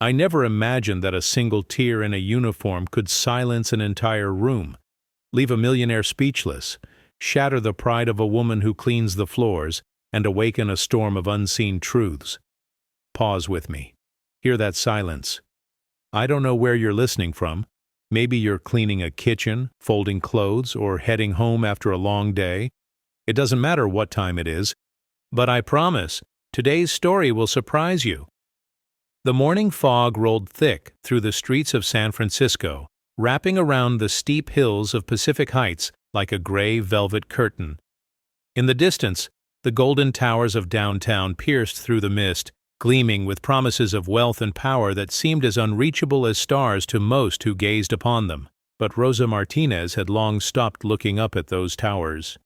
I never imagined that a single tear in a uniform could silence an entire room, leave a millionaire speechless, shatter the pride of a woman who cleans the floors, and awaken a storm of unseen truths. Pause with me. Hear that silence. I don't know where you're listening from. Maybe you're cleaning a kitchen, folding clothes, or heading home after a long day. It doesn't matter what time it is, but I promise, today's story will surprise you. The morning fog rolled thick through the streets of San Francisco, wrapping around the steep hills of Pacific Heights like a gray velvet curtain. In the distance, the golden towers of downtown pierced through the mist, gleaming with promises of wealth and power that seemed as unreachable as stars to most who gazed upon them. But Rosa Martinez had long stopped looking up at those towers.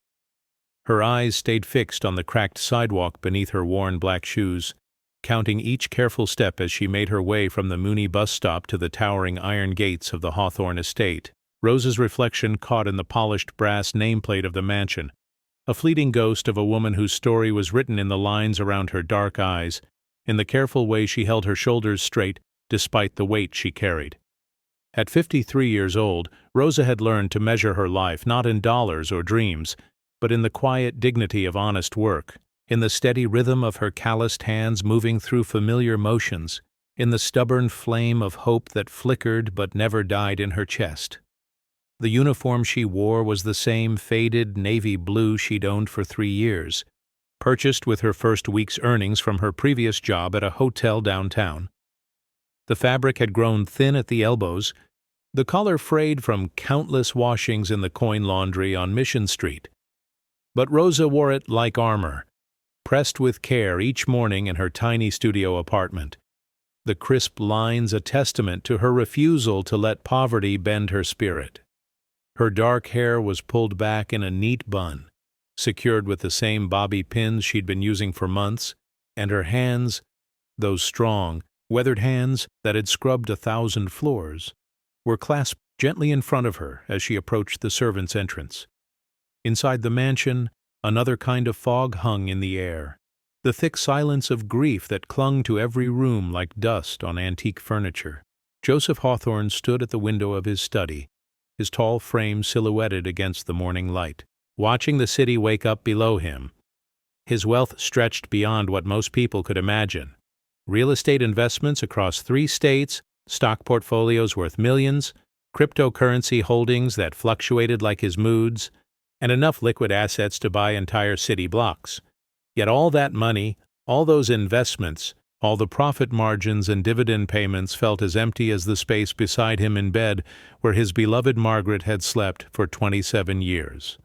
Her eyes stayed fixed on the cracked sidewalk beneath her worn black shoes, counting each careful step as she made her way from the Mooney bus stop to the towering iron gates of the Hawthorne estate. Rosa's reflection caught in the polished brass nameplate of the mansion, a fleeting ghost of a woman whose story was written in the lines around her dark eyes, in the careful way she held her shoulders straight despite the weight she carried. At 53 years old, Rosa had learned to measure her life not in dollars or dreams, but in the quiet dignity of honest work, in the steady rhythm of her calloused hands moving through familiar motions, in the stubborn flame of hope that flickered but never died in her chest. The uniform she wore was the same faded navy blue she'd owned for 3 years, purchased with her first week's earnings from her previous job at a hotel downtown. The fabric had grown thin at the elbows, the collar frayed from countless washings in the coin laundry on Mission Street. But Rosa wore it like armor, pressed with care each morning in her tiny studio apartment, the crisp lines a testament to her refusal to let poverty bend her spirit. Her dark hair was pulled back in a neat bun, secured with the same bobby pins she'd been using for months, and her hands, those strong, weathered hands that had scrubbed 1,000 floors, were clasped gently in front of her as she approached the servants' entrance. Inside the mansion, another kind of fog hung in the air, the thick silence of grief that clung to every room like dust on antique furniture. Joseph Hawthorne stood at the window of his study, his tall frame silhouetted against the morning light, watching the city wake up below him. His wealth stretched beyond what most people could imagine. Real estate investments across 3 states, stock portfolios worth millions, cryptocurrency holdings that fluctuated like his moods, and enough liquid assets to buy entire city blocks. Yet all that money, all those investments, all the profit margins and dividend payments felt as empty as the space beside him in bed where his beloved Margaret had slept for 27 years.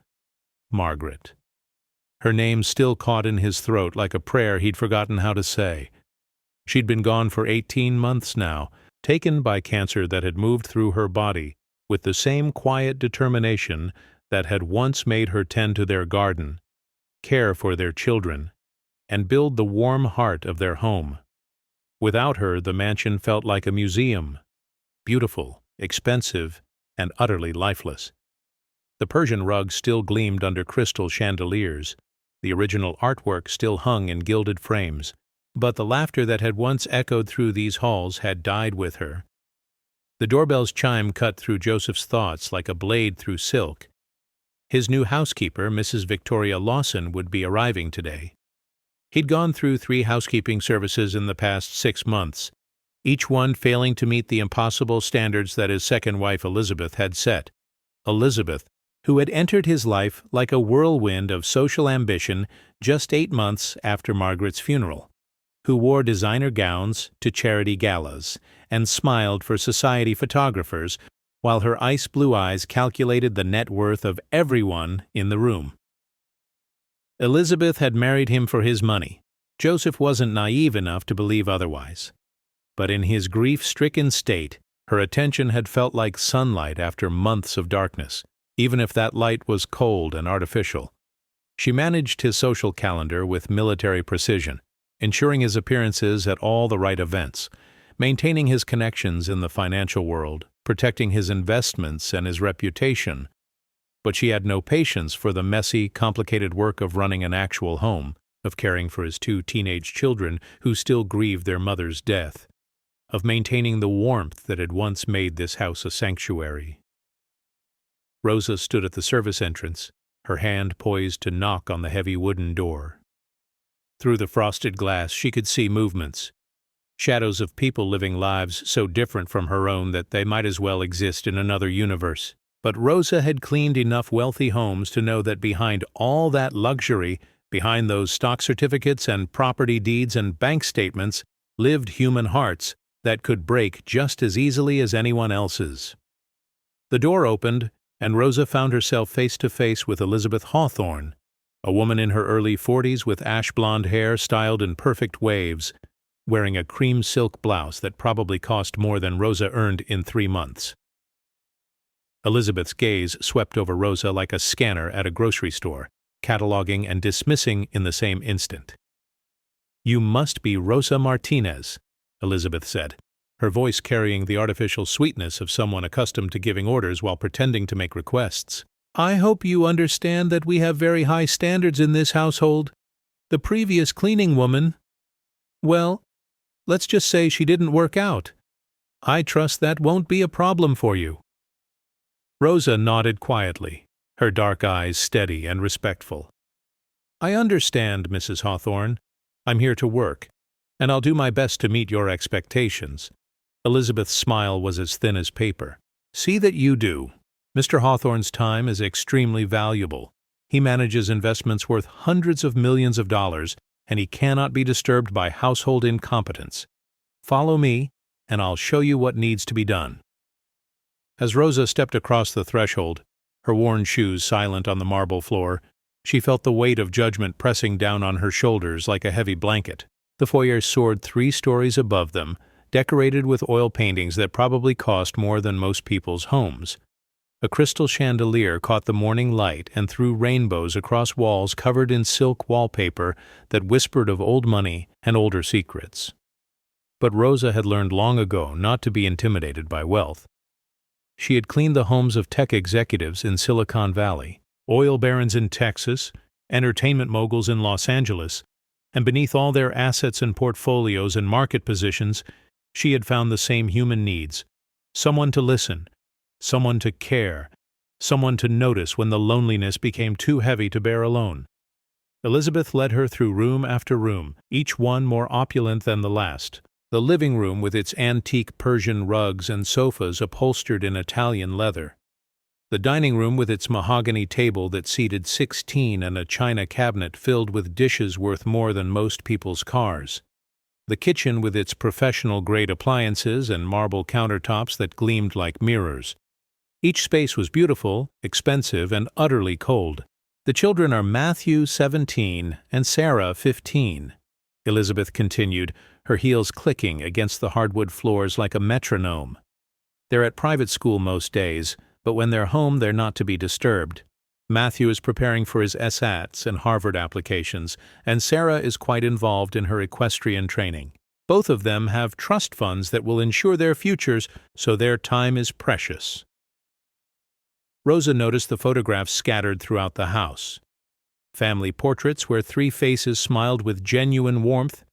Margaret. Her name still caught in his throat like a prayer he'd forgotten how to say. She'd been gone for 18 months now, taken by cancer that had moved through her body with the same quiet determination that had once made her tend to their garden, care for their children, and build the warm heart of their home. Without her, the mansion felt like a museum, beautiful, expensive, and utterly lifeless. The Persian rug still gleamed under crystal chandeliers, the original artwork still hung in gilded frames, but the laughter that had once echoed through these halls had died with her. The doorbell's chime cut through Joseph's thoughts like a blade through silk. His new housekeeper, Mrs. Victoria Lawson, would be arriving today. He'd gone through 3 housekeeping services in the past 6 months, each one failing to meet the impossible standards that his second wife Elizabeth had set. Elizabeth, who had entered his life like a whirlwind of social ambition just 8 months after Margaret's funeral, who wore designer gowns to charity galas and smiled for society photographers while her ice-blue eyes calculated the net worth of everyone in the room. Elizabeth had married him for his money. Joseph wasn't naive enough to believe otherwise. But in his grief-stricken state, her attention had felt like sunlight after months of darkness, even if that light was cold and artificial. She managed his social calendar with military precision, ensuring his appearances at all the right events, maintaining his connections in the financial world, protecting his investments and his reputation. But she had no patience for the messy, complicated work of running an actual home, of caring for his 2 teenage children who still grieved their mother's death. of maintaining the warmth that had once made this house a sanctuary. Rosa stood at the service entrance, her hand poised to knock on the heavy wooden door. Through the frosted glass she could see movements, shadows of people living lives so different from her own that they might as well exist in another universe. But Rosa had cleaned enough wealthy homes to know that behind all that luxury, behind those stock certificates and property deeds and bank statements, lived human hearts that could break just as easily as anyone else's. The door opened, and Rosa found herself face to face with Elizabeth Hawthorne, a woman in her early 40s with ash-blonde hair styled in perfect waves, wearing a cream silk blouse that probably cost more than Rosa earned in 3 months. Elizabeth's gaze swept over Rosa like a scanner at a grocery store, cataloging and dismissing in the same instant. "You must be Rosa Martinez," Elizabeth said, her voice carrying the artificial sweetness of someone accustomed to giving orders while pretending to make requests. "I hope you understand that we have very high standards in this household. The previous cleaning woman, well, let's just say she didn't work out. I trust that won't be a problem for you." Rosa nodded quietly, her dark eyes steady and respectful. "I understand, Mrs. Hawthorne. I'm here to work, and I'll do my best to meet your expectations." Elizabeth's smile was as thin as paper. "See that you do. Mr. Hawthorne's time is extremely valuable. He manages investments worth hundreds of millions of dollars, and he cannot be disturbed by household incompetence. Follow me, and I'll show you what needs to be done." As Rosa stepped across the threshold, her worn shoes silent on the marble floor, she felt the weight of judgment pressing down on her shoulders like a heavy blanket. The foyer soared 3 stories above them, decorated with oil paintings that probably cost more than most people's homes. A crystal chandelier caught the morning light and threw rainbows across walls covered in silk wallpaper that whispered of old money and older secrets. But Rosa had learned long ago not to be intimidated by wealth. She had cleaned the homes of tech executives in Silicon Valley, oil barons in Texas, entertainment moguls in Los Angeles, and beneath all their assets and portfolios and market positions, she had found the same human needs: someone to listen, someone to care, someone to notice when the loneliness became too heavy to bear alone. Elizabeth led her through room after room, each one more opulent than the last. The living room with its antique Persian rugs and sofas upholstered in Italian leather. The dining room with its mahogany table that seated 16 and a china cabinet filled with dishes worth more than most people's cars. The kitchen with its professional-grade appliances and marble countertops that gleamed like mirrors. Each space was beautiful, expensive, and utterly cold. "The children are Matthew, 17, and Sarah, 15. Elizabeth continued, her heels clicking against the hardwood floors like a metronome. "They're at private school most days, but when they're home they're not to be disturbed. Matthew is preparing for his SATs and Harvard applications, and Sarah is quite involved in her equestrian training. Both of them have trust funds that will ensure their futures, so their time is precious." Rosa noticed the photographs scattered throughout the house. Family portraits where 3 faces smiled with genuine warmth,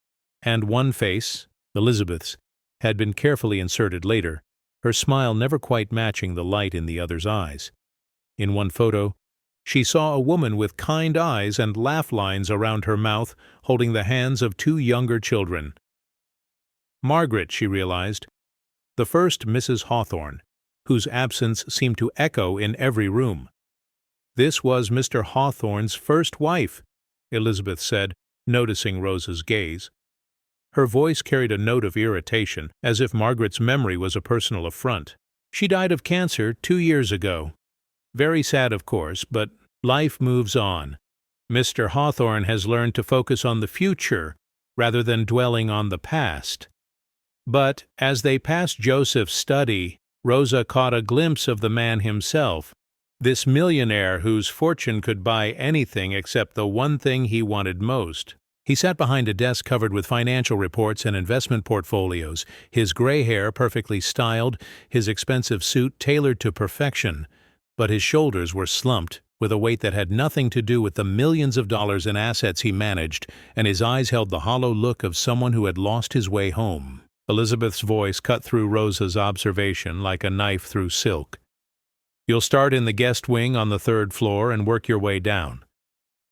and one face, Elizabeth's, had been carefully inserted later, her smile never quite matching the light in the other's eyes. In one photo, she saw a woman with kind eyes and laugh lines around her mouth holding the hands of 2 younger children. Margaret, she realized, the first Mrs. Hawthorne, whose absence seemed to echo in every room. "This was Mr. Hawthorne's first wife," Elizabeth said, noticing Rosa's gaze. Her voice carried a note of irritation, as if Margaret's memory was a personal affront. "She died of cancer 2 years ago. Very sad, of course, but life moves on. Mr. Hawthorne has learned to focus on the future rather than dwelling on the past." But as they passed Joseph's study, Rosa caught a glimpse of the man himself, this millionaire whose fortune could buy anything except the one thing he wanted most. He sat behind a desk covered with financial reports and investment portfolios, his gray hair perfectly styled, his expensive suit tailored to perfection, but his shoulders were slumped with a weight that had nothing to do with the millions of dollars in assets he managed, and his eyes held the hollow look of someone who had lost his way home. Elizabeth's voice cut through Rosa's observation like a knife through silk. You'll start in the guest wing on the 3rd floor and work your way down.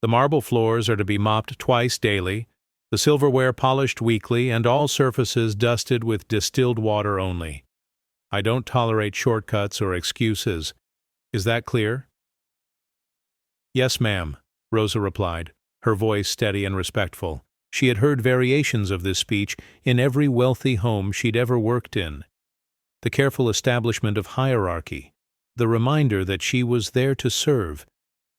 The marble floors are to be mopped twice daily, the silverware polished weekly, and all surfaces dusted with distilled water only. I don't tolerate shortcuts or excuses. Is that clear? Yes, ma'am, Rosa replied, her voice steady and respectful. She had heard variations of this speech in every wealthy home she'd ever worked in. The careful establishment of hierarchy, the reminder that she was there to serve,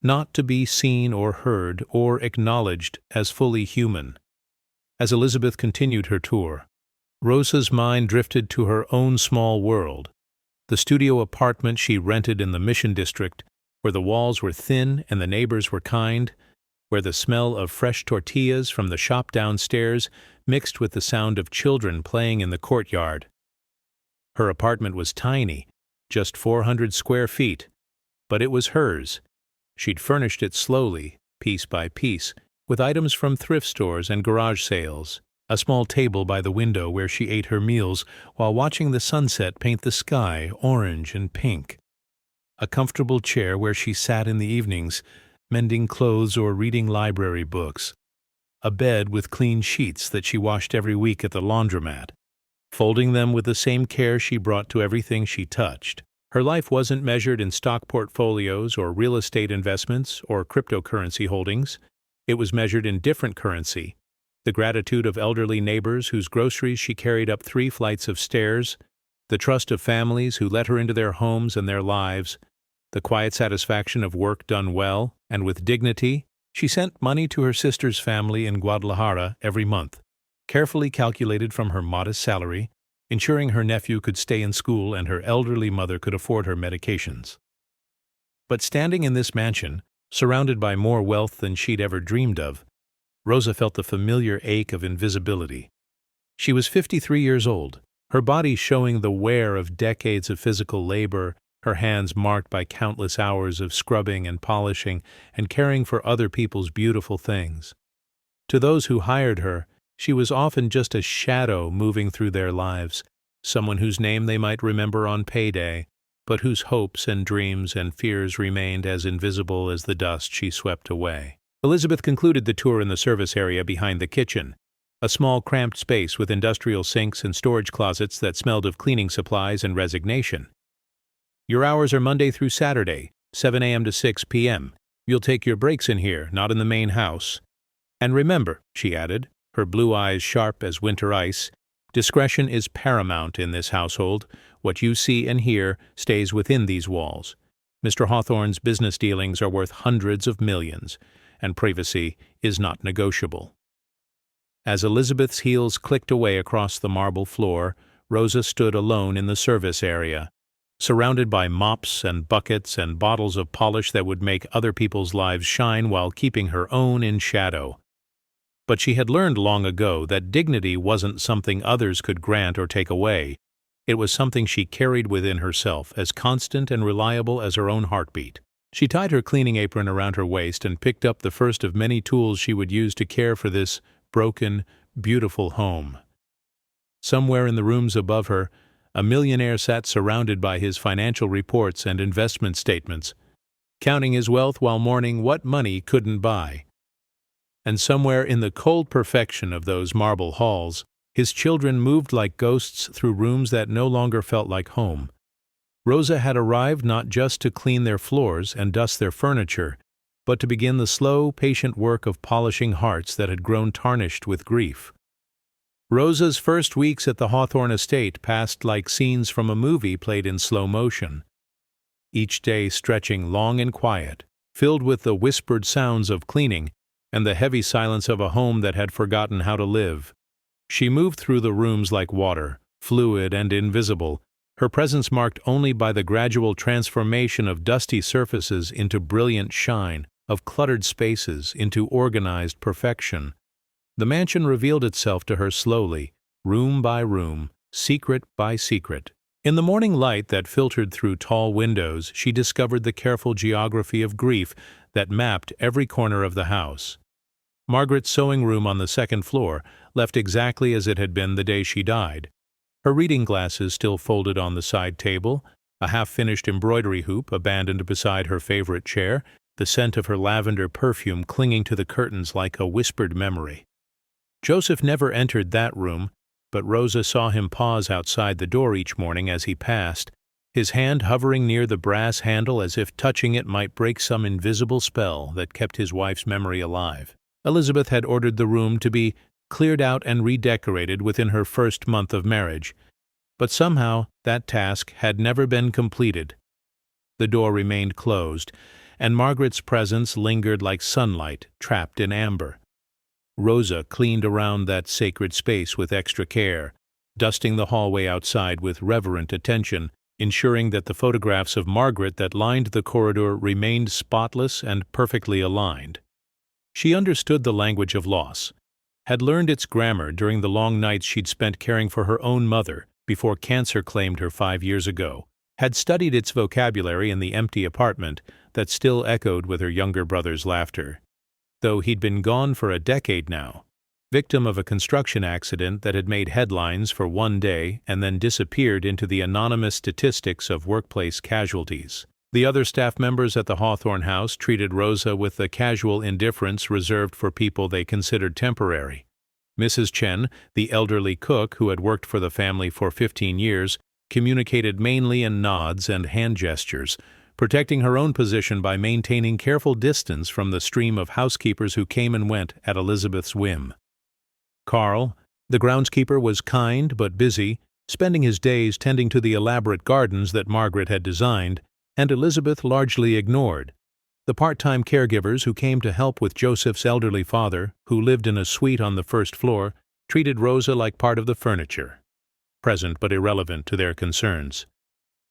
not to be seen or heard or acknowledged as fully human. As Elizabeth continued her tour, Rosa's mind drifted to her own small world, the studio apartment she rented in the Mission District, where the walls were thin and the neighbors were kind, where the smell of fresh tortillas from the shop downstairs mixed with the sound of children playing in the courtyard. Her apartment was tiny, just 400 square feet, but it was hers. She'd furnished it slowly, piece by piece, with items from thrift stores and garage sales, a small table by the window where she ate her meals while watching the sunset paint the sky orange and pink, a comfortable chair where she sat in the evenings, mending clothes or reading library books, a bed with clean sheets that she washed every week at the laundromat, folding them with the same care she brought to everything she touched. Her life wasn't measured in stock portfolios or real estate investments or cryptocurrency holdings. It was measured in different currency, the gratitude of elderly neighbors whose groceries she carried up 3 flights of stairs, the trust of families who let her into their homes and their lives, the quiet satisfaction of work done well and with dignity. She sent money to her sister's family in Guadalajara every month, carefully calculated from her modest salary, ensuring her nephew could stay in school and her elderly mother could afford her medications. But standing in this mansion, surrounded by more wealth than she'd ever dreamed of, Rosa felt the familiar ache of invisibility. She was 53 years old, her body showing the wear of decades of physical labor, her hands marked by countless hours of scrubbing and polishing and caring for other people's beautiful things. To those who hired her, she was often just a shadow moving through their lives, someone whose name they might remember on payday, but whose hopes and dreams and fears remained as invisible as the dust she swept away. Elizabeth concluded the tour in the service area behind the kitchen, a small cramped space with industrial sinks and storage closets that smelled of cleaning supplies and resignation. Your hours are Monday through Saturday, 7 a.m. to 6 p.m. You'll take your breaks in here, not in the main house. And remember, she added, her blue eyes sharp as winter ice, discretion is paramount in this household. What you see and hear stays within these walls. Mr. Hawthorne's business dealings are worth hundreds of millions, and privacy is not negotiable. As Elizabeth's heels clicked away across the marble floor, Rosa stood alone in the service area, surrounded by mops and buckets and bottles of polish that would make other people's lives shine while keeping her own in shadow. But she had learned long ago that dignity wasn't something others could grant or take away. It was something she carried within herself, as constant and reliable as her own heartbeat. She tied her cleaning apron around her waist and picked up the first of many tools she would use to care for this broken, beautiful home. Somewhere in the rooms above her, a millionaire sat surrounded by his financial reports and investment statements, counting his wealth while mourning what money couldn't buy. And somewhere in the cold perfection of those marble halls, his children moved like ghosts through rooms that no longer felt like home. Rosa had arrived not just to clean their floors and dust their furniture, but to begin the slow, patient work of polishing hearts that had grown tarnished with grief. Rosa's first weeks at the Hawthorne estate passed like scenes from a movie played in slow motion, each day stretching long and quiet, filled with the whispered sounds of cleaning and the heavy silence of a home that had forgotten how to live. She moved through the rooms like water, fluid and invisible, her presence marked only by the gradual transformation of dusty surfaces into brilliant shine, of cluttered spaces into organized perfection. The mansion revealed itself to her slowly, room by room, secret by secret. In the morning light that filtered through tall windows, she discovered the careful geography of grief that mapped every corner of the house. Margaret's sewing room on the 2nd floor, left exactly as it had been the day she died, her reading glasses still folded on the side table, a half-finished embroidery hoop abandoned beside her favorite chair, the scent of her lavender perfume clinging to the curtains like a whispered memory. Joseph never entered that room, but Rosa saw him pause outside the door each morning as he passed, his hand hovering near the brass handle as if touching it might break some invisible spell that kept his wife's memory alive. Elizabeth had ordered the room to be cleared out and redecorated within her first month of marriage, but somehow that task had never been completed. The door remained closed, and Margaret's presence lingered like sunlight trapped in amber. Rosa cleaned around that sacred space with extra care, dusting the hallway outside with reverent attention, ensuring that the photographs of Margaret that lined the corridor remained spotless and perfectly aligned. She understood the language of loss, had learned its grammar during the long nights she'd spent caring for her own mother before cancer claimed her 5 years ago, had studied its vocabulary in the empty apartment that still echoed with her younger brother's laughter. Though he'd been gone for a decade now, victim of a construction accident that had made headlines for one day and then disappeared into the anonymous statistics of workplace casualties. The other staff members at the Hawthorne house treated Rosa with the casual indifference reserved for people they considered temporary. Mrs. Chen, the elderly cook who had worked for the family for 15 years, communicated mainly in nods and hand gestures, protecting her own position by maintaining careful distance from the stream of housekeepers who came and went at Elizabeth's whim. Carl, the groundskeeper, was kind but busy, spending his days tending to the elaborate gardens that Margaret had designed, and Elizabeth largely ignored. The part-time caregivers who came to help with Joseph's elderly father, who lived in a suite on the first floor, treated Rosa like part of the furniture, present but irrelevant to their concerns.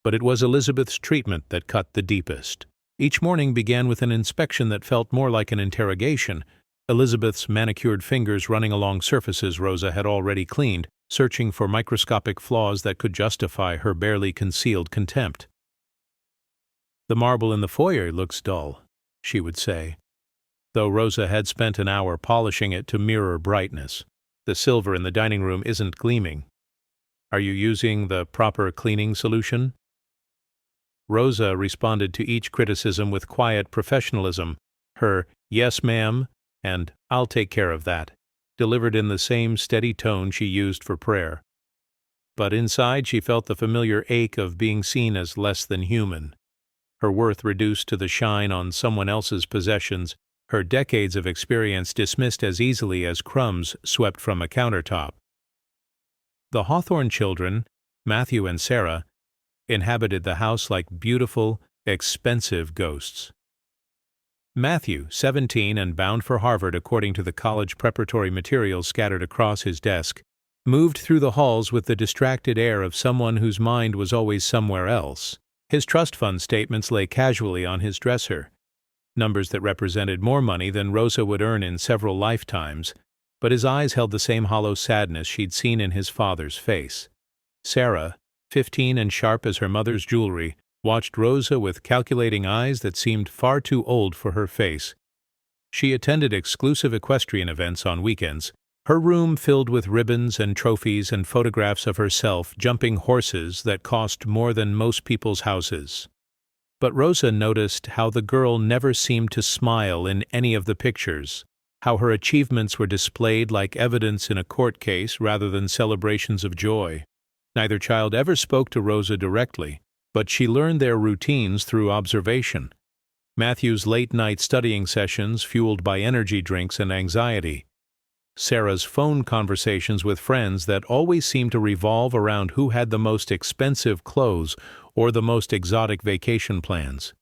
But it was Elizabeth's treatment that cut the deepest. Each morning began with an inspection that felt more like an interrogation, Elizabeth's manicured fingers running along surfaces Rosa had already cleaned, searching for microscopic flaws that could justify her barely concealed contempt. "The marble in the foyer looks dull," she would say, though Rosa had spent an hour polishing it to mirror brightness. "The silver in the dining room isn't gleaming. Are you using the proper cleaning solution?" Rosa responded to each criticism with quiet professionalism, her "yes, ma'am" and "I'll take care of that" delivered in the same steady tone she used for prayer. But inside she felt the familiar ache of being seen as less than human, her worth reduced to the shine on someone else's possessions, her decades of experience dismissed as easily as crumbs swept from a countertop. The Hawthorne children, Matthew and Sarah, inhabited the house like beautiful, expensive ghosts. Matthew, 17 and bound for Harvard according to the college preparatory materials scattered across his desk, moved through the halls with the distracted air of someone whose mind was always somewhere else. His trust fund statements lay casually on his dresser, numbers that represented more money than Rosa would earn in several lifetimes, but his eyes held the same hollow sadness she'd seen in his father's face. Sarah, 15 and sharp as her mother's jewelry, watched Rosa with calculating eyes that seemed far too old for her face. She attended exclusive equestrian events on weekends, her room filled with ribbons and trophies and photographs of herself jumping horses that cost more than most people's houses. But Rosa noticed how the girl never seemed to smile in any of the pictures, how her achievements were displayed like evidence in a court case rather than celebrations of joy. Neither child ever spoke to Rosa directly, but she learned their routines through observation. Matthew's late-night studying sessions fueled by energy drinks and anxiety. Sarah's phone conversations with friends that always seemed to revolve around who had the most expensive clothes or the most exotic vacation plans.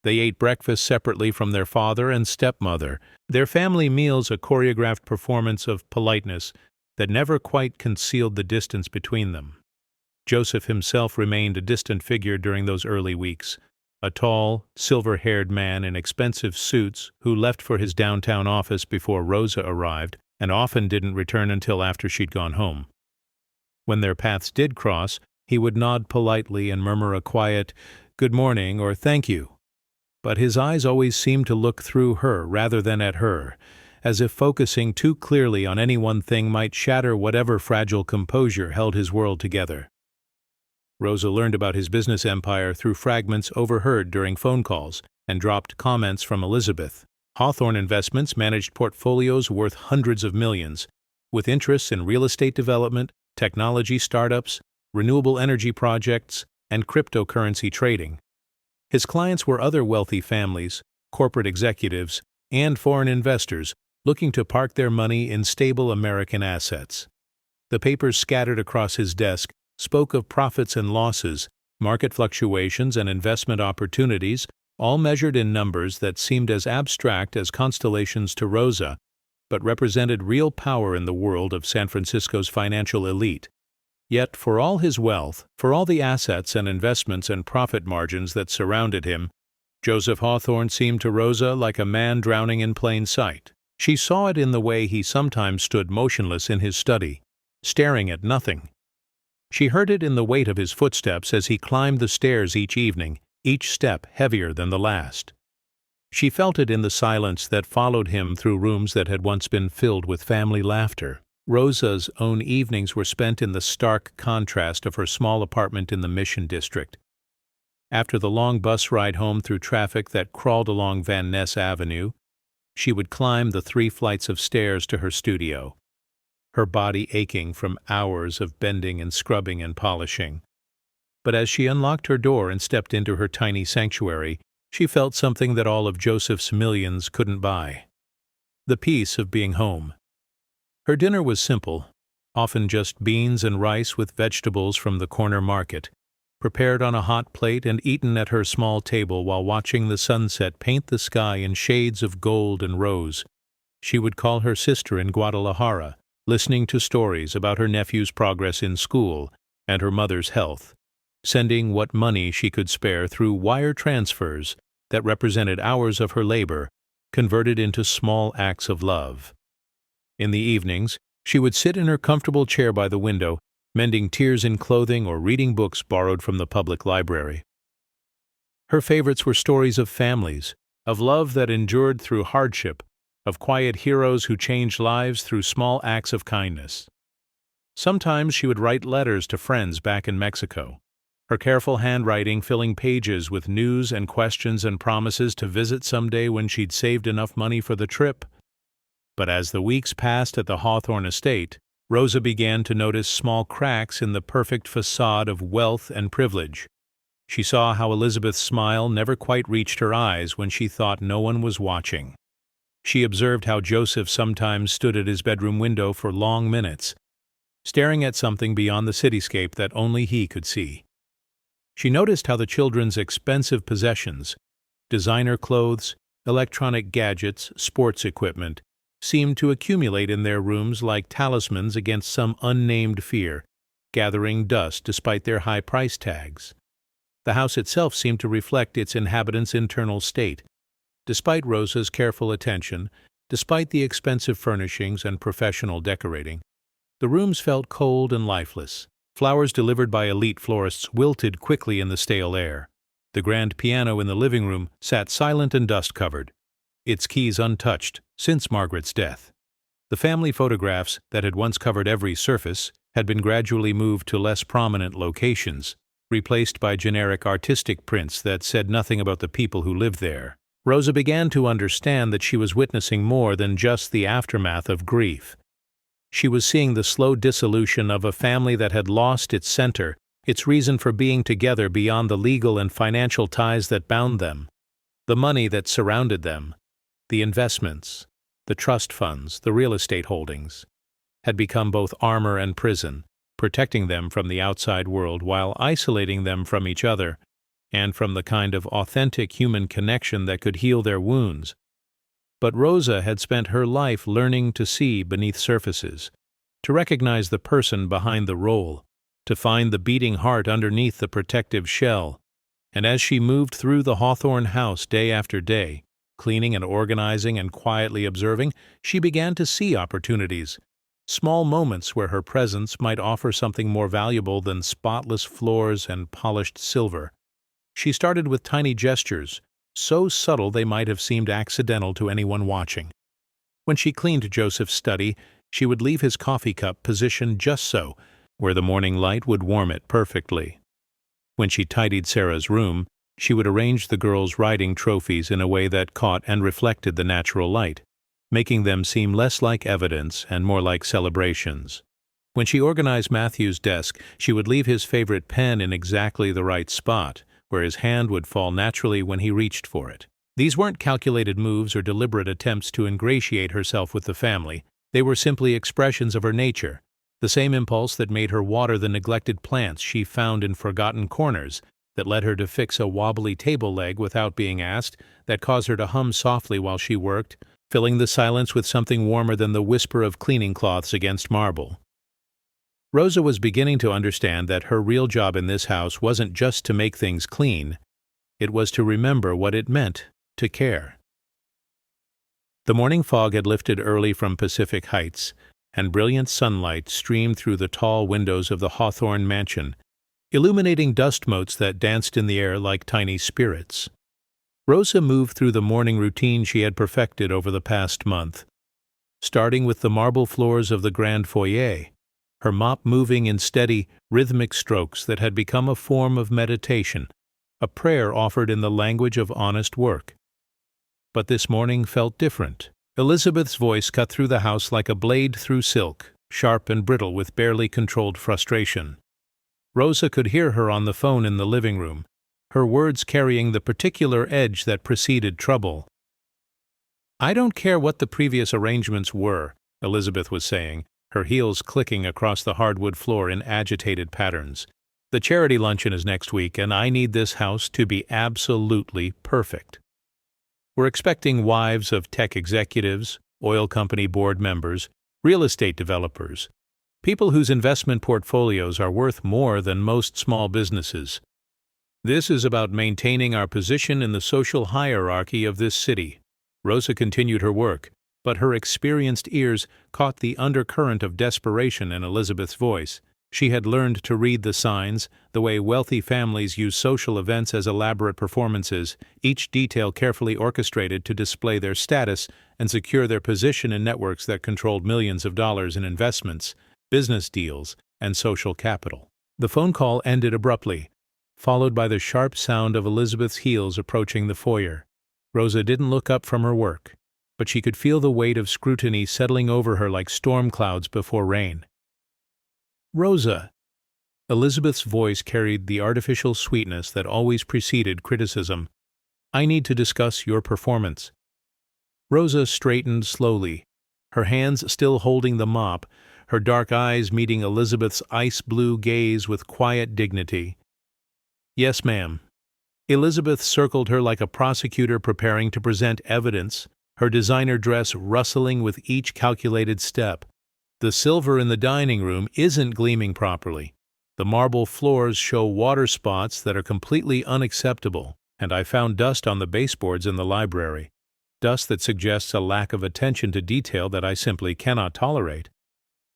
They ate breakfast separately from their father and stepmother, their family meals a choreographed performance of politeness that never quite concealed the distance between them. Joseph himself remained a distant figure during those early weeks, a tall, silver-haired man in expensive suits who left for his downtown office before Rosa arrived and often didn't return until after she'd gone home. When their paths did cross, he would nod politely and murmur a quiet, "Good morning" or "Thank you." But his eyes always seemed to look through her rather than at her, as if focusing too clearly on any one thing might shatter whatever fragile composure held his world together. Rosa learned about his business empire through fragments overheard during phone calls and dropped comments from Elizabeth. Hawthorne Investments managed portfolios worth hundreds of millions, with interests in real estate development, technology startups, renewable energy projects, and cryptocurrency trading. His clients were other wealthy families, corporate executives, and foreign investors looking to park their money in stable American assets. The papers scattered across his desk spoke of profits and losses, market fluctuations, and investment opportunities, all measured in numbers that seemed as abstract as constellations to Rosa, but represented real power in the world of San Francisco's financial elite. Yet, for all his wealth, for all the assets and investments and profit margins that surrounded him, Joseph Hawthorne seemed to Rosa like a man drowning in plain sight. She saw it in the way he sometimes stood motionless in his study, staring at nothing. She heard it in the weight of his footsteps as he climbed the stairs each evening, each step heavier than the last. She felt it in the silence that followed him through rooms that had once been filled with family laughter. Rosa's own evenings were spent in the stark contrast of her small apartment in the Mission District. After the long bus ride home through traffic that crawled along Van Ness Avenue, she would climb the 3 flights of stairs to her studio, her body aching from hours of bending and scrubbing and polishing. But as she unlocked her door and stepped into her tiny sanctuary, she felt something that all of Joseph's millions couldn't buy: the peace of being home. Her dinner was simple, often just beans and rice with vegetables from the corner market, prepared on a hot plate and eaten at her small table while watching the sunset paint the sky in shades of gold and rose. She would call her sister in Guadalajara, listening to stories about her nephew's progress in school and her mother's health, sending what money she could spare through wire transfers that represented hours of her labor, converted into small acts of love. In the evenings, she would sit in her comfortable chair by the window, mending tears in clothing or reading books borrowed from the public library. Her favorites were stories of families, of love that endured through hardship, of quiet heroes who changed lives through small acts of kindness. Sometimes she would write letters to friends back in Mexico, her careful handwriting filling pages with news and questions and promises to visit someday when she'd saved enough money for the trip. But as the weeks passed at the Hawthorne estate, Rosa began to notice small cracks in the perfect facade of wealth and privilege. She saw how Elizabeth's smile never quite reached her eyes when she thought no one was watching. She observed how Joseph sometimes stood at his bedroom window for long minutes, staring at something beyond the cityscape that only he could see. She noticed how the children's expensive possessions, designer clothes, electronic gadgets, sports equipment, seemed to accumulate in their rooms like talismans against some unnamed fear, gathering dust despite their high price tags. The house itself seemed to reflect its inhabitants' internal state. Despite Rosa's careful attention, despite the expensive furnishings and professional decorating, the rooms felt cold and lifeless. Flowers delivered by elite florists wilted quickly in the stale air. The grand piano in the living room sat silent and dust-covered, its keys untouched since Margaret's death. The family photographs that had once covered every surface had been gradually moved to less prominent locations, replaced by generic artistic prints that said nothing about the people who lived there. Rosa began to understand that she was witnessing more than just the aftermath of grief. She was seeing the slow dissolution of a family that had lost its center, its reason for being together beyond the legal and financial ties that bound them, the money that surrounded them, the investments, the trust funds, the real estate holdings, had become both armor and prison, protecting them from the outside world while isolating them from each other and from the kind of authentic human connection that could heal their wounds. But Rosa had spent her life learning to see beneath surfaces, to recognize the person behind the role, to find the beating heart underneath the protective shell. And as she moved through the Hawthorne house day after day, cleaning and organizing and quietly observing, she began to see opportunities, small moments where her presence might offer something more valuable than spotless floors and polished silver. She started with tiny gestures, so subtle they might have seemed accidental to anyone watching. When she cleaned Joseph's study, she would leave his coffee cup positioned just so, where the morning light would warm it perfectly. When she tidied Sarah's room, she would arrange the girls' writing trophies in a way that caught and reflected the natural light, making them seem less like evidence and more like celebrations. When she organized Matthew's desk, she would leave his favorite pen in exactly the right spot, where his hand would fall naturally when he reached for it. These weren't calculated moves or deliberate attempts to ingratiate herself with the family. They were simply expressions of her nature, the same impulse that made her water the neglected plants she found in forgotten corners, that led her to fix a wobbly table leg without being asked, that caused her to hum softly while she worked, filling the silence with something warmer than the whisper of cleaning cloths against marble. Rosa was beginning to understand that her real job in this house wasn't just to make things clean. It was to remember what it meant to care. The morning fog had lifted early from Pacific Heights, and brilliant sunlight streamed through the tall windows of the Hawthorne mansion, illuminating dust motes that danced in the air like tiny spirits. Rosa moved through the morning routine she had perfected over the past month, starting with the marble floors of the grand foyer, her mop moving in steady, rhythmic strokes that had become a form of meditation, a prayer offered in the language of honest work. But this morning felt different. Elizabeth's voice cut through the house like a blade through silk, sharp and brittle with barely controlled frustration. Rosa could hear her on the phone in the living room, her words carrying the particular edge that preceded trouble. "I don't care what the previous arrangements were," Elizabeth was saying, her heels clicking across the hardwood floor in agitated patterns. "The charity luncheon is next week, and I need this house to be absolutely perfect. We're expecting wives of tech executives, oil company board members, real estate developers, people whose investment portfolios are worth more than most small businesses. This is about maintaining our position in the social hierarchy of this city." Rosa continued her work, but her experienced ears caught the undercurrent of desperation in Elizabeth's voice. She had learned to read the signs, the way wealthy families use social events as elaborate performances, each detail carefully orchestrated to display their status and secure their position in networks that controlled millions of dollars in investments, business deals, and social capital. The phone call ended abruptly, followed by the sharp sound of Elizabeth's heels approaching the foyer. Rosa didn't look up from her work, but she could feel the weight of scrutiny settling over her like storm clouds before rain. "Rosa." Elizabeth's voice carried the artificial sweetness that always preceded criticism. "I need to discuss your performance." Rosa straightened slowly, her hands still holding the mop, her dark eyes meeting Elizabeth's ice-blue gaze with quiet dignity. "Yes, ma'am." Elizabeth circled her like a prosecutor preparing to present evidence, her designer dress rustling with each calculated step. "The silver in the dining room isn't gleaming properly. The marble floors show water spots that are completely unacceptable, and I found dust on the baseboards in the library, dust that suggests a lack of attention to detail that I simply cannot tolerate."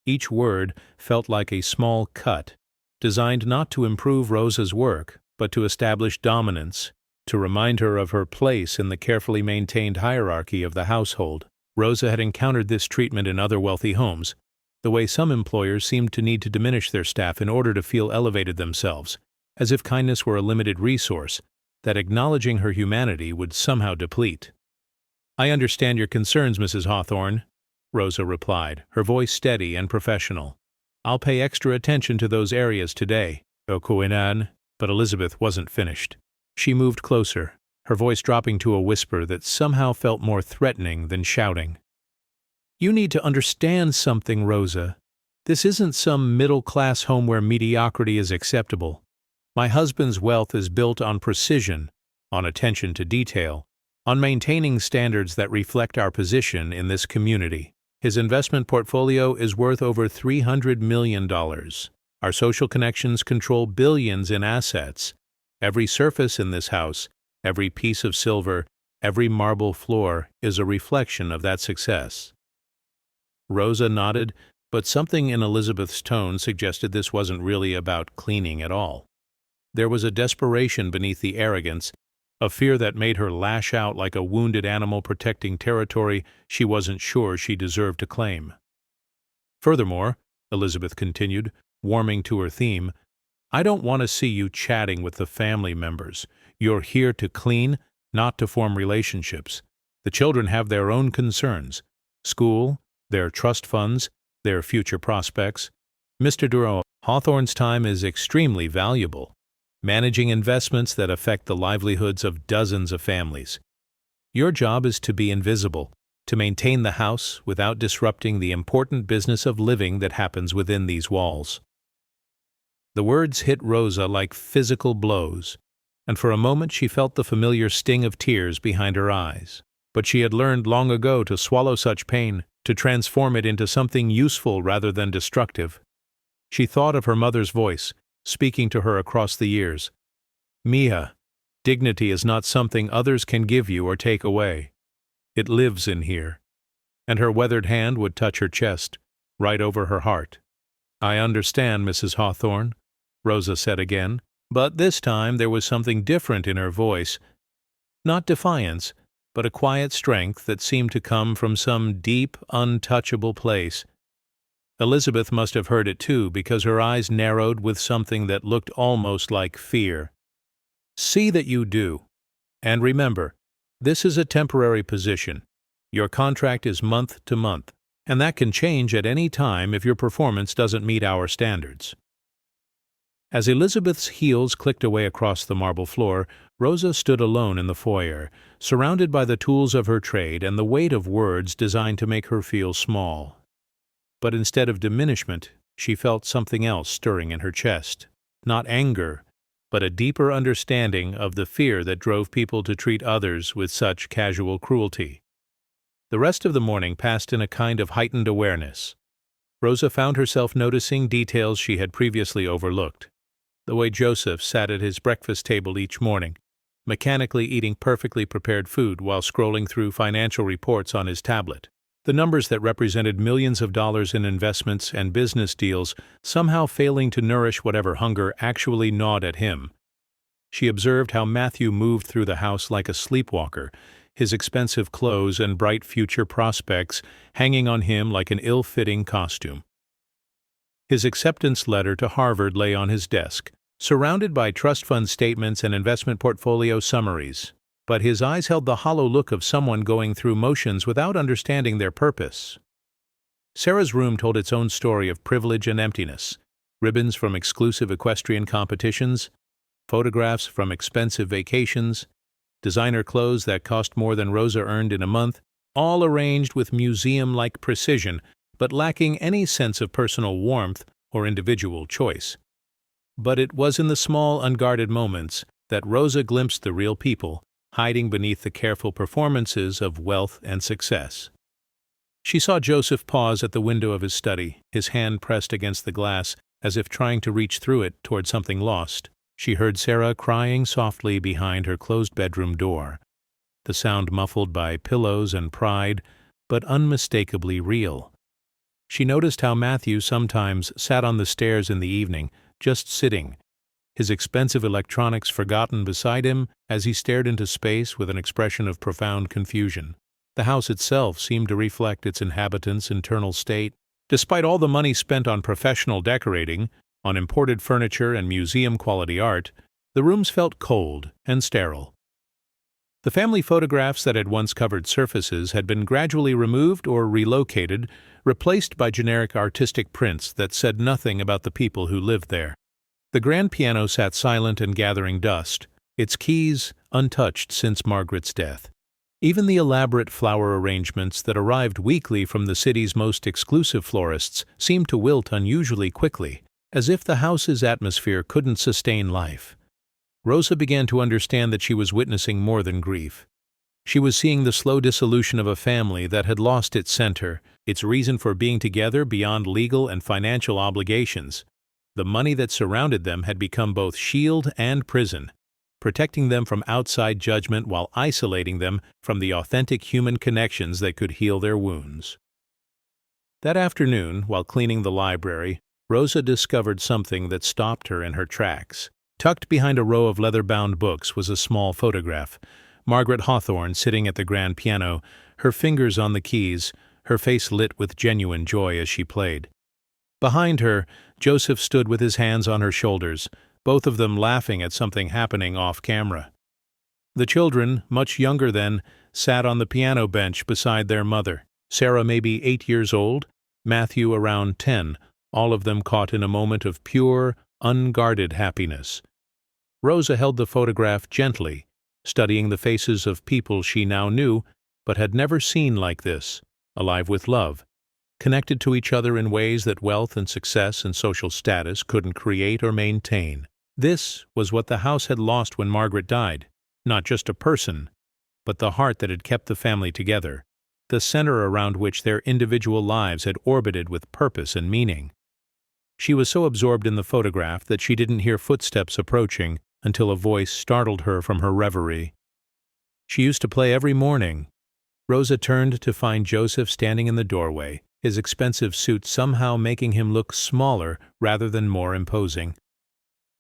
Each word felt like a small cut, designed not to improve Rosa's work, but to establish dominance, to remind her of her place in the carefully maintained hierarchy of the household. Rosa had encountered this treatment in other wealthy homes, the way some employers seemed to need to diminish their staff in order to feel elevated themselves, as if kindness were a limited resource, that acknowledging her humanity would somehow deplete. "I understand your concerns, Mrs. Hawthorne," Rosa replied, her voice steady and professional. "I'll pay extra attention to those areas today, Okuinan." But Elizabeth wasn't finished. She moved closer, her voice dropping to a whisper that somehow felt more threatening than shouting. "You need to understand something, Rosa. This isn't some middle-class home where mediocrity is acceptable. My husband's wealth is built on precision, on attention to detail, on maintaining standards that reflect our position in this community. His investment portfolio is worth over $300 million. Our social connections control billions in assets. Every surface in this house, every piece of silver, every marble floor is a reflection of that success." Rosa nodded, but something in Elizabeth's tone suggested this wasn't really about cleaning at all. There was a desperation beneath the arrogance, a fear that made her lash out like a wounded animal protecting territory she wasn't sure she deserved to claim. Furthermore, Elizabeth continued, warming to her theme, I don't want to see you chatting with the family members. You're here to clean, not to form relationships. The children have their own concerns. School, their trust funds, their future prospects. Mr. Duro, Hawthorne's time is extremely valuable, managing investments that affect the livelihoods of dozens of families. Your job is to be invisible, to maintain the house without disrupting the important business of living that happens within these walls. The words hit Rosa like physical blows, and for a moment she felt the familiar sting of tears behind her eyes. But she had learned long ago to swallow such pain, to transform it into something useful rather than destructive. She thought of her mother's voice, speaking to her across the years. Mia, dignity is not something others can give you or take away. It lives in here. And her weathered hand would touch her chest, right over her heart. I understand, Mrs. Hawthorne, Rosa said again, but this time there was something different in her voice. Not defiance, but a quiet strength that seemed to come from some deep, untouchable place. Elizabeth must have heard it too, because her eyes narrowed with something that looked almost like fear. See that you do. And remember, this is a temporary position. Your contract is month to month, and that can change at any time if your performance doesn't meet our standards. As Elizabeth's heels clicked away across the marble floor, Rosa stood alone in the foyer, surrounded by the tools of her trade and the weight of words designed to make her feel small. But instead of diminishment, she felt something else stirring in her chest. Not anger, but a deeper understanding of the fear that drove people to treat others with such casual cruelty. The rest of the morning passed in a kind of heightened awareness. Rosa found herself noticing details she had previously overlooked. The way Joseph sat at his breakfast table each morning, mechanically eating perfectly prepared food while scrolling through financial reports on his tablet. The numbers that represented millions of dollars in investments and business deals somehow failing to nourish whatever hunger actually gnawed at him. She observed how Matthew moved through the house like a sleepwalker, his expensive clothes and bright future prospects hanging on him like an ill-fitting costume. His acceptance letter to Harvard lay on his desk, surrounded by trust fund statements and investment portfolio summaries, but his eyes held the hollow look of someone going through motions without understanding their purpose. Sarah's room told its own story of privilege and emptiness, ribbons from exclusive equestrian competitions, photographs from expensive vacations, designer clothes that cost more than Rosa earned in a month, all arranged with museum-like precision, but lacking any sense of personal warmth or individual choice. But it was in the small, unguarded moments that Rosa glimpsed the real people, hiding beneath the careful performances of wealth and success. She saw Joseph pause at the window of his study, his hand pressed against the glass, as if trying to reach through it toward something lost. She heard Sarah crying softly behind her closed bedroom door, the sound muffled by pillows and pride, but unmistakably real. She noticed how Matthew sometimes sat on the stairs in the evening, just sitting, his expensive electronics forgotten beside him as he stared into space with an expression of profound confusion. The house itself seemed to reflect its inhabitants' internal state. Despite all the money spent on professional decorating, on imported furniture and museum-quality art, the rooms felt cold and sterile. The family photographs that had once covered surfaces had been gradually removed or relocated, replaced by generic artistic prints that said nothing about the people who lived there. The grand piano sat silent and gathering dust, its keys untouched since Margaret's death. Even the elaborate flower arrangements that arrived weekly from the city's most exclusive florists seemed to wilt unusually quickly, as if the house's atmosphere couldn't sustain life. Rosa began to understand that she was witnessing more than grief. She was seeing the slow dissolution of a family that had lost its center, its reason for being together beyond legal and financial obligations. The money that surrounded them had become both shield and prison, protecting them from outside judgment while isolating them from the authentic human connections that could heal their wounds. That afternoon, while cleaning the library, Rosa discovered something that stopped her in her tracks. Tucked behind a row of leather-bound books was a small photograph. Margaret Hawthorne sitting at the grand piano, her fingers on the keys, her face lit with genuine joy as she played. Behind her, Joseph stood with his hands on her shoulders, both of them laughing at something happening off-camera. The children, much younger then, sat on the piano bench beside their mother. Sarah maybe 8 years old, Matthew around 10, all of them caught in a moment of pure, unguarded happiness. Rosa held the photograph gently, studying the faces of people she now knew but had never seen like this, alive with love, connected to each other in ways that wealth and success and social status couldn't create or maintain. This was what the house had lost when Margaret died, not just a person, but the heart that had kept the family together, the center around which their individual lives had orbited with purpose and meaning. She was so absorbed in the photograph that she didn't hear footsteps approaching until a voice startled her from her reverie. She used to play every morning. Rosa turned to find Joseph standing in the doorway, his expensive suit somehow making him look smaller rather than more imposing.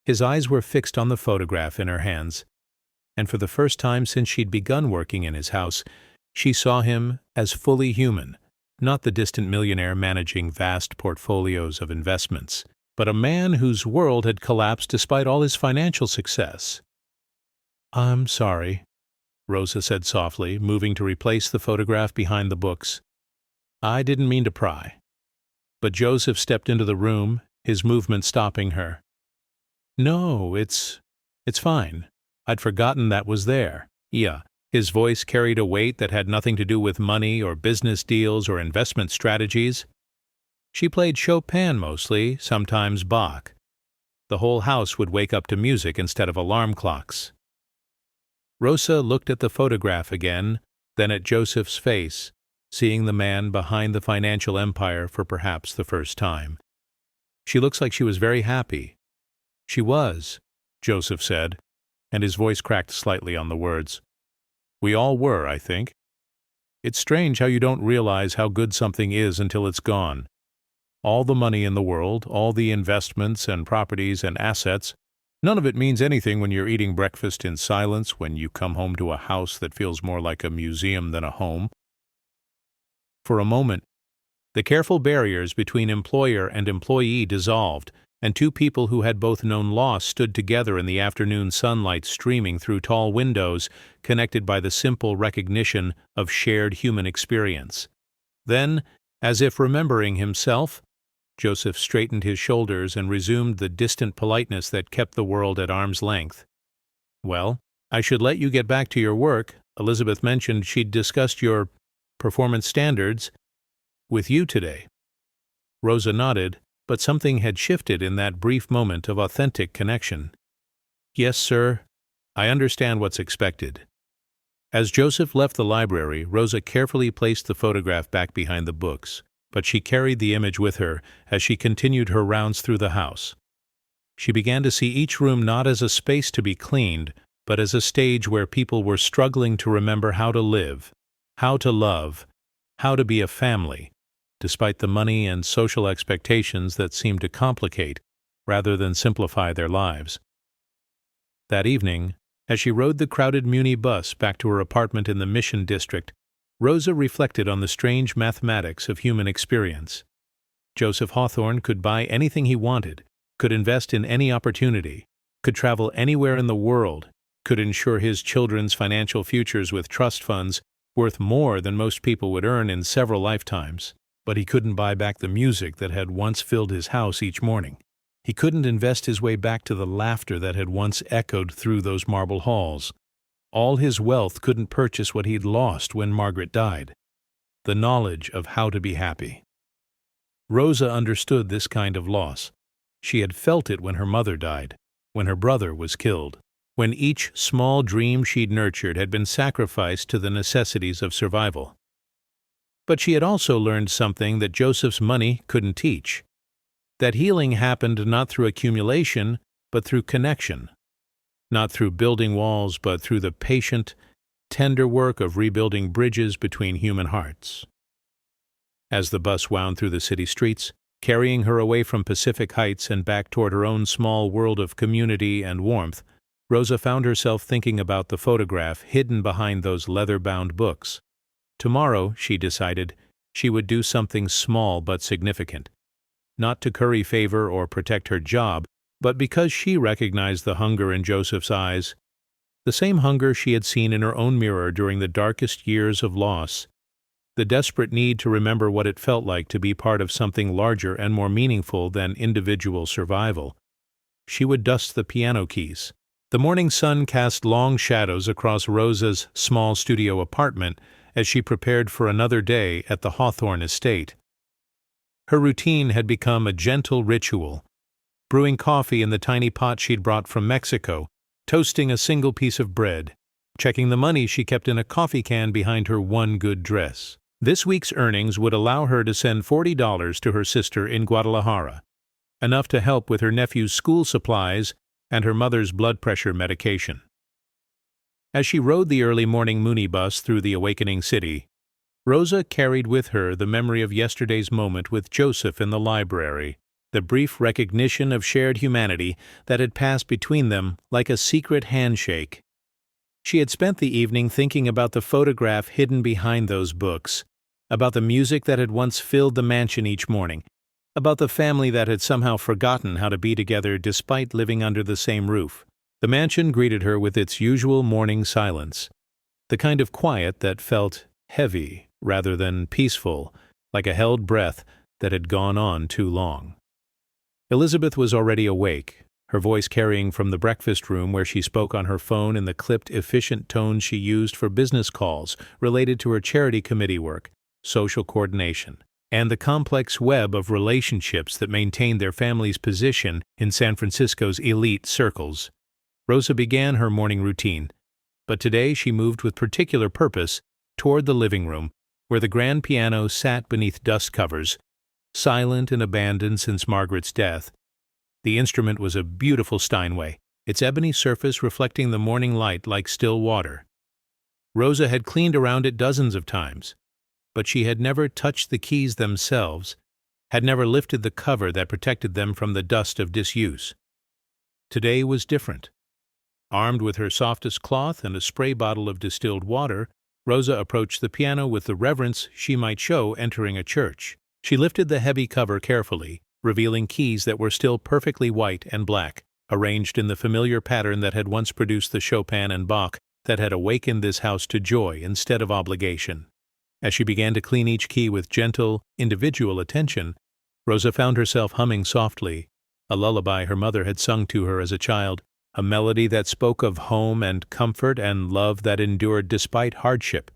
His eyes were fixed on the photograph in her hands, and for the first time since she'd begun working in his house, she saw him as fully human, not the distant millionaire managing vast portfolios of investments, but a man whose world had collapsed despite all his financial success. "I'm sorry," Rosa said softly, moving to replace the photograph behind the books. "I didn't mean to pry." But Joseph stepped into the room, his movement stopping her. "No, it's fine. I'd forgotten that was there." Yeah, his voice carried a weight that had nothing to do with money or business deals or investment strategies. She played Chopin mostly, sometimes Bach. The whole house would wake up to music instead of alarm clocks. Rosa looked at the photograph again, then at Joseph's face, seeing the man behind the financial empire for perhaps the first time. "She looks like she was very happy." "She was," Joseph said, and his voice cracked slightly on the words. "We all were, I think. It's strange how you don't realize how good something is until it's gone. All the money in the world, all the investments and properties and assets, none of it means anything when you're eating breakfast in silence, when you come home to a house that feels more like a museum than a home." For a moment, the careful barriers between employer and employee dissolved, and two people who had both known loss stood together in the afternoon sunlight streaming through tall windows, connected by the simple recognition of shared human experience. Then, as if remembering himself, Joseph straightened his shoulders and resumed the distant politeness that kept the world at arm's length. "Well, I should let you get back to your work. Elizabeth mentioned she'd discussed your performance standards with you today." Rosa nodded, but something had shifted in that brief moment of authentic connection. "Yes, sir. I understand what's expected." As Joseph left the library, Rosa carefully placed the photograph back behind the books, but she carried the image with her as she continued her rounds through the house. She began to see each room not as a space to be cleaned, but as a stage where people were struggling to remember how to live, how to love, how to be a family, despite the money and social expectations that seemed to complicate rather than simplify their lives. That evening, as she rode the crowded Muni bus back to her apartment in the Mission District, Rosa reflected on the strange mathematics of human experience. Joseph Hawthorne could buy anything he wanted, could invest in any opportunity, could travel anywhere in the world, could ensure his children's financial futures with trust funds worth more than most people would earn in several lifetimes. But he couldn't buy back the music that had once filled his house each morning. He couldn't invest his way back to the laughter that had once echoed through those marble halls. All his wealth couldn't purchase what he'd lost when Margaret died: the knowledge of how to be happy. Rosa understood this kind of loss. She had felt it when her mother died, when her brother was killed, when each small dream she'd nurtured had been sacrificed to the necessities of survival. But she had also learned something that Joseph's money couldn't teach: that healing happened not through accumulation, but through connection. Not through building walls, but through the patient, tender work of rebuilding bridges between human hearts. As the bus wound through the city streets, Carrying her away from Pacific Heights and back toward her own small world of community and warmth, Rosa found herself thinking about the photograph hidden behind those leather-bound books. Tomorrow, she decided, she would do something small but significant. Not to curry favor or protect her job, but because she recognized the hunger in Joseph's eyes, the same hunger she had seen in her own mirror during the darkest years of loss, the desperate need to remember what it felt like to be part of something larger and more meaningful than individual survival. She would dust the piano keys. The morning sun cast long shadows across Rosa's small studio apartment as she prepared for another day at the Hawthorne estate. Her routine had become a gentle ritual, brewing coffee in the tiny pot she'd brought from Mexico, toasting a single piece of bread, checking the money she kept in a coffee can behind her one good dress. This week's earnings would allow her to send $40 to her sister in Guadalajara, enough to help with her nephew's school supplies and her mother's blood pressure medication. As she rode the early morning Mooney bus through the awakening city, Rosa carried with her the memory of yesterday's moment with Joseph in the library, the brief recognition of shared humanity that had passed between them like a secret handshake. She had spent the evening thinking about the photograph hidden behind those books, about the music that had once filled the mansion each morning, about the family that had somehow forgotten how to be together despite living under the same roof. The mansion greeted her with its usual morning silence, the kind of quiet that felt heavy rather than peaceful, like a held breath that had gone on too long. Elizabeth was already awake, her voice carrying from the breakfast room where she spoke on her phone in the clipped, efficient tones she used for business calls related to her charity committee work, social coordination, and the complex web of relationships that maintained their family's position in San Francisco's elite circles. Rosa began her morning routine, but today she moved with particular purpose toward the living room, where the grand piano sat beneath dust covers, silent and abandoned since Margaret's death. The instrument was a beautiful Steinway, its ebony surface reflecting the morning light like still water. Rosa had cleaned around it dozens of times, but she had never touched the keys themselves, had never lifted the cover that protected them from the dust of disuse. Today was different. Armed with her softest cloth and a spray bottle of distilled water, Rosa approached the piano with the reverence she might show entering a church. She lifted the heavy cover carefully, revealing keys that were still perfectly white and black, arranged in the familiar pattern that had once produced the Chopin and Bach that had awakened this house to joy instead of obligation. As she began to clean each key with gentle, individual attention, Rosa found herself humming softly, a lullaby her mother had sung to her as a child, a melody that spoke of home and comfort and love that endured despite hardship.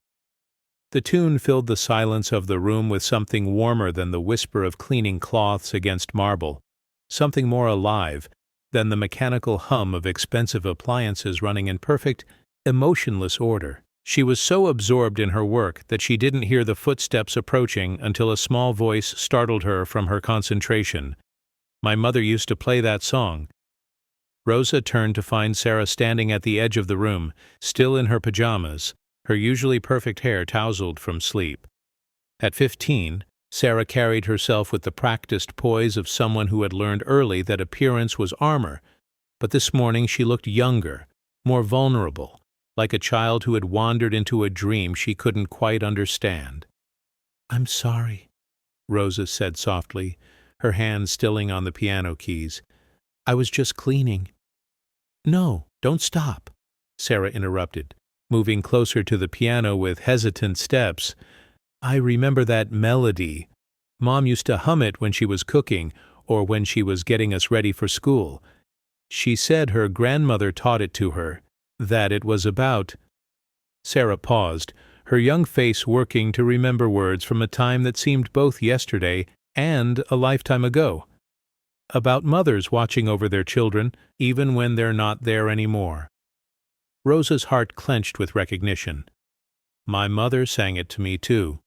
The tune filled the silence of the room with something warmer than the whisper of cleaning cloths against marble, something more alive than the mechanical hum of expensive appliances running in perfect, emotionless order. She was so absorbed in her work that she didn't hear the footsteps approaching until a small voice startled her from her concentration. "My mother used to play that song." Rosa turned to find Sarah standing at the edge of the room, still in her pajamas, her usually perfect hair tousled from sleep. At 15, Sarah carried herself with the practiced poise of someone who had learned early that appearance was armor, but this morning she looked younger, more vulnerable, like a child who had wandered into a dream she couldn't quite understand. "I'm sorry," Rosa said softly, her hand stilling on the piano keys. "I was just cleaning." "No, don't stop," Sarah interrupted, moving closer to the piano with hesitant steps. "I remember that melody. Mom used to hum it when she was cooking or when she was getting us ready for school. She said her grandmother taught it to her, that it was about—" Sarah paused, her young face working to remember words from a time that seemed both yesterday and a lifetime ago. About mothers watching over their children, even when they're not there anymore. Rosa's heart clenched with recognition. My mother sang it to me, too.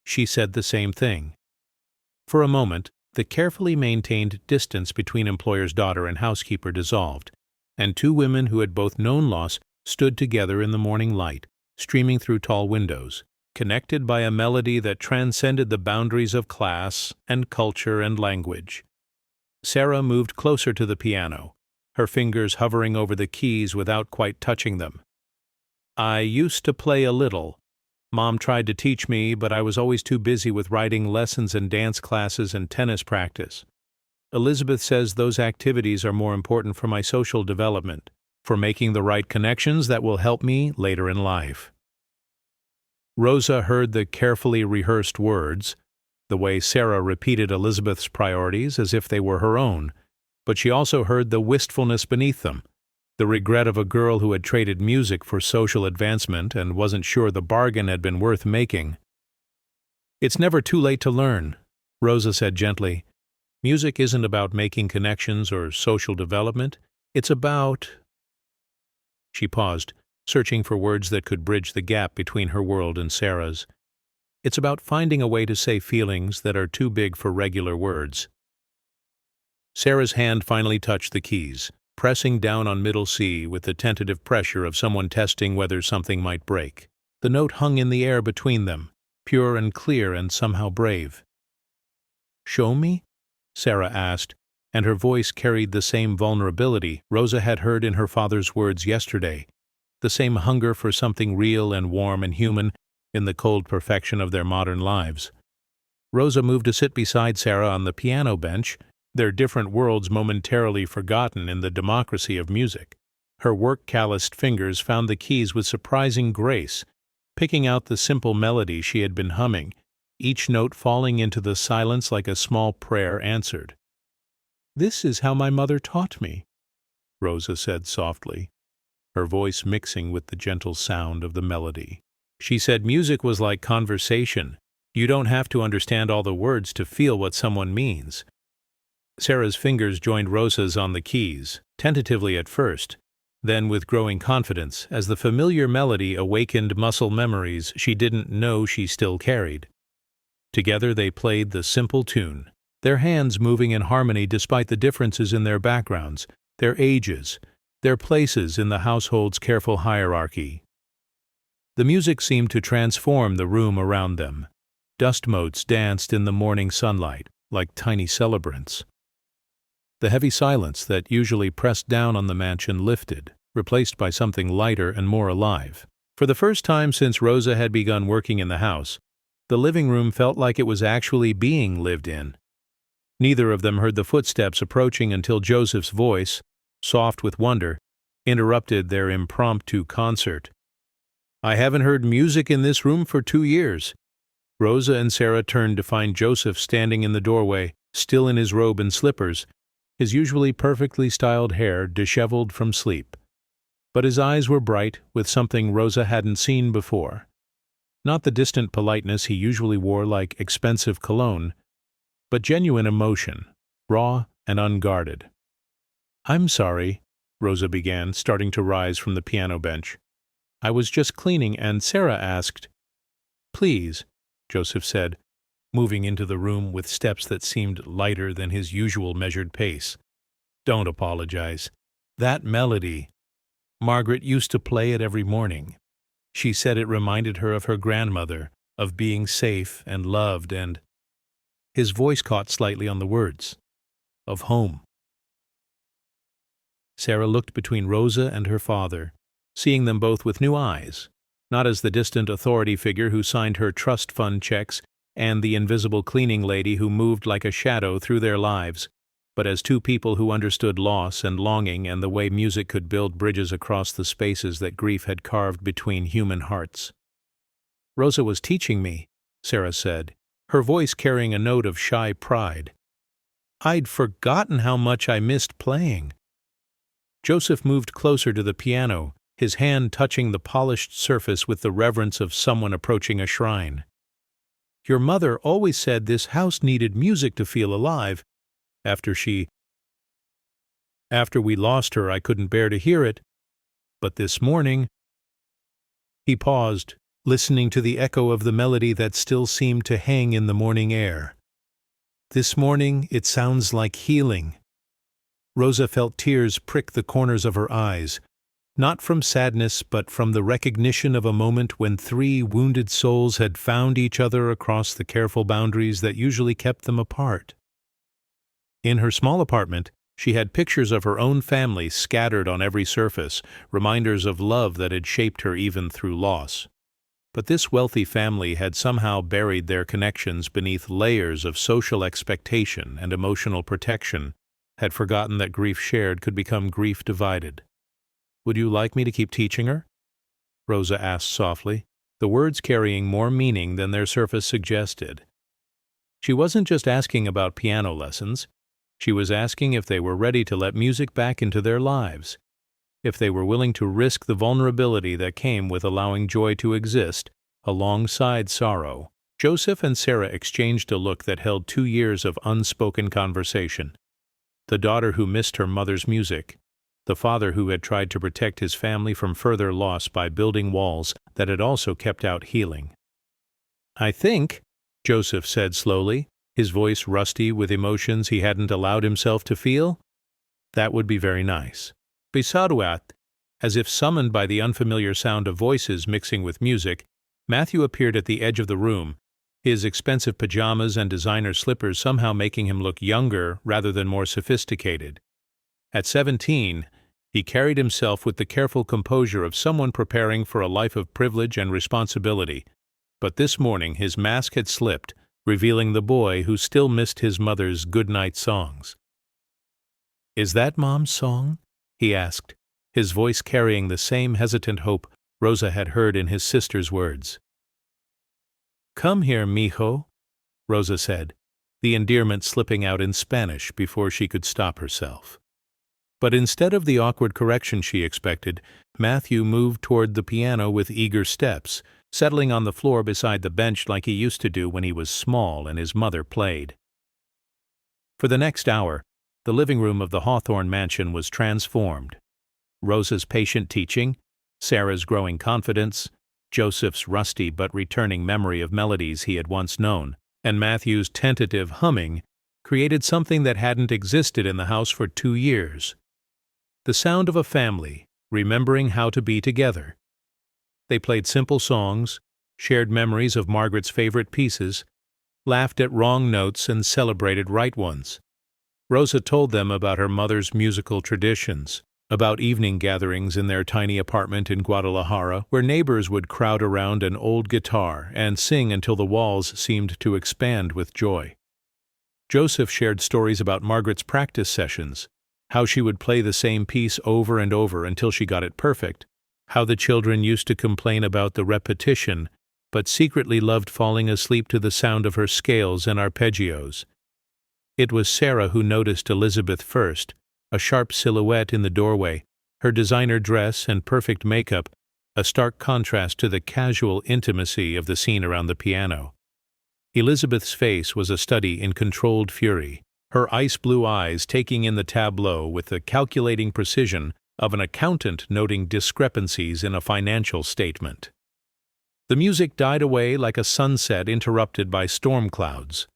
She said the same thing. For a moment, the carefully maintained distance between employer's daughter and housekeeper dissolved, and two women who had both known loss stood together in the morning light, streaming through tall windows. connected by a melody that transcended the boundaries of class and culture and language. Sarah moved closer to the piano, her fingers hovering over the keys without quite touching them. "I used to play a little. Mom tried to teach me, but I was always too busy with writing lessons and dance classes and tennis practice. Elizabeth says those activities are more important for my social development, for making the right connections that will help me later in life." Rosa heard the carefully rehearsed words, the way Sarah repeated Elizabeth's priorities as if they were her own, but she also heard the wistfulness beneath them, the regret of a girl who had traded music for social advancement and wasn't sure the bargain had been worth making. "It's never too late to learn," Rosa said gently. "Music isn't about making connections or social development. It's about—" She paused, searching for words that could bridge the gap between her world and Sarah's. "It's about finding a way to say feelings that are too big for regular words." Sarah's hand finally touched the keys, pressing down on middle C with the tentative pressure of someone testing whether something might break. The note hung in the air between them, pure and clear and somehow brave. "Show me?" Sarah asked, and her voice carried the same vulnerability Rosa had heard in her father's words yesterday, the same hunger for something real and warm and human in the cold perfection of their modern lives. Rosa moved to sit beside Sarah on the piano bench, their different worlds momentarily forgotten in the democracy of music. Her work-calloused fingers found the keys with surprising grace, picking out the simple melody she had been humming, each note falling into the silence like a small prayer answered. "This is how my mother taught me," Rosa said softly, her voice mixing with the gentle sound of the melody. She said music was like conversation. You don't have to understand all the words to feel what someone means. Sarah's fingers joined Rosa's on the keys, tentatively at first, then with growing confidence as the familiar melody awakened muscle memories she didn't know she still carried. Together they played the simple tune, their hands moving in harmony despite the differences in their backgrounds, their ages, their places in the household's careful hierarchy. The music seemed to transform the room around them. Dust motes danced in the morning sunlight, like tiny celebrants. The heavy silence that usually pressed down on the mansion lifted, replaced by something lighter and more alive. For the first time since Rosa had begun working in the house, the living room felt like it was actually being lived in. Neither of them heard the footsteps approaching until Joseph's voice, soft with wonder, interrupted their impromptu concert. "I haven't heard music in this room for 2 years." Rosa and Sarah turned to find Joseph standing in the doorway, still in his robe and slippers, his usually perfectly styled hair disheveled from sleep. But his eyes were bright with something Rosa hadn't seen before. Not the distant politeness he usually wore like expensive cologne, but genuine emotion, raw and unguarded. "I'm sorry," Rosa began, starting to rise from the piano bench. "I was just cleaning and Sarah asked—" "Please," Joseph said, moving into the room with steps that seemed lighter than his usual measured pace. "Don't apologize. That melody. Margaret used to play it every morning. She said it reminded her of her grandmother, of being safe and loved and—" His voice caught slightly on the words. "Of home." Sarah looked between Rosa and her father, seeing them both with new eyes, not as the distant authority figure who signed her trust fund checks and the invisible cleaning lady who moved like a shadow through their lives, but as two people who understood loss and longing and the way music could build bridges across the spaces that grief had carved between human hearts. "Rosa was teaching me," Sarah said, her voice carrying a note of shy pride. "I'd forgotten how much I missed playing." Joseph moved closer to the piano, his hand touching the polished surface with the reverence of someone approaching a shrine. "Your mother always said this house needed music to feel alive. After we lost her, I couldn't bear to hear it. But this morning—" He paused, listening to the echo of the melody that still seemed to hang in the morning air. "This morning it sounds like healing." Rosa felt tears prick the corners of her eyes, Not from sadness, but from the recognition of a moment when three wounded souls had found each other across the careful boundaries that usually kept them apart. In her small apartment, she had pictures of her own family scattered on every surface, reminders of love that had shaped her even through loss. But this wealthy family had somehow buried their connections beneath layers of social expectation and emotional protection, had forgotten that grief shared could become grief divided. "Would you like me to keep teaching her?" Rosa asked softly, the words carrying more meaning than their surface suggested. She wasn't just asking about piano lessons. She was asking if they were ready to let music back into their lives, if they were willing to risk the vulnerability that came with allowing joy to exist alongside sorrow. Joseph and Sarah exchanged a look that held 2 years of unspoken conversation. The daughter who missed her mother's music, the father who had tried to protect his family from further loss by building walls that had also kept out healing. "I think," Joseph said slowly, his voice rusty with emotions he hadn't allowed himself to feel, "that would be very nice." Bisaduat, as if summoned by the unfamiliar sound of voices mixing with music, Matthew appeared at the edge of the room, his expensive pajamas and designer slippers somehow making him look younger rather than more sophisticated. At 17, he carried himself with the careful composure of someone preparing for a life of privilege and responsibility, but this morning his mask had slipped, revealing the boy who still missed his mother's good-night songs. "Is that Mom's song?" he asked, his voice carrying the same hesitant hope Rosa had heard in his sister's words. "Come here, mijo," Rosa said, the endearment slipping out in Spanish before she could stop herself. But instead of the awkward correction she expected, Matthew moved toward the piano with eager steps, settling on the floor beside the bench like he used to do when he was small and his mother played. For the next hour, the living room of the Hawthorne mansion was transformed. Rosa's patient teaching, Sarah's growing confidence, Joseph's rusty but returning memory of melodies he had once known, and Matthew's tentative humming created something that hadn't existed in the house for 2 years. The sound of a family remembering how to be together. They played simple songs, shared memories of Margaret's favorite pieces, laughed at wrong notes and celebrated right ones. Rosa told them about her mother's musical traditions, about evening gatherings in their tiny apartment in Guadalajara, where neighbors would crowd around an old guitar and sing until the walls seemed to expand with joy. Joseph shared stories about Margaret's practice sessions, how she would play the same piece over and over until she got it perfect, how the children used to complain about the repetition, but secretly loved falling asleep to the sound of her scales and arpeggios. It was Sarah who noticed Elizabeth first, a sharp silhouette in the doorway, her designer dress and perfect makeup, a stark contrast to the casual intimacy of the scene around the piano. Elizabeth's face was a study in controlled fury, her ice-blue eyes taking in the tableau with the calculating precision of an accountant noting discrepancies in a financial statement. The music died away like a sunset interrupted by storm clouds.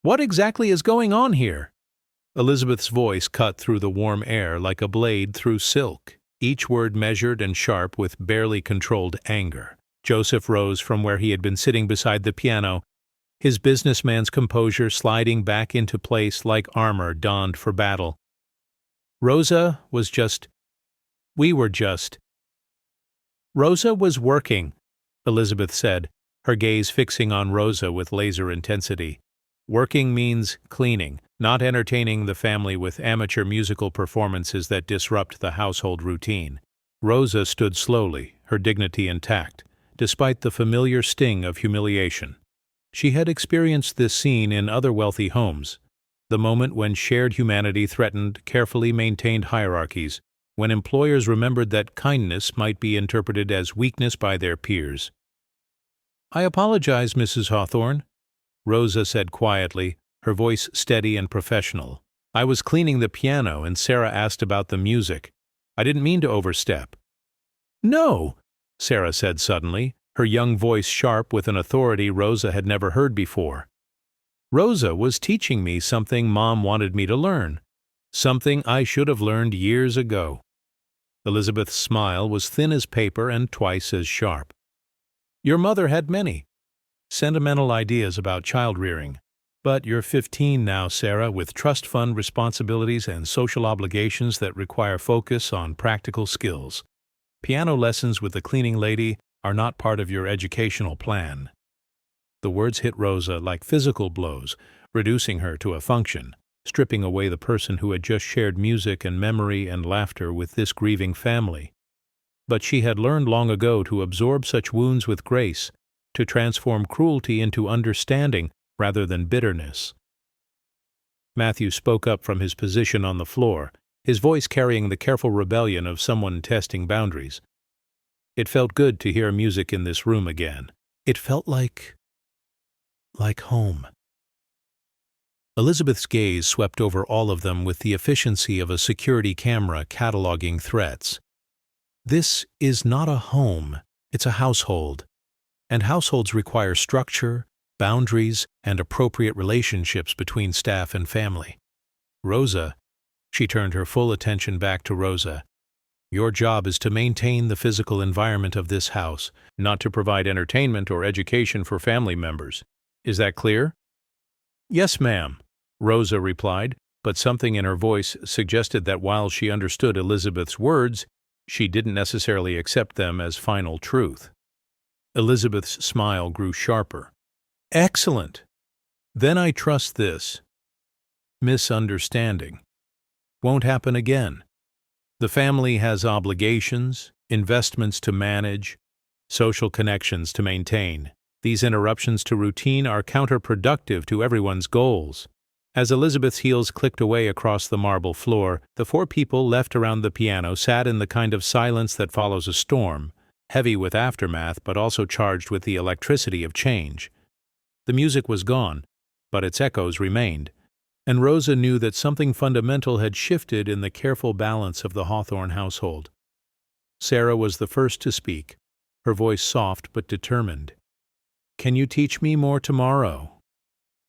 "What exactly is going on here?" Elizabeth's voice cut through the warm air like a blade through silk, each word measured and sharp with barely controlled anger. Joseph rose from where he had been sitting beside the piano, his businessman's composure sliding back into place like armor donned for battle. Rosa was working, Elizabeth said, her gaze fixing on Rosa with laser intensity. Working means cleaning, not entertaining the family with amateur musical performances that disrupt the household routine. Rosa stood slowly, her dignity intact, despite the familiar sting of humiliation. She had experienced this scene in other wealthy homes, the moment when shared humanity threatened carefully maintained hierarchies, when employers remembered that kindness might be interpreted as weakness by their peers. "I apologize, Mrs. Hawthorne," Rosa said quietly, her voice steady and professional. "I was cleaning the piano and Sarah asked about the music. I didn't mean to overstep." "No," Sarah said suddenly, her young voice sharp with an authority Rosa had never heard before. "Rosa was teaching me something Mom wanted me to learn, something I should have learned years ago." Elizabeth's smile was thin as paper and twice as sharp. Your mother had many sentimental ideas about child-rearing. But you're 15 now, Sarah, with trust fund responsibilities and social obligations that require focus on practical skills. Piano lessons with the cleaning lady are not part of your educational plan. The words hit Rosa like physical blows, reducing her to a function, stripping away the person who had just shared music and memory and laughter with this grieving family. But she had learned long ago to absorb such wounds with grace, to transform cruelty into understanding rather than bitterness. Matthew spoke up from his position on the floor, his voice carrying the careful rebellion of someone testing boundaries. It felt good to hear music in this room again. It felt like home. Elizabeth's gaze swept over all of them with the efficiency of a security camera cataloging threats. This is not a home, it's a household. And households require structure, boundaries, and appropriate relationships between staff and family. Rosa, she turned her full attention back to Rosa. Your job is to maintain the physical environment of this house, not to provide entertainment or education for family members. Is that clear? Yes, ma'am, Rosa replied, but something in her voice suggested that while she understood Elizabeth's words, she didn't necessarily accept them as final truth. Elizabeth's smile grew sharper. Excellent. Then I trust this misunderstanding won't happen again. The family has obligations, investments to manage, social connections to maintain. These interruptions to routine are counterproductive to everyone's goals. As Elizabeth's heels clicked away across the marble floor, the four people left around the piano sat in the kind of silence that follows a storm, heavy with aftermath but also charged with the electricity of change. The music was gone, but its echoes remained, and Rosa knew that something fundamental had shifted in the careful balance of the Hawthorne household. Sarah was the first to speak, her voice soft but determined. Can you teach me more tomorrow?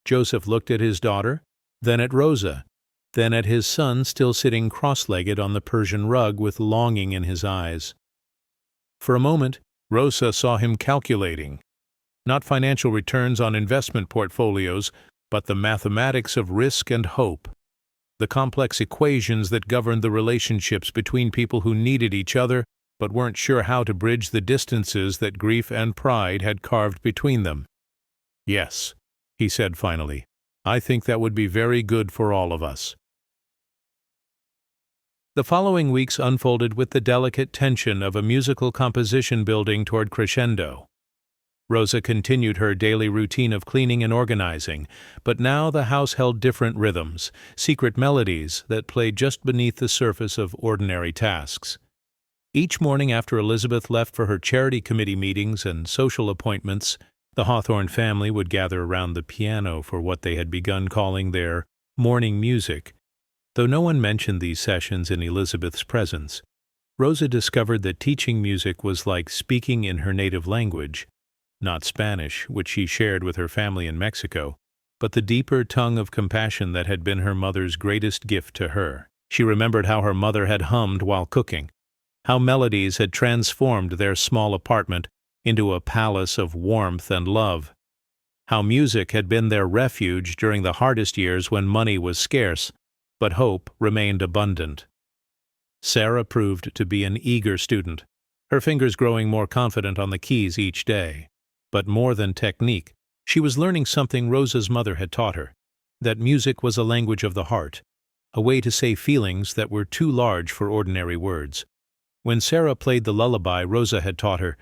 Joseph looked at his daughter, then at Rosa, then at his son still sitting cross-legged on the Persian rug with longing in his eyes. For a moment, Rosa saw him calculating, not financial returns on investment portfolios, but the mathematics of risk and hope, the complex equations that governed the relationships between people who needed each other but weren't sure how to bridge the distances that grief and pride had carved between them. Yes, he said finally, I think that would be very good for all of us. The following weeks unfolded with the delicate tension of a musical composition building toward crescendo. Rosa continued her daily routine of cleaning and organizing, but now the house held different rhythms, secret melodies that played just beneath the surface of ordinary tasks. Each morning after Elizabeth left for her charity committee meetings and social appointments, the Hawthorne family would gather around the piano for what they had begun calling their morning music. Though no one mentioned these sessions in Elizabeth's presence, Rosa discovered that teaching music was like speaking in her native language, not Spanish, which she shared with her family in Mexico, but the deeper tongue of compassion that had been her mother's greatest gift to her. She remembered how her mother had hummed while cooking, how melodies had transformed their small apartment into a palace of warmth and love, how music had been their refuge during the hardest years when money was scarce, but hope remained abundant. Sarah proved to be an eager student, her fingers growing more confident on the keys each day. But more than technique, she was learning something Rosa's mother had taught her, that music was a language of the heart, a way to say feelings that were too large for ordinary words. When Sarah played the lullaby Rosa had taught her,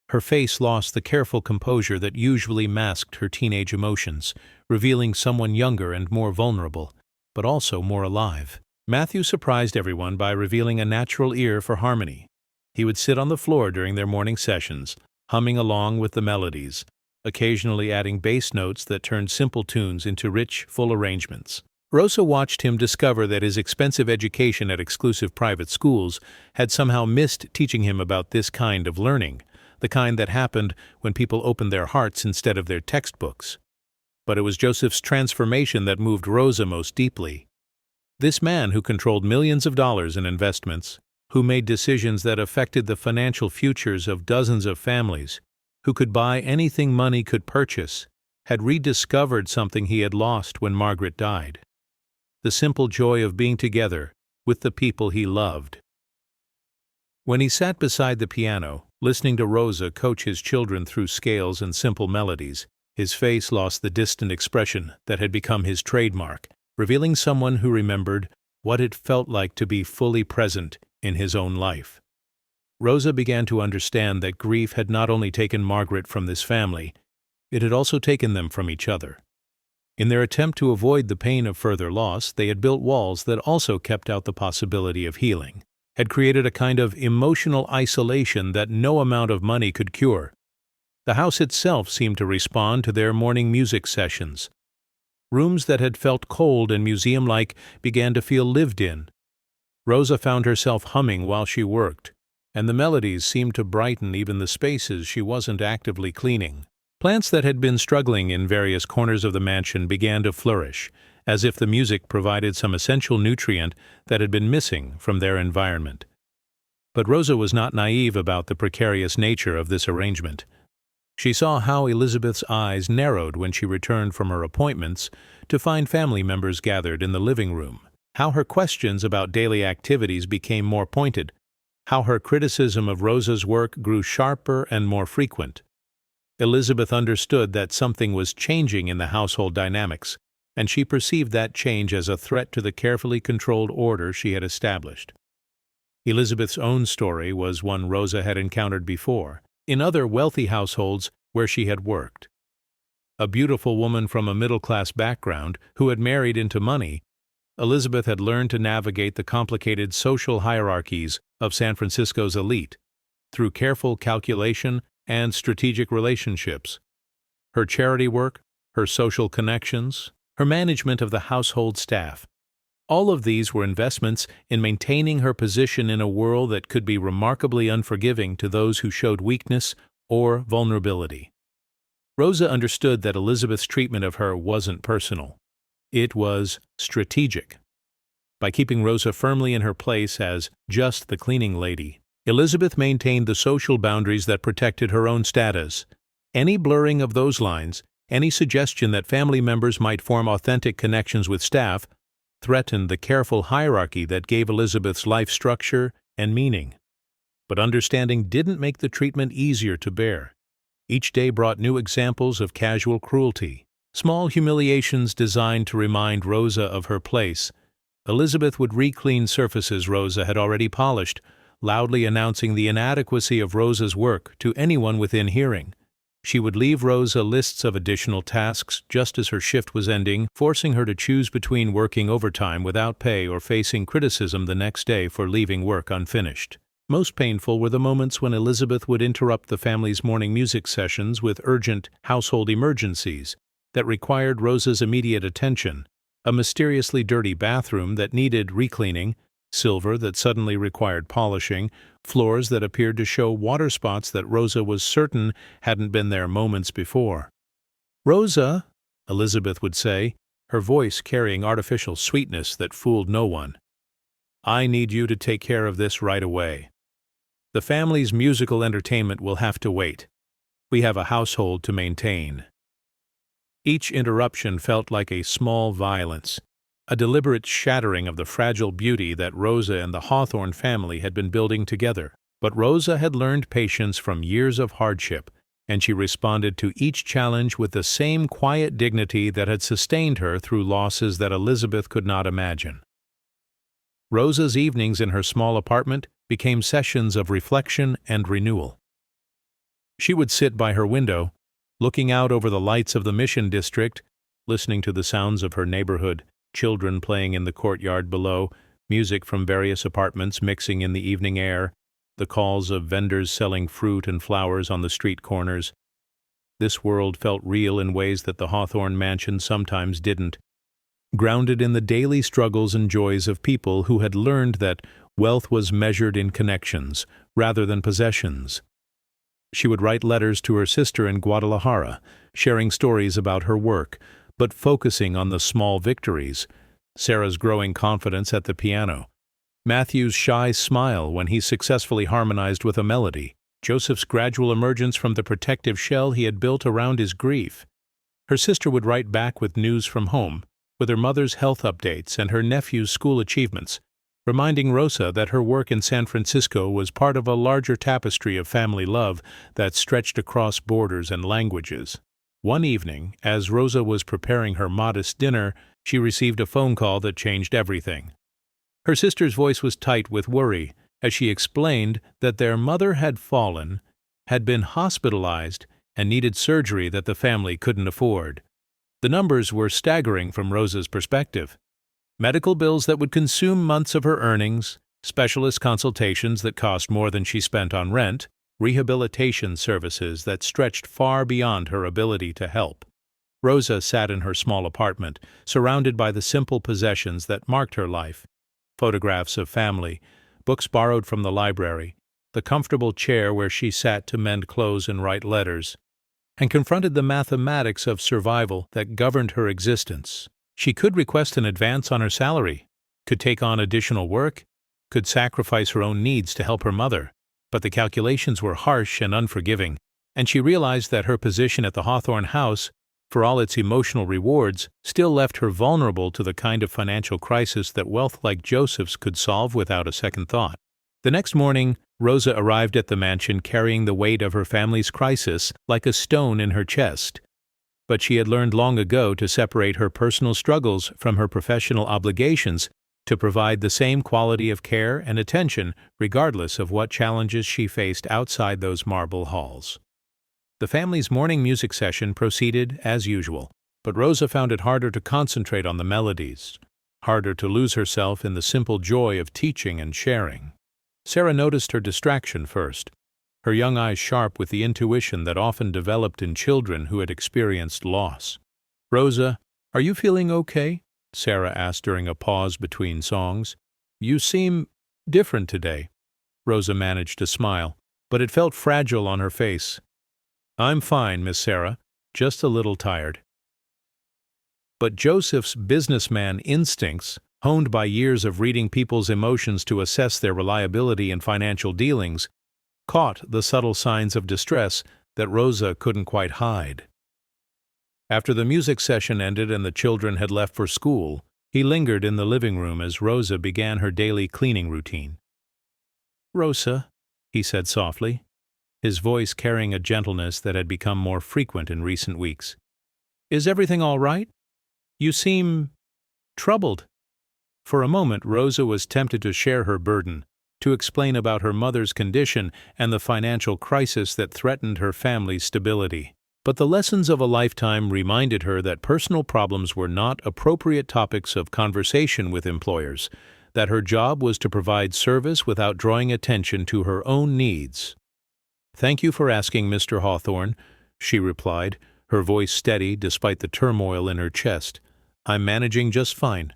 her face lost the careful composure that usually masked her teenage emotions, revealing someone younger and more vulnerable, but also more alive. Matthew surprised everyone by revealing a natural ear for harmony. He would sit on the floor during their morning sessions, humming along with the melodies, occasionally adding bass notes that turned simple tunes into rich, full arrangements. Rosa watched him discover that his expensive education at exclusive private schools had somehow missed teaching him about this kind of learning, the kind that happened when people opened their hearts instead of their textbooks. But it was Joseph's transformation that moved Rosa most deeply. This man who controlled millions of dollars in investments, who made decisions that affected the financial futures of dozens of families, who could buy anything money could purchase, had rediscovered something he had lost when Margaret died: the simple joy of being together with the people he loved. When he sat beside the piano, listening to Rosa coach his children through scales and simple melodies, his face lost the distant expression that had become his trademark, revealing someone who remembered what it felt like to be fully present in his own life. Rosa began to understand that grief had not only taken Margaret from this family, it had also taken them from each other. In their attempt to avoid the pain of further loss, they had built walls that also kept out the possibility of healing, had created a kind of emotional isolation that no amount of money could cure. The house itself seemed to respond to their morning music sessions. Rooms that had felt cold and museum-like began to feel lived in. Rosa found herself humming while she worked, and the melodies seemed to brighten even the spaces she wasn't actively cleaning. Plants that had been struggling in various corners of the mansion began to flourish, as if the music provided some essential nutrient that had been missing from their environment. But Rosa was not naive about the precarious nature of this arrangement. She saw how Elizabeth's eyes narrowed when she returned from her appointments to find family members gathered in the living room, how her questions about daily activities became more pointed, how her criticism of Rosa's work grew sharper and more frequent. Elizabeth understood that something was changing in the household dynamics, and she perceived that change as a threat to the carefully controlled order she had established. Elizabeth's own story was one Rosa had encountered before, in other wealthy households where she had worked. A beautiful woman from a middle-class background who had married into money, Elizabeth had learned to navigate the complicated social hierarchies of San Francisco's elite through careful calculation and strategic relationships. Her charity work, her social connections, her management of the household staff, all of these were investments in maintaining her position in a world that could be remarkably unforgiving to those who showed weakness or vulnerability. Rosa understood that Elizabeth's treatment of her wasn't personal. It was strategic. By keeping Rosa firmly in her place as just the cleaning lady, Elizabeth maintained the social boundaries that protected her own status. Any blurring of those lines, any suggestion that family members might form authentic connections with staff, threatened the careful hierarchy that gave Elizabeth's life structure and meaning. But understanding didn't make the treatment easier to bear. Each day brought new examples of casual cruelty, small humiliations designed to remind Rosa of her place. Elizabeth would re-clean surfaces Rosa had already polished, loudly announcing the inadequacy of Rosa's work to anyone within hearing. She would leave Rosa lists of additional tasks just as her shift was ending, forcing her to choose between working overtime without pay or facing criticism the next day for leaving work unfinished. Most painful were the moments when Elizabeth would interrupt the family's morning music sessions with urgent household emergencies that required Rosa's immediate attention: a mysteriously dirty bathroom that needed re-cleaning, silver that suddenly required polishing, floors that appeared to show water spots that Rosa was certain hadn't been there moments before. "Rosa," Elizabeth would say, her voice carrying artificial sweetness that fooled no one, "I need you to take care of this right away. The family's musical entertainment will have to wait. We have a household to maintain." Each interruption felt like a small violence, a deliberate shattering of the fragile beauty that Rosa and the Hawthorne family had been building together. But Rosa had learned patience from years of hardship, and she responded to each challenge with the same quiet dignity that had sustained her through losses that Elizabeth could not imagine. Rosa's evenings in her small apartment became sessions of reflection and renewal. She would sit by her window, looking out over the lights of the Mission District, listening to the sounds of her neighborhood, children playing in the courtyard below, music from various apartments mixing in the evening air, the calls of vendors selling fruit and flowers on the street corners. This world felt real in ways that the Hawthorne mansion sometimes didn't, grounded in the daily struggles and joys of people who had learned that wealth was measured in connections rather than possessions. She would write letters to her sister in Guadalajara, sharing stories about her work, but focusing on the small victories: Sarah's growing confidence at the piano, Matthew's shy smile when he successfully harmonized with a melody, Joseph's gradual emergence from the protective shell he had built around his grief. Her sister would write back with news from home, with her mother's health updates and her nephew's school achievements, reminding Rosa that her work in San Francisco was part of a larger tapestry of family love that stretched across borders and languages. One evening, as Rosa was preparing her modest dinner, she received a phone call that changed everything. Her sister's voice was tight with worry as she explained that their mother had fallen, had been hospitalized, and needed surgery that the family couldn't afford. The numbers were staggering from Rosa's perspective. Medical bills that would consume months of her earnings, specialist consultations that cost more than she spent on rent, rehabilitation services that stretched far beyond her ability to help. Rosa sat in her small apartment, surrounded by the simple possessions that marked her life: photographs of family, books borrowed from the library, the comfortable chair where she sat to mend clothes and write letters, and confronted the mathematics of survival that governed her existence. She could request an advance on her salary, could take on additional work, could sacrifice her own needs to help her mother, but the calculations were harsh and unforgiving, and she realized that her position at the Hawthorne house, for all its emotional rewards, still left her vulnerable to the kind of financial crisis that wealth like Joseph's could solve without a second thought. The next morning, Rosa arrived at the mansion carrying the weight of her family's crisis like a stone in her chest. But she had learned long ago to separate her personal struggles from her professional obligations to provide the same quality of care and attention regardless of what challenges she faced outside those marble halls. The family's morning music session proceeded as usual, but Rosa found it harder to concentrate on the melodies, harder to lose herself in the simple joy of teaching and sharing. Sarah noticed her distraction first, her young eyes sharp with the intuition that often developed in children who had experienced loss. "Rosa, are you feeling okay?" Sarah asked during a pause between songs. "You seem different today." Rosa managed to smile, but it felt fragile on her face. "I'm fine, Miss Sarah, just a little tired." But Joseph's businessman instincts, honed by years of reading people's emotions to assess their reliability in financial dealings, caught the subtle signs of distress that Rosa couldn't quite hide. After the music session ended and the children had left for school, he lingered in the living room as Rosa began her daily cleaning routine. "Rosa," he said softly, his voice carrying a gentleness that had become more frequent in recent weeks. "Is everything all right? You seem troubled." For a moment, Rosa was tempted to share her burden, to explain about her mother's condition and the financial crisis that threatened her family's stability. But the lessons of a lifetime reminded her that personal problems were not appropriate topics of conversation with employers, that her job was to provide service without drawing attention to her own needs. "Thank you for asking, Mr. Hawthorne," she replied, her voice steady despite the turmoil in her chest. "I'm managing just fine."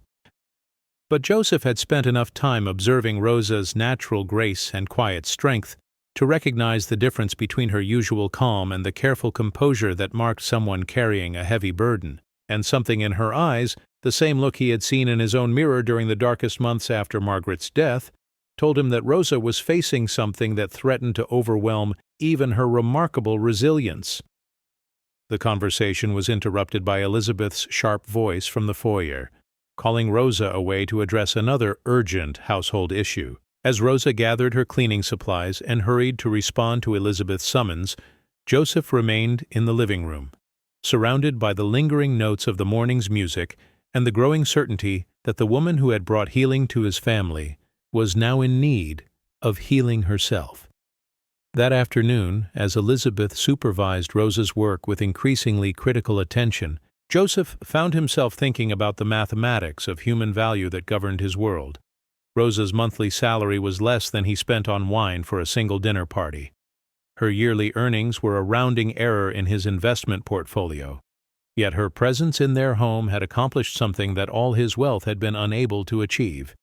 But Joseph had spent enough time observing Rosa's natural grace and quiet strength to recognize the difference between her usual calm and the careful composure that marked someone carrying a heavy burden, and something in her eyes, the same look he had seen in his own mirror during the darkest months after Margaret's death, told him that Rosa was facing something that threatened to overwhelm even her remarkable resilience. The conversation was interrupted by Elizabeth's sharp voice from the foyer, calling Rosa away to address another urgent household issue. As Rosa gathered her cleaning supplies and hurried to respond to Elizabeth's summons, Joseph remained in the living room, surrounded by the lingering notes of the morning's music and the growing certainty that the woman who had brought healing to his family was now in need of healing herself. That afternoon, as Elizabeth supervised Rosa's work with increasingly critical attention, Joseph found himself thinking about the mathematics of human value that governed his world. Rosa's monthly salary was less than he spent on wine for a single dinner party. Her yearly earnings were a rounding error in his investment portfolio. Yet her presence in their home had accomplished something that all his wealth had been unable to achieve.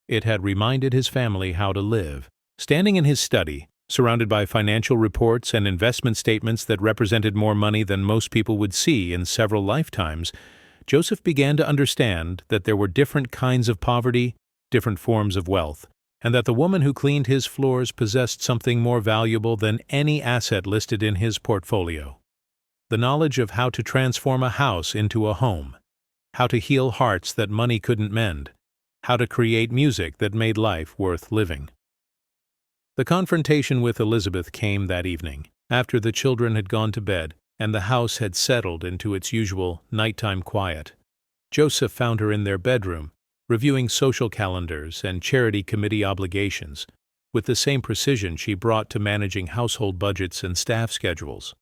It had reminded his family how to live. Standing in his study, surrounded by financial reports and investment statements that represented more money than most people would see in several lifetimes, Joseph began to understand that there were different kinds of poverty, different forms of wealth, and that the woman who cleaned his floors possessed something more valuable than any asset listed in his portfolio: the knowledge of how to transform a house into a home, how to heal hearts that money couldn't mend, how to create music that made life worth living. The confrontation with Elizabeth came that evening, after the children had gone to bed and the house had settled into its usual nighttime quiet. Joseph found her in their bedroom, reviewing social calendars and charity committee obligations, with the same precision she brought to managing household budgets and staff schedules.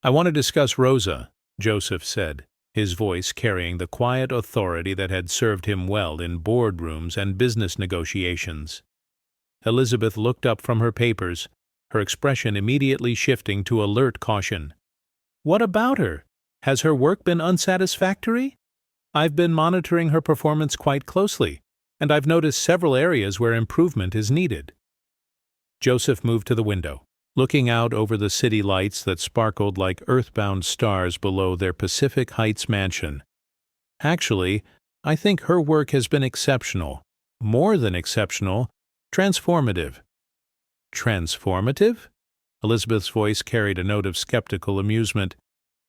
"I want to discuss Rosa," Joseph said, his voice carrying the quiet authority that had served him well in boardrooms and business negotiations. Elizabeth looked up from her papers, her expression immediately shifting to alert caution. "What about her? Has her work been unsatisfactory? I've been monitoring her performance quite closely, and I've noticed several areas where improvement is needed." Joseph moved to the window, looking out over the city lights that sparkled like earthbound stars below their Pacific Heights mansion. "Actually, I think her work has been exceptional. More than exceptional. Transformative." "Transformative?" Elizabeth's voice carried a note of skeptical amusement.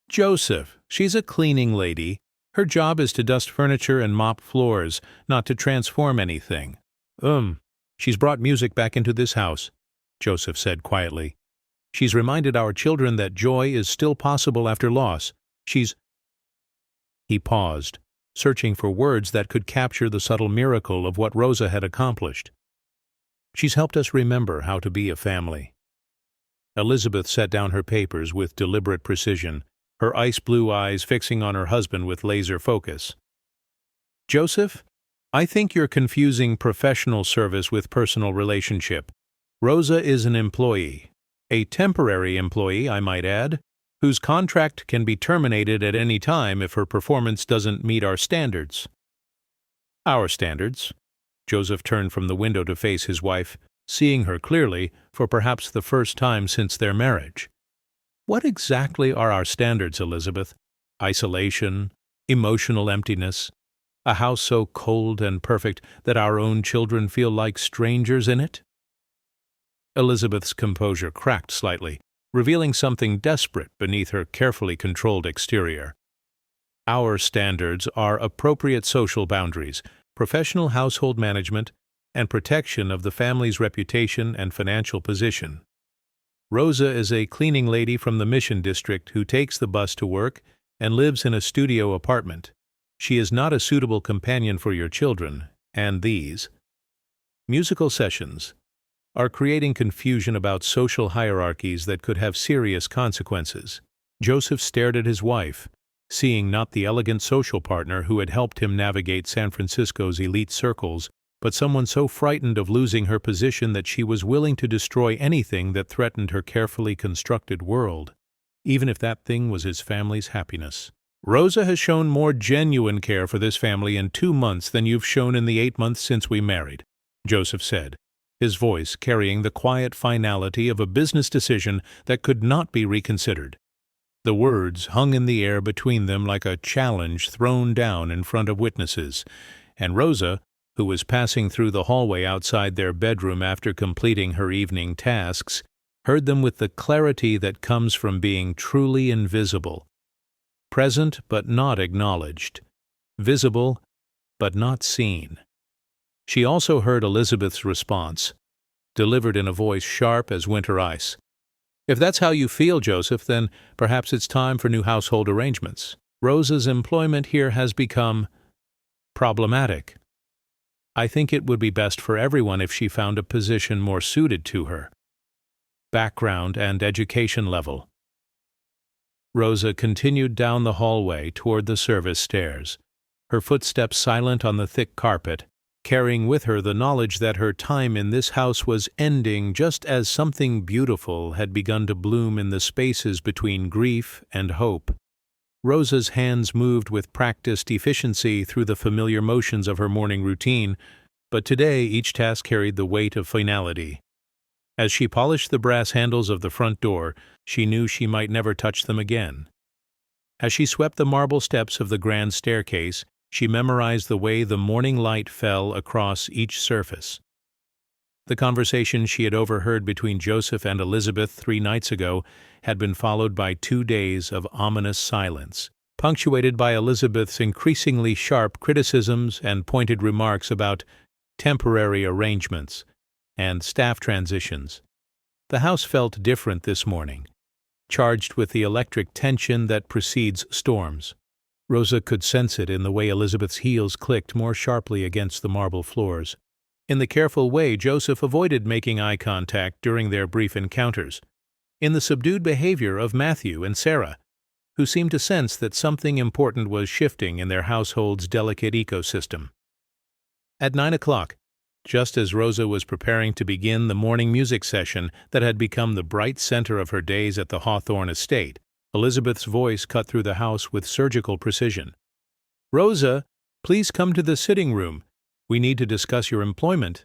"Joseph, she's a cleaning lady. Her job is to dust furniture and mop floors, not to transform anything." She's brought music back into this house," Joseph said quietly. "She's reminded our children that joy is still possible after loss. He paused, searching for words that could capture the subtle miracle of what Rosa had accomplished. "She's helped us remember how to be a family." Elizabeth set down her papers with deliberate precision, her ice-blue eyes fixing on her husband with laser focus. "Joseph, I think you're confusing professional service with personal relationship. Rosa is an employee, a temporary employee, I might add, whose contract can be terminated at any time if her performance doesn't meet our standards." "Our standards?" Joseph turned from the window to face his wife, seeing her clearly for perhaps the first time since their marriage. "What exactly are our standards, Elizabeth? Isolation? Emotional emptiness? A house so cold and perfect that our own children feel like strangers in it?" Elizabeth's composure cracked slightly, revealing something desperate beneath her carefully controlled exterior. "Our standards are appropriate social boundaries, professional household management, and protection of the family's reputation and financial position. Rosa is a cleaning lady from the Mission District who takes the bus to work and lives in a studio apartment. She is not a suitable companion for your children, and these musical sessions are creating confusion about social hierarchies that could have serious consequences." Joseph stared at his wife, seeing not the elegant social partner who had helped him navigate San Francisco's elite circles, but someone so frightened of losing her position that she was willing to destroy anything that threatened her carefully constructed world, even if that thing was his family's happiness. "Rosa has shown more genuine care for this family in 2 months than you've shown in the 8 months since we married," Joseph said, his voice carrying the quiet finality of a business decision that could not be reconsidered. The words hung in the air between them like a challenge thrown down in front of witnesses, and Rosa, who was passing through the hallway outside their bedroom after completing her evening tasks, heard them with the clarity that comes from being truly invisible. Present but not acknowledged. Visible but not seen. She also heard Elizabeth's response, delivered in a voice sharp as winter ice. "If that's how you feel, Joseph, then perhaps it's time for new household arrangements. Rosa's employment here has become problematic. I think it would be best for everyone if she found a position more suited to her background and education level." Rosa continued down the hallway toward the service stairs, her footsteps silent on the thick carpet, carrying with her the knowledge that her time in this house was ending just as something beautiful had begun to bloom in the spaces between grief and hope. Rosa's hands moved with practiced efficiency through the familiar motions of her morning routine, but today each task carried the weight of finality. As she polished the brass handles of the front door, she knew she might never touch them again. As she swept the marble steps of the grand staircase, she memorized the way the morning light fell across each surface. The conversation she had overheard between Joseph and Elizabeth 3 nights ago had been followed by 2 days of ominous silence, punctuated by Elizabeth's increasingly sharp criticisms and pointed remarks about temporary arrangements and staff transitions. The house felt different this morning, charged with the electric tension that precedes storms. Rosa could sense it in the way Elizabeth's heels clicked more sharply against the marble floors. In the careful way Joseph avoided making eye contact during their brief encounters. In the subdued behavior of Matthew and Sarah, who seemed to sense that something important was shifting in their household's delicate ecosystem. At 9 o'clock, just as Rosa was preparing to begin the morning music session that had become the bright center of her days at the Hawthorne estate, Elizabeth's voice cut through the house with surgical precision. "Rosa, please come to the sitting room. We need to discuss your employment."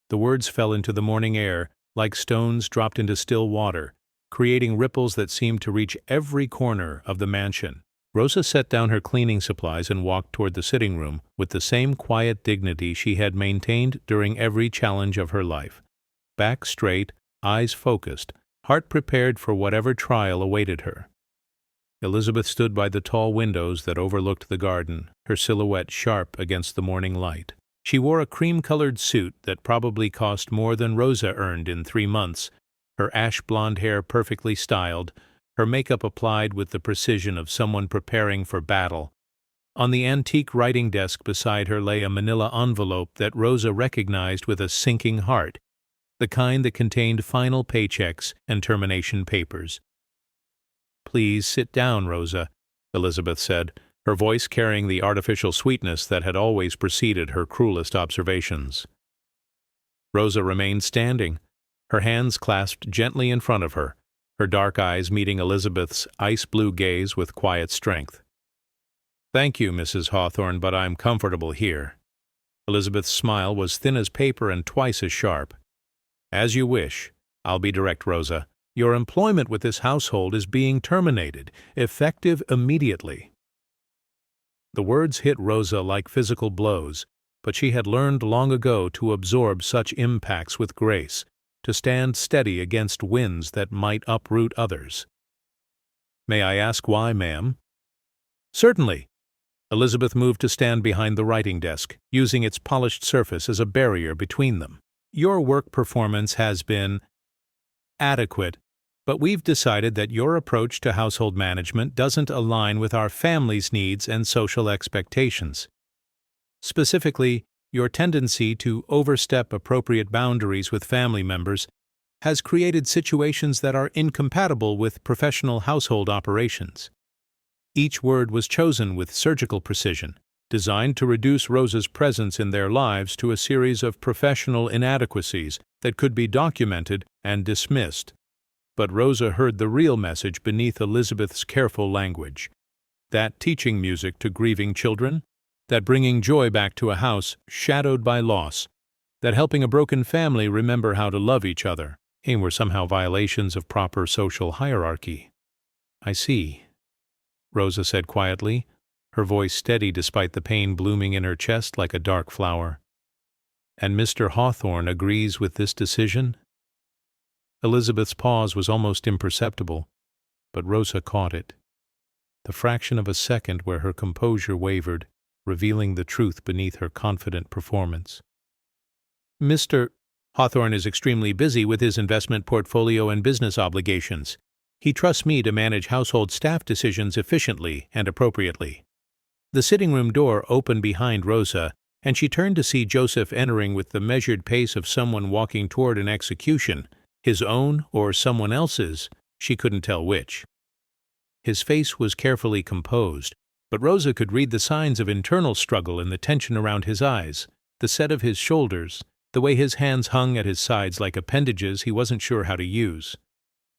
The words fell into the morning air like stones dropped into still water, creating ripples that seemed to reach every corner of the mansion. Rosa set down her cleaning supplies and walked toward the sitting room with the same quiet dignity she had maintained during every challenge of her life. Back straight, eyes focused, heart prepared for whatever trial awaited her. Elizabeth stood by the tall windows that overlooked the garden, her silhouette sharp against the morning light. She wore a cream-colored suit that probably cost more than Rosa earned in 3 months, her ash-blonde hair perfectly styled, her makeup applied with the precision of someone preparing for battle. On the antique writing desk beside her lay a manila envelope that Rosa recognized with a sinking heart, the kind that contained final paychecks and termination papers. "Please sit down, Rosa," Elizabeth said, her voice carrying the artificial sweetness that had always preceded her cruelest observations. Rosa remained standing, her hands clasped gently in front of her, her dark eyes meeting Elizabeth's ice-blue gaze with quiet strength. "Thank you, Mrs. Hawthorne, but I'm comfortable here." Elizabeth's smile was thin as paper and twice as sharp. "As you wish. I'll be direct, Rosa. Your employment with this household is being terminated, effective immediately." The words hit Rosa like physical blows, but she had learned long ago to absorb such impacts with grace, to stand steady against winds that might uproot others. "May I ask why, ma'am?" "Certainly." Elizabeth moved to stand behind the writing desk, using its polished surface as a barrier between them. "Your work performance has been adequate, but we've decided that your approach to household management doesn't align with our family's needs and social expectations. Specifically, your tendency to overstep appropriate boundaries with family members has created situations that are incompatible with professional household operations." Each word was chosen with surgical precision, designed to reduce Rosa's presence in their lives to a series of professional inadequacies that could be documented and dismissed. But Rosa heard the real message beneath Elizabeth's careful language. That teaching music to grieving children, that bringing joy back to a house shadowed by loss, that helping a broken family remember how to love each other, were somehow violations of proper social hierarchy. "I see," Rosa said quietly, her voice steady despite the pain blooming in her chest like a dark flower. "And Mr. Hawthorne agrees with this decision?" Elizabeth's pause was almost imperceptible, but Rosa caught it. The fraction of a second where her composure wavered, revealing the truth beneath her confident performance. "Mr. Hawthorne is extremely busy with his investment portfolio and business obligations. He trusts me to manage household staff decisions efficiently and appropriately." The sitting room door opened behind Rosa, and she turned to see Joseph entering with the measured pace of someone walking toward an execution, his own or someone else's, she couldn't tell which. His face was carefully composed, but Rosa could read the signs of internal struggle in the tension around his eyes, the set of his shoulders, the way his hands hung at his sides like appendages he wasn't sure how to use.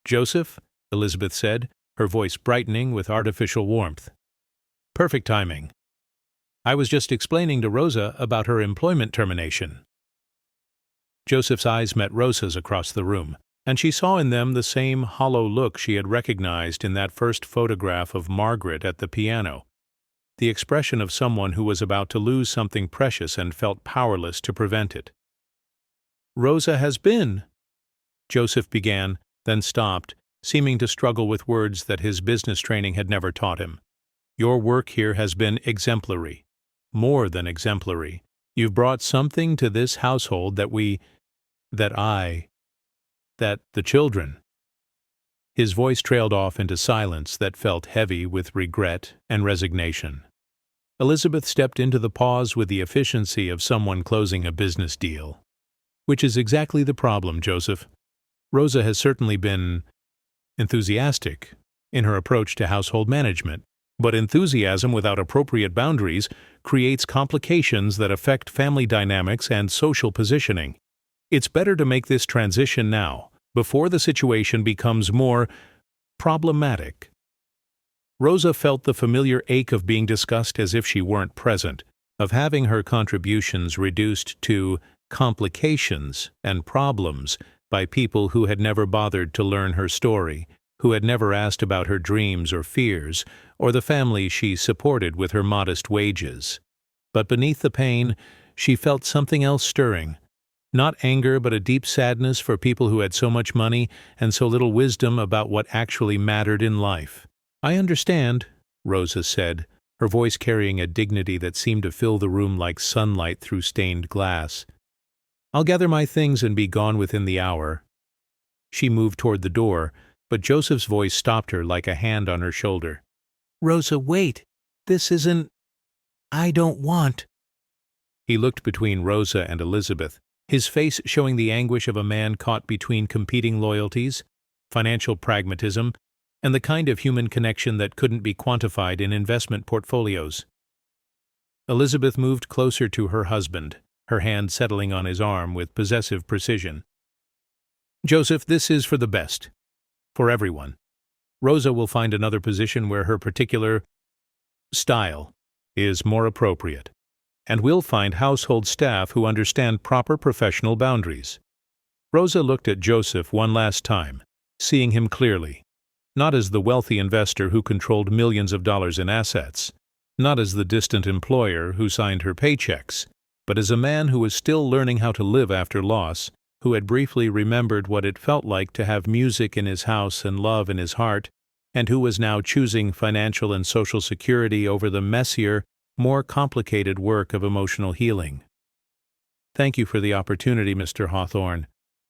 "Joseph," Elizabeth said, her voice brightening with artificial warmth. "Perfect timing. I was just explaining to Rosa about her employment termination." Joseph's eyes met Rosa's across the room, and she saw in them the same hollow look she had recognized in that first photograph of Margaret at the piano, the expression of someone who was about to lose something precious and felt powerless to prevent it. Rosa has been, Joseph began, then stopped, seeming to struggle with words that his business training had never taught him. Your work here has been exemplary. More than exemplary. You've brought something to this household that the children. His voice trailed off into silence that felt heavy with regret and resignation. Elizabeth stepped into the pause with the efficiency of someone closing a business deal. Which is exactly the problem, Joseph. Rosa has certainly been enthusiastic in her approach to household management, but enthusiasm without appropriate boundaries creates complications that affect family dynamics and social positioning. It's better to make this transition now, before the situation becomes more problematic. Rosa felt the familiar ache of being discussed as if she weren't present, of having her contributions reduced to complications and problems by people who had never bothered to learn her story, who had never asked about her dreams or fears, or the family she supported with her modest wages. But beneath the pain, she felt something else stirring. Not anger, but a deep sadness for people who had so much money and so little wisdom about what actually mattered in life. "I understand," Rosa said, her voice carrying a dignity that seemed to fill the room like sunlight through stained glass. "I'll gather my things and be gone within the hour." She moved toward the door, but Joseph's voice stopped her like a hand on her shoulder. "Rosa, wait. This isn't... I don't want..." He looked between Rosa and Elizabeth, his face showing the anguish of a man caught between competing loyalties, financial pragmatism, and the kind of human connection that couldn't be quantified in investment portfolios. Elizabeth moved closer to her husband, her hand settling on his arm with possessive precision. "Joseph, this is for the best. For everyone. Rosa will find another position where her particular style is more appropriate, and we'll find household staff who understand proper professional boundaries." Rosa looked at Joseph one last time, seeing him clearly, not as the wealthy investor who controlled millions of dollars in assets, not as the distant employer who signed her paychecks, but as a man who was still learning how to live after loss, who had briefly remembered what it felt like to have music in his house and love in his heart, and who was now choosing financial and social security over the messier, more complicated work of emotional healing. "Thank you for the opportunity, Mr. Hawthorne,"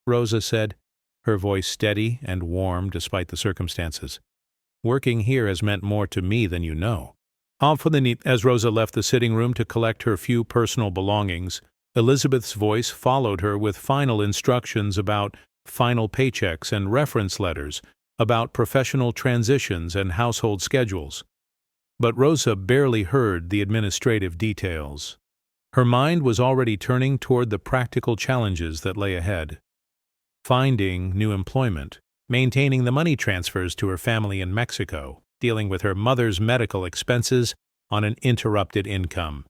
Rosa said, her voice steady and warm despite the circumstances. "Working here has meant more to me than you know." As Rosa left the sitting room to collect her few personal belongings, Elizabeth's voice followed her with final instructions about final paychecks and reference letters, about professional transitions and household schedules. But Rosa barely heard the administrative details. Her mind was already turning toward the practical challenges that lay ahead. Finding new employment, maintaining the money transfers to her family in Mexico, dealing with her mother's medical expenses on an interrupted income.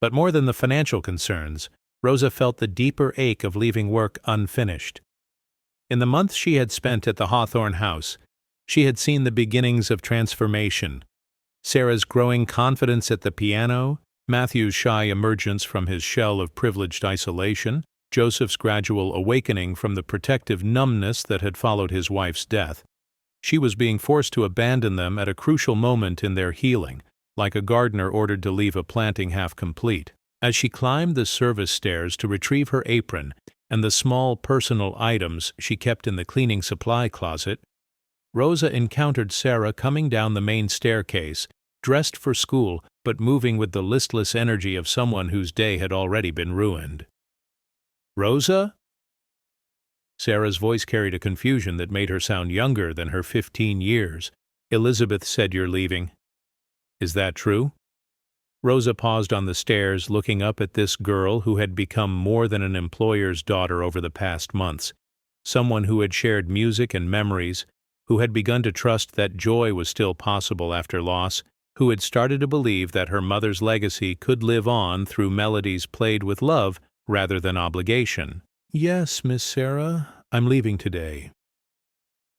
But more than the financial concerns, Rosa felt the deeper ache of leaving work unfinished. In the months she had spent at the Hawthorne house, she had seen the beginnings of transformation. Sarah's growing confidence at the piano, Matthew's shy emergence from his shell of privileged isolation, Joseph's gradual awakening from the protective numbness that had followed his wife's death. She was being forced to abandon them at a crucial moment in their healing, like a gardener ordered to leave a planting half complete. As she climbed the service stairs to retrieve her apron and the small personal items she kept in the cleaning supply closet, Rosa encountered Sarah coming down the main staircase, dressed for school but moving with the listless energy of someone whose day had already been ruined. "Rosa?" Sarah's voice carried a confusion that made her sound younger than her 15 years. "Elizabeth said you're leaving. Is that true?" Rosa paused on the stairs, looking up at this girl who had become more than an employer's daughter over the past months, someone who had shared music and memories, who had begun to trust that joy was still possible after loss, who had started to believe that her mother's legacy could live on through melodies played with love rather than obligation. "Yes, Miss Sarah, I'm leaving today."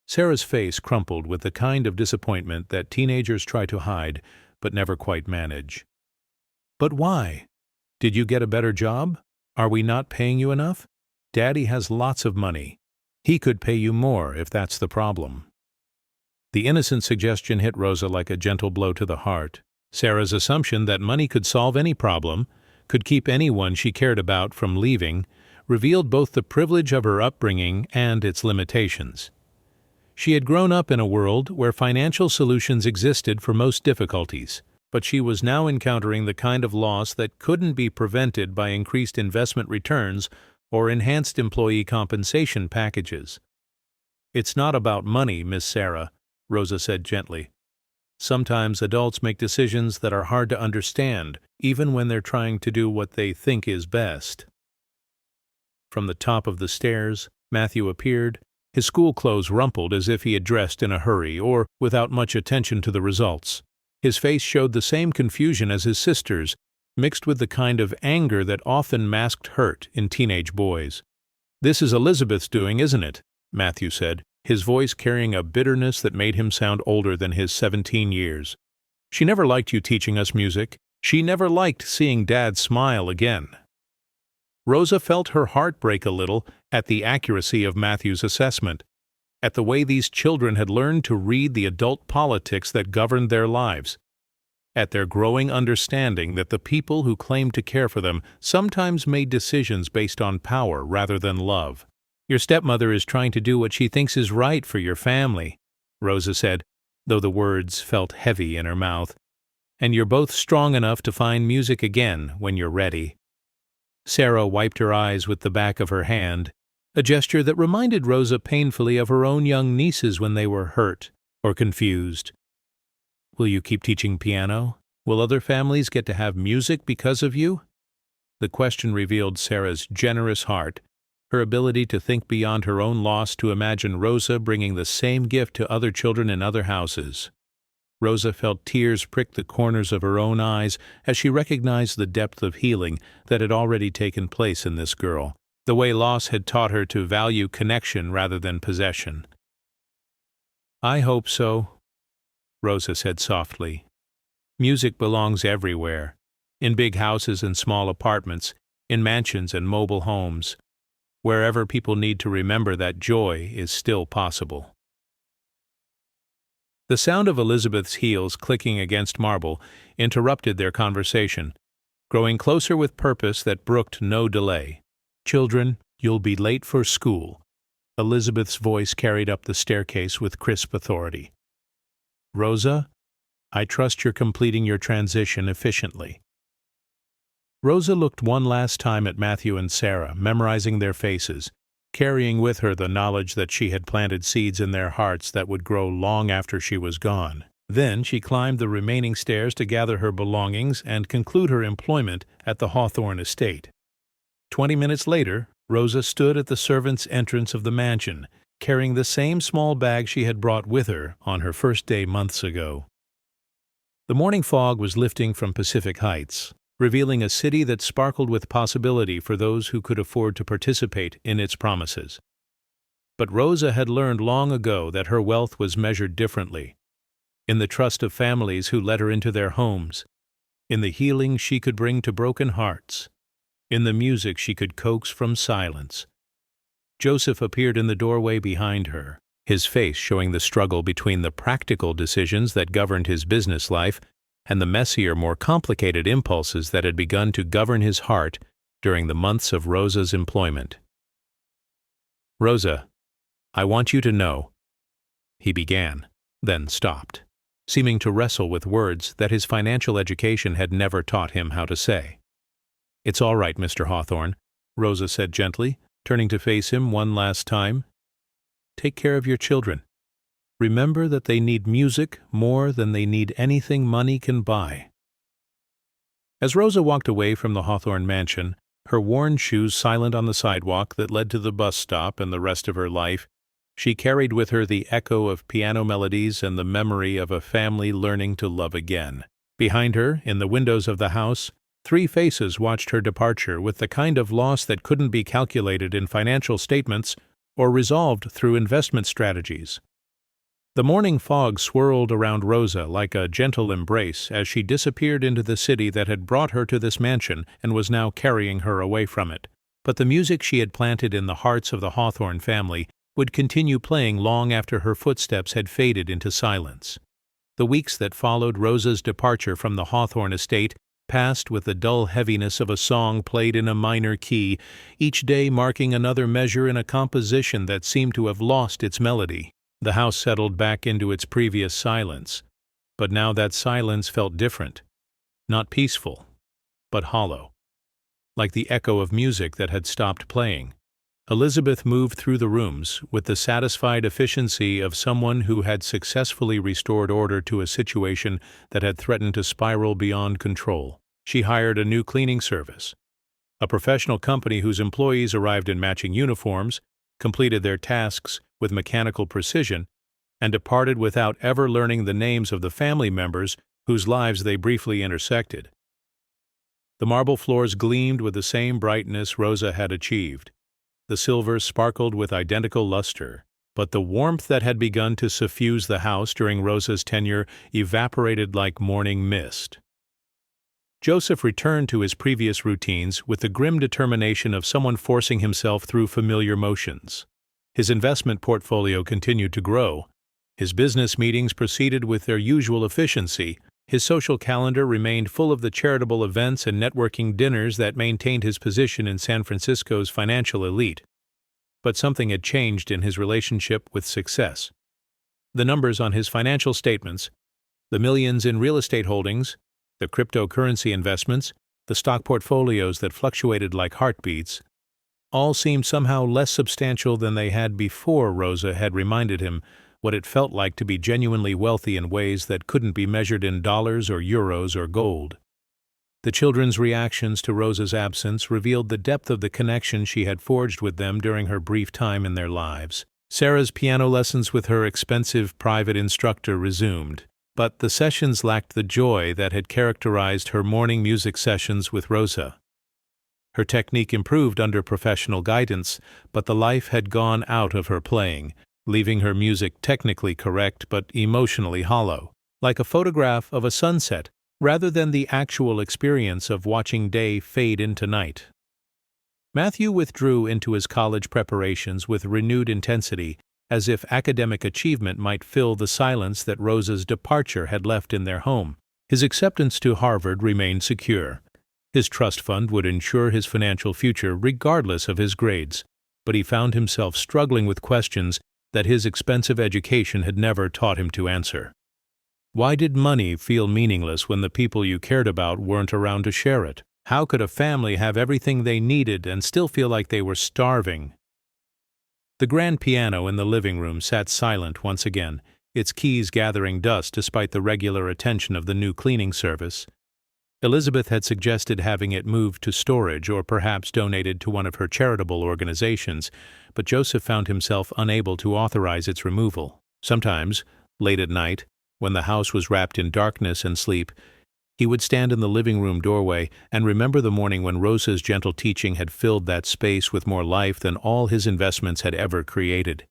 Sarah's face crumpled with the kind of disappointment that teenagers try to hide but never quite manage. "But why? Did you get a better job? Are we not paying you enough?" Daddy has lots of money. He could pay you more if that's the problem." The innocent suggestion hit Rosa like a gentle blow to the heart. Sarah's assumption that money could solve any problem, could keep anyone she cared about from leaving, revealed both the privilege of her upbringing and its limitations. She had grown up in a world where financial solutions existed for most difficulties, but she was now encountering the kind of loss that couldn't be prevented by increased investment returns or enhanced employee compensation packages. "It's not about money, Miss Sarah," Rosa said gently. "Sometimes adults make decisions that are hard to understand, even when they're trying to do what they think is best." From the top of the stairs, Matthew appeared, his school clothes rumpled as if he had dressed in a hurry or without much attention to the results. His face showed the same confusion as his sister's, mixed with the kind of anger that often masked hurt in teenage boys. "This is Elizabeth's doing, isn't it?" Matthew said, his voice carrying a bitterness that made him sound older than his 17 years. "She never liked you teaching us music. She never liked seeing Dad smile again." Rosa felt her heart break a little at the accuracy of Matthew's assessment, at the way these children had learned to read the adult politics that governed their lives, at their growing understanding that the people who claimed to care for them sometimes made decisions based on power rather than love. "Your stepmother is trying to do what she thinks is right for your family," Rosa said, though the words felt heavy in her mouth. "And you're both strong enough to find music again when you're ready." Sarah wiped her eyes with the back of her hand, a gesture that reminded Rosa painfully of her own young nieces when they were hurt or confused. "Will you keep teaching piano? Will other families get to have music because of you?" The question revealed Sarah's generous heart, her ability to think beyond her own loss to imagine Rosa bringing the same gift to other children in other houses. Rosa felt tears prick the corners of her own eyes as she recognized the depth of healing that had already taken place in this girl, the way loss had taught her to value connection rather than possession. "I hope so," Rosa said softly. "Music belongs everywhere, in big houses and small apartments, in mansions and mobile homes, wherever people need to remember that joy is still possible." The sound of Elizabeth's heels clicking against marble interrupted their conversation, growing closer with purpose that brooked no delay. "Children, you'll be late for school," Elizabeth's voice carried up the staircase with crisp authority. "Rosa, I trust you're completing your transition efficiently." Rosa looked one last time at Matthew and Sarah, memorizing their faces, carrying with her the knowledge that she had planted seeds in their hearts that would grow long after she was gone. Then she climbed the remaining stairs to gather her belongings and conclude her employment at the Hawthorne estate. 20 minutes later, Rosa stood at the servants' entrance of the mansion, carrying the same small bag she had brought with her on her first day months ago. The morning fog was lifting from Pacific Heights, revealing a city that sparkled with possibility for those who could afford to participate in its promises. But Rosa had learned long ago that her wealth was measured differently, in the trust of families who let her into their homes, in the healing she could bring to broken hearts, in the music she could coax from silence. Joseph appeared in the doorway behind her, his face showing the struggle between the practical decisions that governed his business life and the messier, more complicated impulses that had begun to govern his heart during the months of Rosa's employment. "Rosa, I want you to know," he began, then stopped, seeming to wrestle with words that his financial education had never taught him how to say. "It's all right, Mr. Hawthorne," Rosa said gently, turning to face him one last time. "Take care of your children. Remember that they need music more than they need anything money can buy." As Rosa walked away from the Hawthorne mansion, her worn shoes silent on the sidewalk that led to the bus stop and the rest of her life, she carried with her the echo of piano melodies and the memory of a family learning to love again. Behind her, in the windows of the house, 3 faces watched her departure with the kind of loss that couldn't be calculated in financial statements or resolved through investment strategies. The morning fog swirled around Rosa like a gentle embrace as she disappeared into the city that had brought her to this mansion and was now carrying her away from it. But the music she had planted in the hearts of the Hawthorne family would continue playing long after her footsteps had faded into silence. The weeks that followed Rosa's departure from the Hawthorne estate passed with the dull heaviness of a song played in a minor key, each day marking another measure in a composition that seemed to have lost its melody. The house settled back into its previous silence, but now that silence felt different, not peaceful, but hollow, like the echo of music that had stopped playing. Elizabeth moved through the rooms with the satisfied efficiency of someone who had successfully restored order to a situation that had threatened to spiral beyond control. She hired a new cleaning service, a professional company whose employees arrived in matching uniforms, completed their tasks with mechanical precision, and departed without ever learning the names of the family members whose lives they briefly intersected. The marble floors gleamed with the same brightness Rosa had achieved. The silver sparkled with identical luster, but the warmth that had begun to suffuse the house during Rosa's tenure evaporated like morning mist. Joseph returned to his previous routines with the grim determination of someone forcing himself through familiar motions. His investment portfolio continued to grow. His business meetings proceeded with their usual efficiency. His social calendar remained full of the charitable events and networking dinners that maintained his position in San Francisco's financial elite. But something had changed in his relationship with success. The numbers on his financial statements, the millions in real estate holdings, the cryptocurrency investments, the stock portfolios that fluctuated like heartbeats, all seemed somehow less substantial than they had before Rosa had reminded him what it felt like to be genuinely wealthy in ways that couldn't be measured in dollars or euros or gold. The children's reactions to Rosa's absence revealed the depth of the connection she had forged with them during her brief time in their lives. Sarah's piano lessons with her expensive private instructor resumed, but the sessions lacked the joy that had characterized her morning music sessions with Rosa. Her technique improved under professional guidance, but the life had gone out of her playing, leaving her music technically correct but emotionally hollow, like a photograph of a sunset rather than the actual experience of watching day fade into night. Matthew withdrew into his college preparations with renewed intensity, as if academic achievement might fill the silence that Rosa's departure had left in their home. His acceptance to Harvard remained secure. His trust fund would ensure his financial future regardless of his grades, but he found himself struggling with questions that his expensive education had never taught him to answer. Why did money feel meaningless when the people you cared about weren't around to share it? How could a family have everything they needed and still feel like they were starving? The grand piano in the living room sat silent once again, its keys gathering dust despite the regular attention of the new cleaning service. Elizabeth had suggested having it moved to storage or perhaps donated to one of her charitable organizations, but Joseph found himself unable to authorize its removal. Sometimes, late at night, when the house was wrapped in darkness and sleep, he would stand in the living room doorway and remember the morning when Rosa's gentle teaching had filled that space with more life than all his investments had ever created.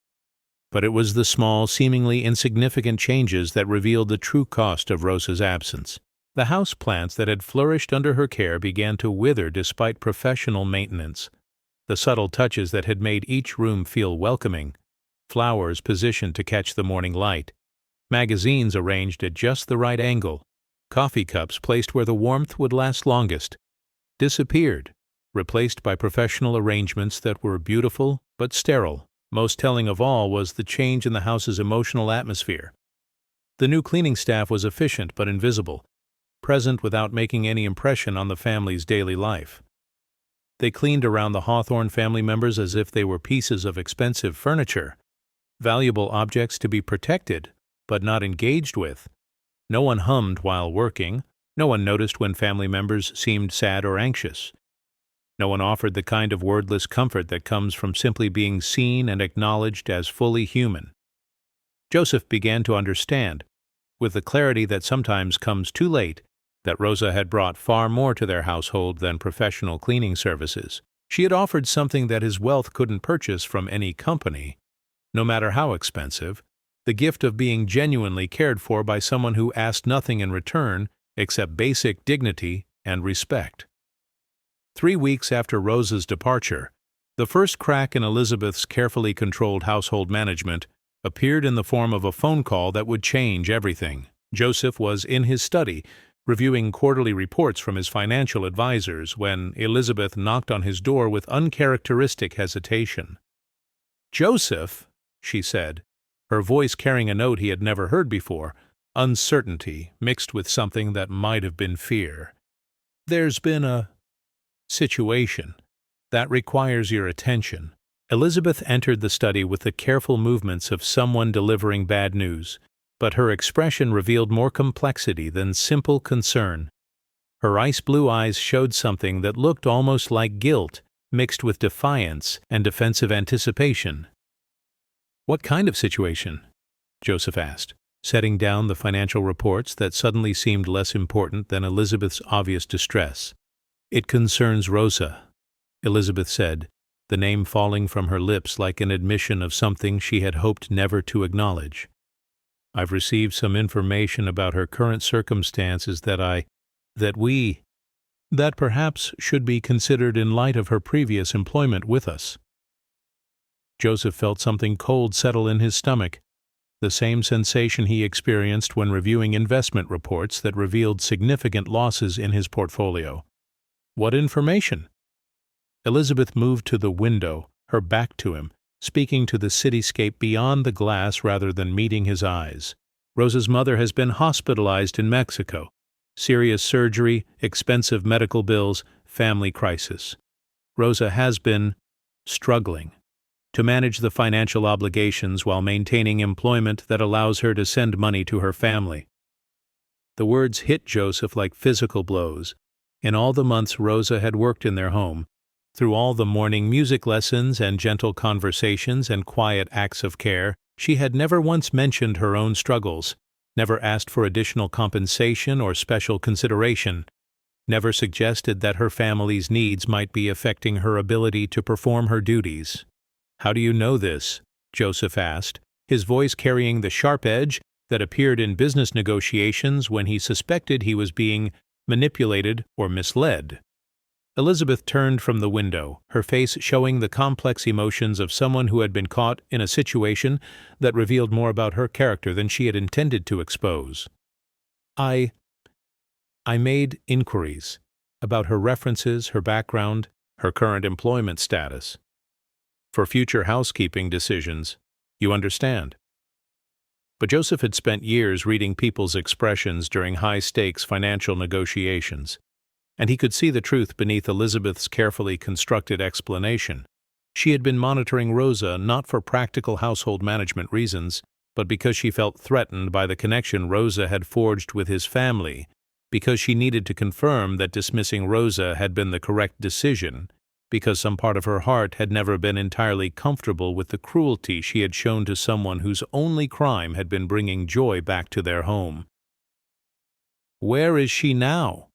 But it was the small, seemingly insignificant changes that revealed the true cost of Rosa's absence. The house plants that had flourished under her care began to wither despite professional maintenance. The subtle touches that had made each room feel welcoming, flowers positioned to catch the morning light, magazines arranged at just the right angle, coffee cups placed where the warmth would last longest, disappeared, replaced by professional arrangements that were beautiful but sterile. Most telling of all was the change in the house's emotional atmosphere. The new cleaning staff was efficient but invisible, present without making any impression on the family's daily life. They cleaned around the Hawthorne family members as if they were pieces of expensive furniture, valuable objects to be protected, but not engaged with. No one hummed while working. No one noticed when family members seemed sad or anxious. No one offered the kind of wordless comfort that comes from simply being seen and acknowledged as fully human. Joseph began to understand, with the clarity that sometimes comes too late, that Rosa had brought far more to their household than professional cleaning services. She had offered something that his wealth couldn't purchase from any company, no matter how expensive, the gift of being genuinely cared for by someone who asked nothing in return except basic dignity and respect. 3 weeks after Rosa's departure, the first crack in Elizabeth's carefully controlled household management appeared in the form of a phone call that would change everything. Joseph was in his study, reviewing quarterly reports from his financial advisors, when Elizabeth knocked on his door with uncharacteristic hesitation. "Joseph," she said, her voice carrying a note he had never heard before, uncertainty mixed with something that might have been fear. "There's been a situation that requires your attention." Elizabeth entered the study with the careful movements of someone delivering bad news, but her expression revealed more complexity than simple concern. Her ice-blue eyes showed something that looked almost like guilt, mixed with defiance and defensive anticipation. "What kind of situation?" Joseph asked, setting down the financial reports that suddenly seemed less important than Elizabeth's obvious distress. "It concerns Rosa," Elizabeth said, the name falling from her lips like an admission of something she had hoped never to acknowledge. "I've received some information about her current circumstances that perhaps should be considered in light of her previous employment with us." Joseph felt something cold settle in his stomach, the same sensation he experienced when reviewing investment reports that revealed significant losses in his portfolio. "What information?" Elizabeth moved to the window, her back to him, speaking to the cityscape beyond the glass rather than meeting his eyes. "Rosa's mother has been hospitalized in Mexico. Serious surgery, expensive medical bills, family crisis. Rosa has been struggling to manage the financial obligations while maintaining employment that allows her to send money to her family." The words hit Joseph like physical blows. In all the months Rosa had worked in their home, through all the morning music lessons and gentle conversations and quiet acts of care, she had never once mentioned her own struggles, never asked for additional compensation or special consideration, never suggested that her family's needs might be affecting her ability to perform her duties. "How do you know this?" Joseph asked, his voice carrying the sharp edge that appeared in business negotiations when he suspected he was being manipulated or misled. Elizabeth turned from the window, her face showing the complex emotions of someone who had been caught in a situation that revealed more about her character than she had intended to expose. I made inquiries about her references, her background, her current employment status. For future housekeeping decisions, you understand." But Joseph had spent years reading people's expressions during high-stakes financial negotiations, and he could see the truth beneath Elizabeth's carefully constructed explanation. She had been monitoring Rosa not for practical household management reasons, but because she felt threatened by the connection Rosa had forged with his family, because she needed to confirm that dismissing Rosa had been the correct decision, because some part of her heart had never been entirely comfortable with the cruelty she had shown to someone whose only crime had been bringing joy back to their home. "Where is she now?"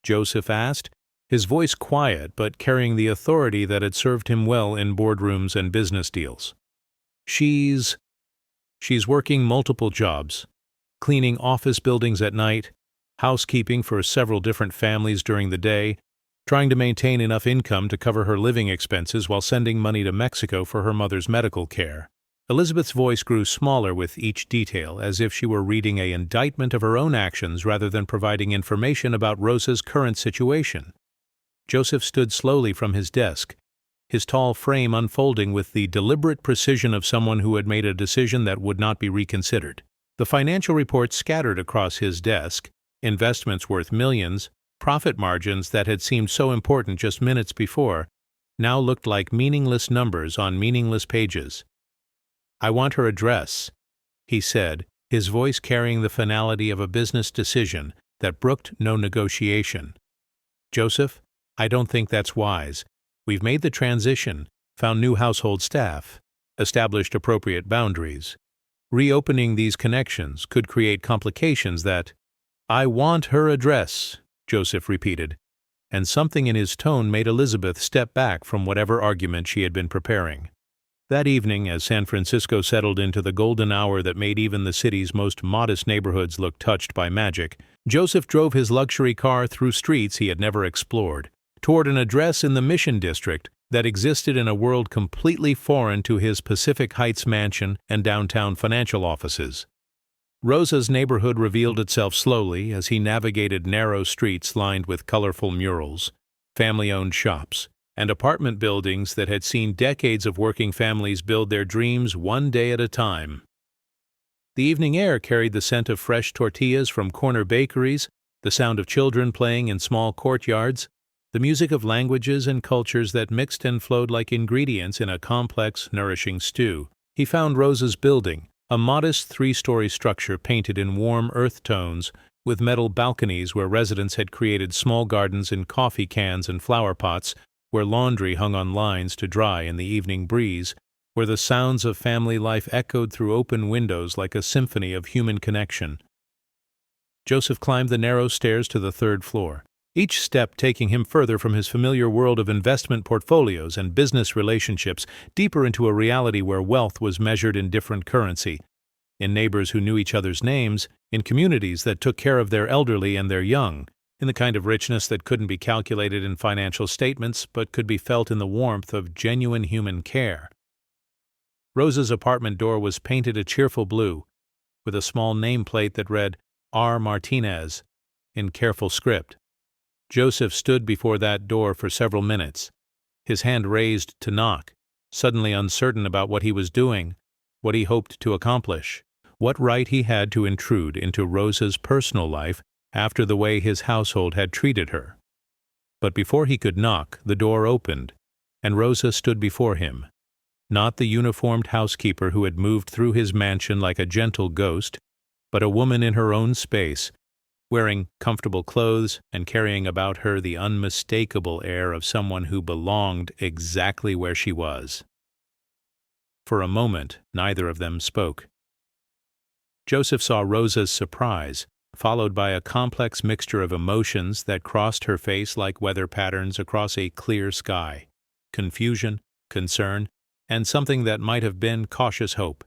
Joseph asked, his voice quiet but carrying the authority that had served him well in boardrooms and business deals. She's working multiple jobs, cleaning office buildings at night, housekeeping for several different families during the day, trying to maintain enough income to cover her living expenses while sending money to Mexico for her mother's medical care." Elizabeth's voice grew smaller with each detail, as if she were reading an indictment of her own actions rather than providing information about Rosa's current situation. Joseph stood slowly from his desk, his tall frame unfolding with the deliberate precision of someone who had made a decision that would not be reconsidered. The financial reports scattered across his desk, investments worth millions, profit margins that had seemed so important just minutes before, now looked like meaningless numbers on meaningless pages. "I want her address," he said, his voice carrying the finality of a business decision that brooked no negotiation. "Joseph, I don't think that's wise. We've made the transition, found new household staff, established appropriate boundaries. Reopening these connections could create complications that—" "I want her address," Joseph repeated, and something in his tone made Elizabeth step back from whatever argument she had been preparing. That evening, as San Francisco settled into the golden hour that made even the city's most modest neighborhoods look touched by magic, Joseph drove his luxury car through streets he had never explored, toward an address in the Mission District that existed in a world completely foreign to his Pacific Heights mansion and downtown financial offices. Rosa's neighborhood revealed itself slowly as he navigated narrow streets lined with colorful murals, family-owned shops, and apartment buildings that had seen decades of working families build their dreams one day at a time. The evening air carried the scent of fresh tortillas from corner bakeries, the sound of children playing in small courtyards, the music of languages and cultures that mixed and flowed like ingredients in a complex, nourishing stew. He found Rosa's building, a modest three-story structure painted in warm earth tones, with metal balconies where residents had created small gardens in coffee cans and flower pots, where laundry hung on lines to dry in the evening breeze, where the sounds of family life echoed through open windows like a symphony of human connection. Joseph climbed the narrow stairs to the third floor, each step taking him further from his familiar world of investment portfolios and business relationships, deeper into a reality where wealth was measured in different currency, in neighbors who knew each other's names, in communities that took care of their elderly and their young, in the kind of richness that couldn't be calculated in financial statements but could be felt in the warmth of genuine human care. Rosa's apartment door was painted a cheerful blue, with a small nameplate that read, R. Martinez, in careful script. Joseph stood before that door for several minutes, his hand raised to knock, suddenly uncertain about what he was doing, what he hoped to accomplish, what right he had to intrude into Rosa's personal life after the way his household had treated her. But before he could knock, the door opened, and Rosa stood before him, not the uniformed housekeeper who had moved through his mansion like a gentle ghost, but a woman in her own space, wearing comfortable clothes and carrying about her the unmistakable air of someone who belonged exactly where she was. For a moment, neither of them spoke. Joseph saw Rosa's surprise, followed by a complex mixture of emotions that crossed her face like weather patterns across a clear sky: confusion, concern, and something that might have been cautious hope.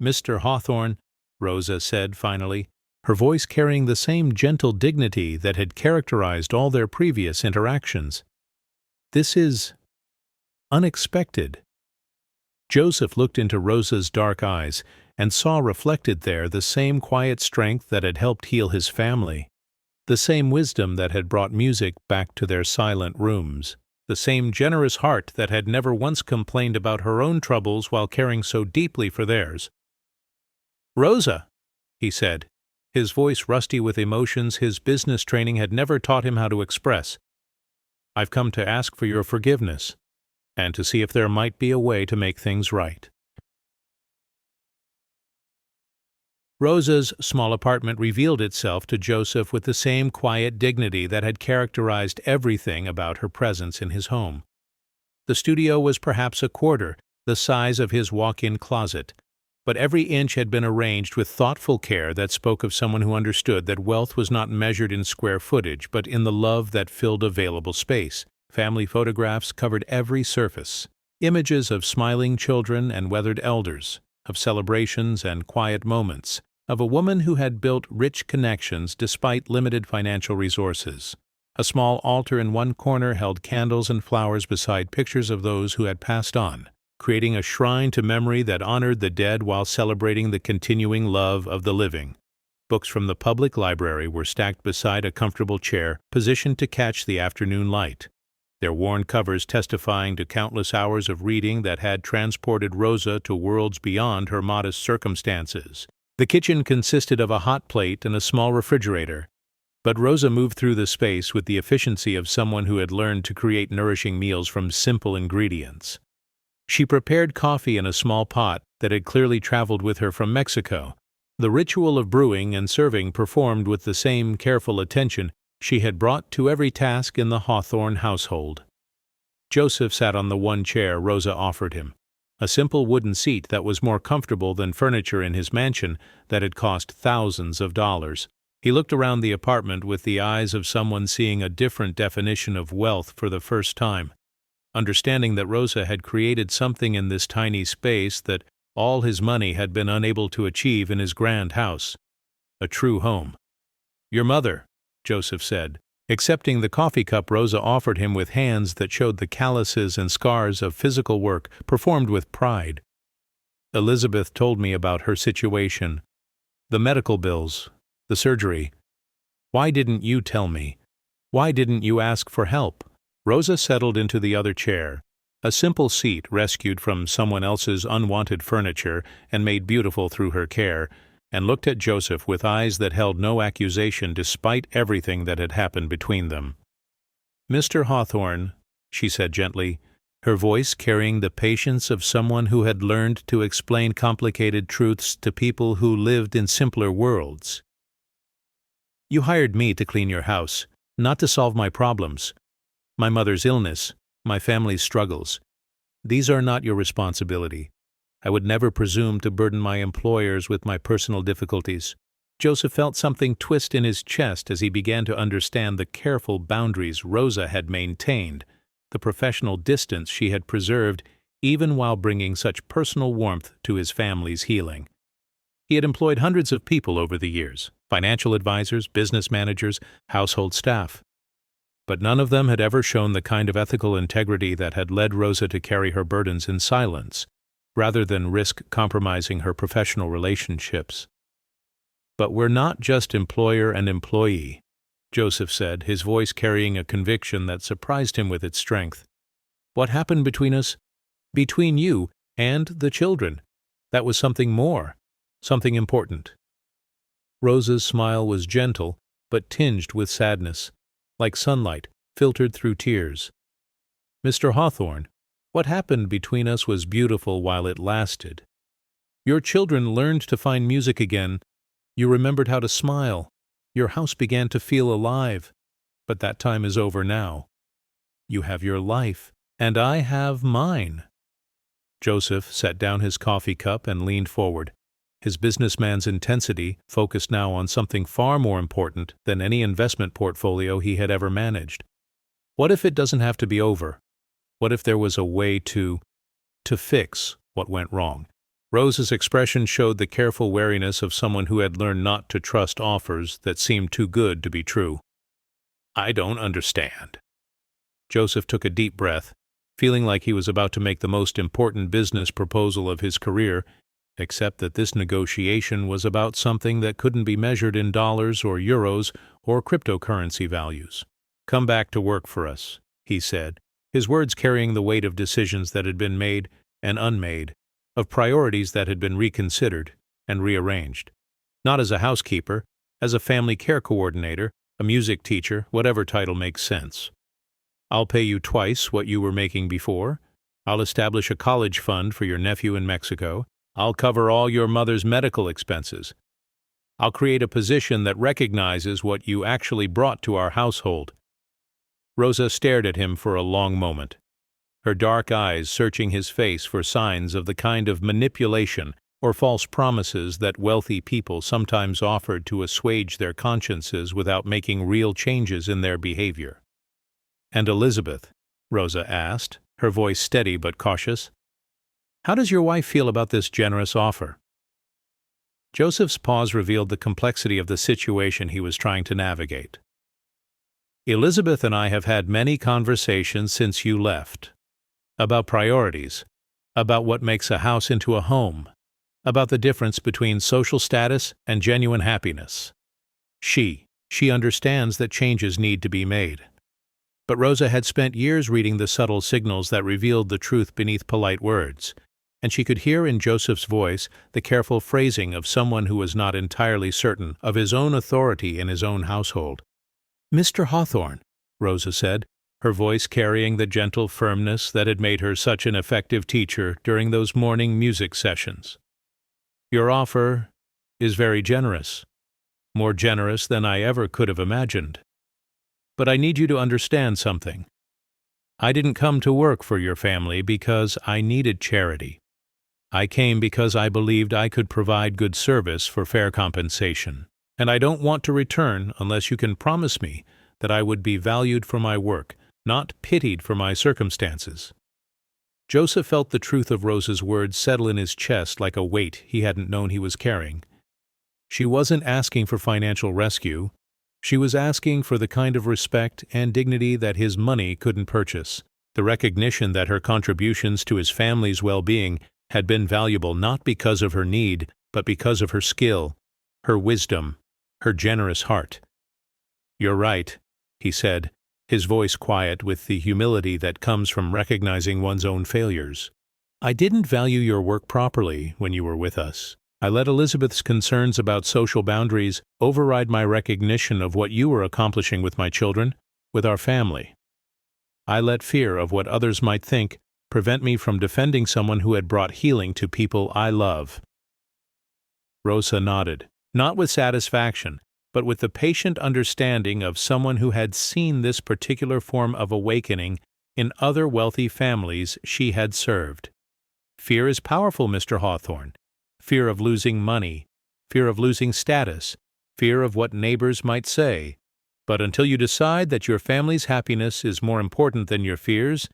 "Mr. Hawthorne," Rosa said finally, her voice carrying the same gentle dignity that had characterized all their previous interactions. "This is unexpected." Joseph looked into Rosa's dark eyes and saw reflected there the same quiet strength that had helped heal his family, the same wisdom that had brought music back to their silent rooms, the same generous heart that had never once complained about her own troubles while caring so deeply for theirs. "Rosa," he said, his voice rusty with emotions his business training had never taught him how to express, "I've come to ask for your forgiveness, and to see if there might be a way to make things right." Rosa's small apartment revealed itself to Joseph with the same quiet dignity that had characterized everything about her presence in his home. The studio was perhaps a quarter the size of his walk-in closet, but every inch had been arranged with thoughtful care that spoke of someone who understood that wealth was not measured in square footage but in the love that filled available space. Family photographs covered every surface, images of smiling children and weathered elders, of celebrations and quiet moments, of a woman who had built rich connections despite limited financial resources. A small altar in one corner held candles and flowers beside pictures of those who had passed on, creating a shrine to memory that honored the dead while celebrating the continuing love of the living. Books from the public library were stacked beside a comfortable chair positioned to catch the afternoon light, their worn covers testifying to countless hours of reading that had transported Rosa to worlds beyond her modest circumstances. The kitchen consisted of a hot plate and a small refrigerator, but Rosa moved through the space with the efficiency of someone who had learned to create nourishing meals from simple ingredients. She prepared coffee in a small pot that had clearly traveled with her from Mexico, the ritual of brewing and serving performed with the same careful attention she had brought to every task in the Hawthorne household. Joseph sat on the one chair Rosa offered him, a simple wooden seat that was more comfortable than furniture in his mansion that had cost thousands of dollars. He looked around the apartment with the eyes of someone seeing a different definition of wealth for the first time, understanding that Rosa had created something in this tiny space that all his money had been unable to achieve in his grand house, a true home. "Your mother," Joseph said, Accepting the coffee cup Rosa offered him with hands that showed the calluses and scars of physical work performed with pride. Elizabeth told me about her situation, the medical bills, the surgery. Why didn't you tell me? Why didn't you ask for help? Rosa settled into the other chair, a simple seat rescued from someone else's unwanted furniture and made beautiful through her care, and looked at Joseph with eyes that held no accusation despite everything that had happened between them. "Mr. Hawthorne," she said gently, her voice carrying the patience of someone who had learned to explain complicated truths to people who lived in simpler worlds. "You hired me to clean your house, not to solve my problems. My mother's illness, my family's struggles. These are not your responsibility. I would never presume to burden my employers with my personal difficulties." Joseph felt something twist in his chest as he began to understand the careful boundaries Rosa had maintained, the professional distance she had preserved even while bringing such personal warmth to his family's healing. He had employed hundreds of people over the years, financial advisors, business managers, household staff. But none of them had ever shown the kind of ethical integrity that had led Rosa to carry her burdens in silence, rather than risk compromising her professional relationships. "But we're not just employer and employee," Joseph said, his voice carrying a conviction that surprised him with its strength. "What happened between us? Between you and the children. That was something more, something important." Rosa's smile was gentle, but tinged with sadness, like sunlight filtered through tears. "Mr. Hawthorne, what happened between us was beautiful while it lasted. Your children learned to find music again. You remembered how to smile. Your house began to feel alive. But that time is over now. You have your life, and I have mine." Joseph set down his coffee cup and leaned forward, his businessman's intensity focused now on something far more important than any investment portfolio he had ever managed. What if it doesn't have to be over? What if there was a way to fix what went wrong? Rosa's expression showed the careful wariness of someone who had learned not to trust offers that seemed too good to be true. "I don't understand." Joseph took a deep breath, feeling like he was about to make the most important business proposal of his career, except that this negotiation was about something that couldn't be measured in dollars or euros or cryptocurrency values. "Come back to work for us," he said, his words carrying the weight of decisions that had been made and unmade, of priorities that had been reconsidered and rearranged. Not as a housekeeper, as a family care coordinator, a music teacher, whatever title makes sense. "I'll pay you twice what you were making before. I'll establish a college fund for your nephew in Mexico. I'll cover all your mother's medical expenses. I'll create a position that recognizes what you actually brought to our household." Rosa stared at him for a long moment, her dark eyes searching his face for signs of the kind of manipulation or false promises that wealthy people sometimes offered to assuage their consciences without making real changes in their behavior. "And Elizabeth," Rosa asked, her voice steady but cautious, "how does your wife feel about this generous offer?" Joseph's pause revealed the complexity of the situation he was trying to navigate. "Elizabeth and I have had many conversations since you left. About priorities, about what makes a house into a home, about the difference between social status and genuine happiness. She understands that changes need to be made." But Rosa had spent years reading the subtle signals that revealed the truth beneath polite words, and she could hear in Joseph's voice the careful phrasing of someone who was not entirely certain of his own authority in his own household. "Mr. Hawthorne," Rosa said, her voice carrying the gentle firmness that had made her such an effective teacher during those morning music sessions. "Your offer is very generous, more generous than I ever could have imagined. But I need you to understand something. I didn't come to work for your family because I needed charity. I came because I believed I could provide good service for fair compensation, and I don't want to return unless you can promise me that I would be valued for my work, not pitied for my circumstances." Joseph felt the truth of Rosa's words settle in his chest like a weight he hadn't known he was carrying. She wasn't asking for financial rescue. She was asking for the kind of respect and dignity that his money couldn't purchase. The recognition that her contributions to his family's well-being had been valuable not because of her need, but because of her skill, her wisdom, her generous heart. "You're right," he said, his voice quiet with the humility that comes from recognizing one's own failures. "I didn't value your work properly when you were with us. I let Elizabeth's concerns about social boundaries override my recognition of what you were accomplishing with my children, with our family. I let fear of what others might think prevent me from defending someone who had brought healing to people I love." Rosa nodded, not with satisfaction, but with the patient understanding of someone who had seen this particular form of awakening in other wealthy families she had served. "Fear is powerful, Mr. Hawthorne. Fear of losing money, fear of losing status, fear of what neighbors might say. But until you decide that your family's happiness is more important than your fears,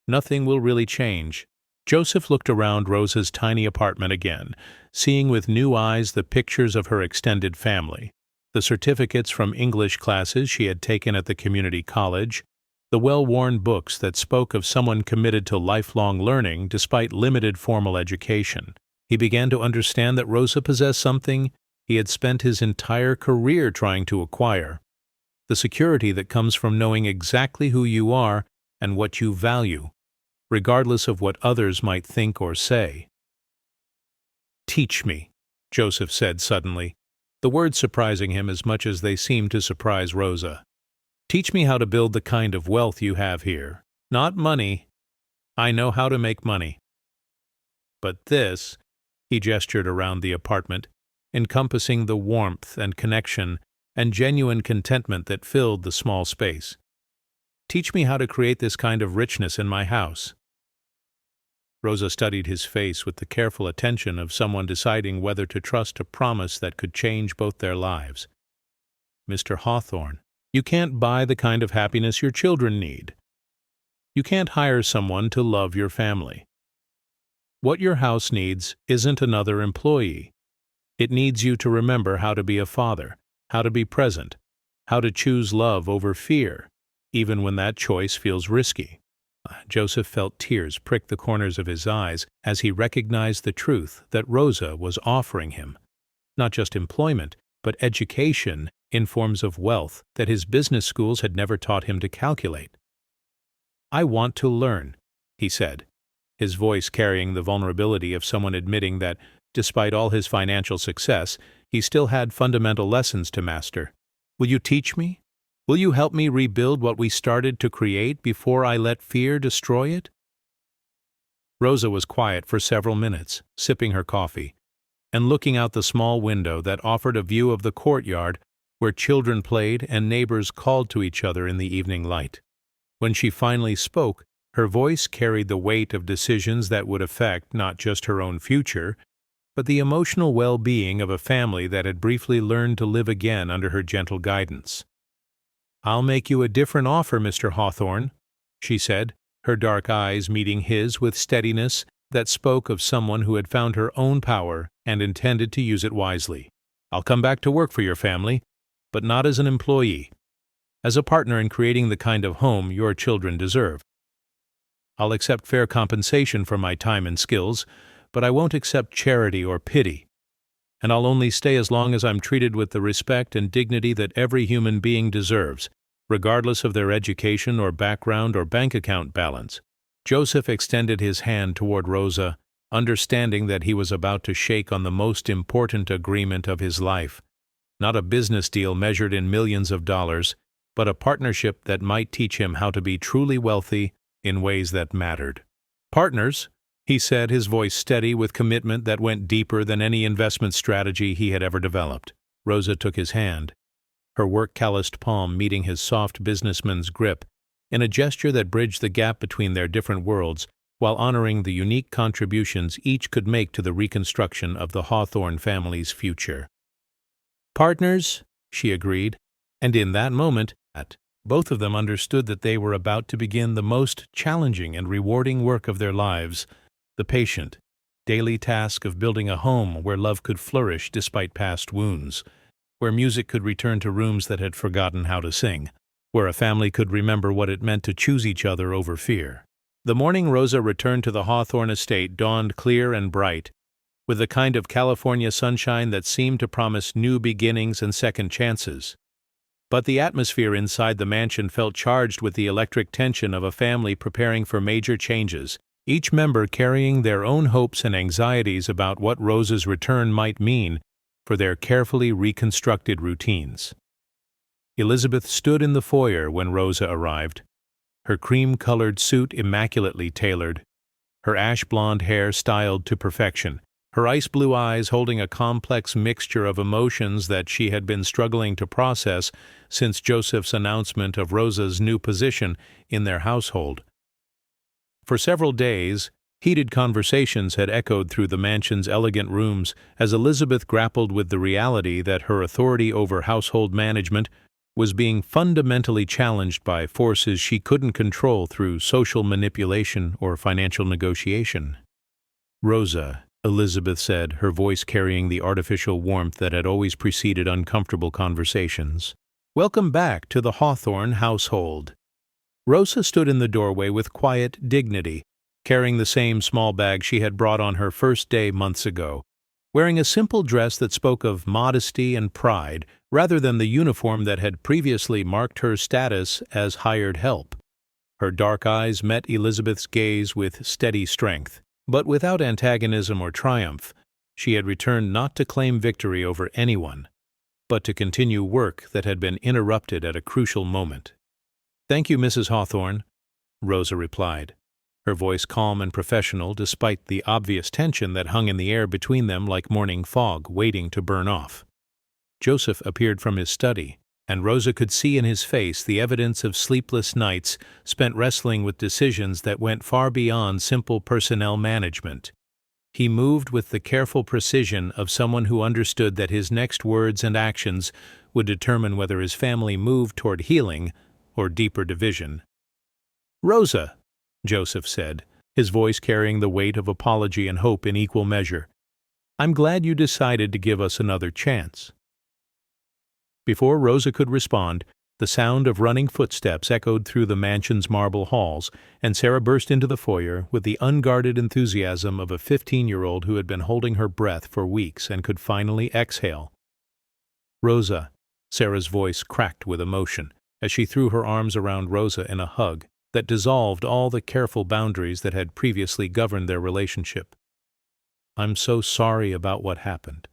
nothing will really change." Joseph looked around Rosa's tiny apartment again, seeing with new eyes the pictures of her extended family, the certificates from English classes she had taken at the community college, the well-worn books that spoke of someone committed to lifelong learning despite limited formal education. He began to understand that Rosa possessed something he had spent his entire career trying to acquire: the security that comes from knowing exactly who you are and what you value, regardless of what others might think or say. "Teach me," Joseph said suddenly, the words surprising him as much as they seemed to surprise Rosa. "Teach me how to build the kind of wealth you have here. Not money. I know how to make money. But this," he gestured around the apartment, encompassing the warmth and connection and genuine contentment that filled the small space. "Teach me how to create this kind of richness in my house." Rosa studied his face with the careful attention of someone deciding whether to trust a promise that could change both their lives. "Mr. Hawthorne, you can't buy the kind of happiness your children need. You can't hire someone to love your family. What your house needs isn't another employee. It needs you to remember how to be a father, how to be present, how to choose love over fear, even when that choice feels risky." Joseph felt tears prick the corners of his eyes as he recognized the truth that Rosa was offering him. Not just employment, but education in forms of wealth that his business schools had never taught him to calculate. "I want to learn," he said, his voice carrying the vulnerability of someone admitting that, despite all his financial success, he still had fundamental lessons to master. "Will you teach me? Will you help me rebuild what we started to create before I let fear destroy it?" Rosa was quiet for several minutes, sipping her coffee, and looking out the small window that offered a view of the courtyard where children played and neighbors called to each other in the evening light. When she finally spoke, her voice carried the weight of decisions that would affect not just her own future, but the emotional well-being of a family that had briefly learned to live again under her gentle guidance. "I'll make you a different offer, Mr. Hawthorne," she said, her dark eyes meeting his with steadiness that spoke of someone who had found her own power and intended to use it wisely. "I'll come back to work for your family, but not as an employee. As a partner in creating the kind of home your children deserve. I'll accept fair compensation for my time and skills, but I won't accept charity or pity. And I'll only stay as long as I'm treated with the respect and dignity that every human being deserves, regardless of their education or background or bank account balance." Joseph extended his hand toward Rosa, understanding that he was about to shake on the most important agreement of his life. Not a business deal measured in millions of dollars, but a partnership that might teach him how to be truly wealthy in ways that mattered. "Partners," he said, his voice steady with commitment that went deeper than any investment strategy he had ever developed. Rosa took his hand, her work-calloused palm meeting his soft businessman's grip, in a gesture that bridged the gap between their different worlds while honoring the unique contributions each could make to the reconstruction of the Hawthorne family's future. "Partners," she agreed, and in that moment, both of them understood that they were about to begin the most challenging and rewarding work of their lives, the patient, daily task of building a home where love could flourish despite past wounds. where music could return to rooms that had forgotten how to sing, where a family could remember what it meant to choose each other over fear. The morning Rosa returned to the Hawthorne estate dawned clear and bright, with the kind of California sunshine that seemed to promise new beginnings and second chances. But the atmosphere inside the mansion felt charged with the electric tension of a family preparing for major changes, each member carrying their own hopes and anxieties about what Rosa's return might mean for their carefully reconstructed routines. Elizabeth stood in the foyer when Rosa arrived, her cream-colored suit immaculately tailored, her ash-blonde hair styled to perfection, her ice-blue eyes holding a complex mixture of emotions that she had been struggling to process since Joseph's announcement of Rosa's new position in their household. For several days, heated conversations had echoed through the mansion's elegant rooms as Elizabeth grappled with the reality that her authority over household management was being fundamentally challenged by forces she couldn't control through social manipulation or financial negotiation. "Rosa," Elizabeth said, her voice carrying the artificial warmth that had always preceded uncomfortable conversations. "Welcome back to the Hawthorne household." Rosa stood in the doorway with quiet dignity, carrying the same small bag she had brought on her first day months ago, wearing a simple dress that spoke of modesty and pride rather than the uniform that had previously marked her status as hired help. Her dark eyes met Elizabeth's gaze with steady strength, but without antagonism or triumph. She had returned not to claim victory over anyone, but to continue work that had been interrupted at a crucial moment. "Thank you, Mrs. Hawthorne," Rosa replied, her voice calm and professional despite the obvious tension that hung in the air between them like morning fog waiting to burn off. Joseph appeared from his study, and Rosa could see in his face the evidence of sleepless nights spent wrestling with decisions that went far beyond simple personnel management. He moved with the careful precision of someone who understood that his next words and actions would determine whether his family moved toward healing or deeper division. "Rosa," Joseph said, his voice carrying the weight of apology and hope in equal measure, "I'm glad you decided to give us another chance." Before Rosa could respond, the sound of running footsteps echoed through the mansion's marble halls, and Sarah burst into the foyer with the unguarded enthusiasm of a 15-year-old who had been holding her breath for weeks and could finally exhale. "Rosa," Sarah's voice cracked with emotion as she threw her arms around Rosa in a hug that dissolved all the careful boundaries that had previously governed their relationship. "I'm so sorry about what happened.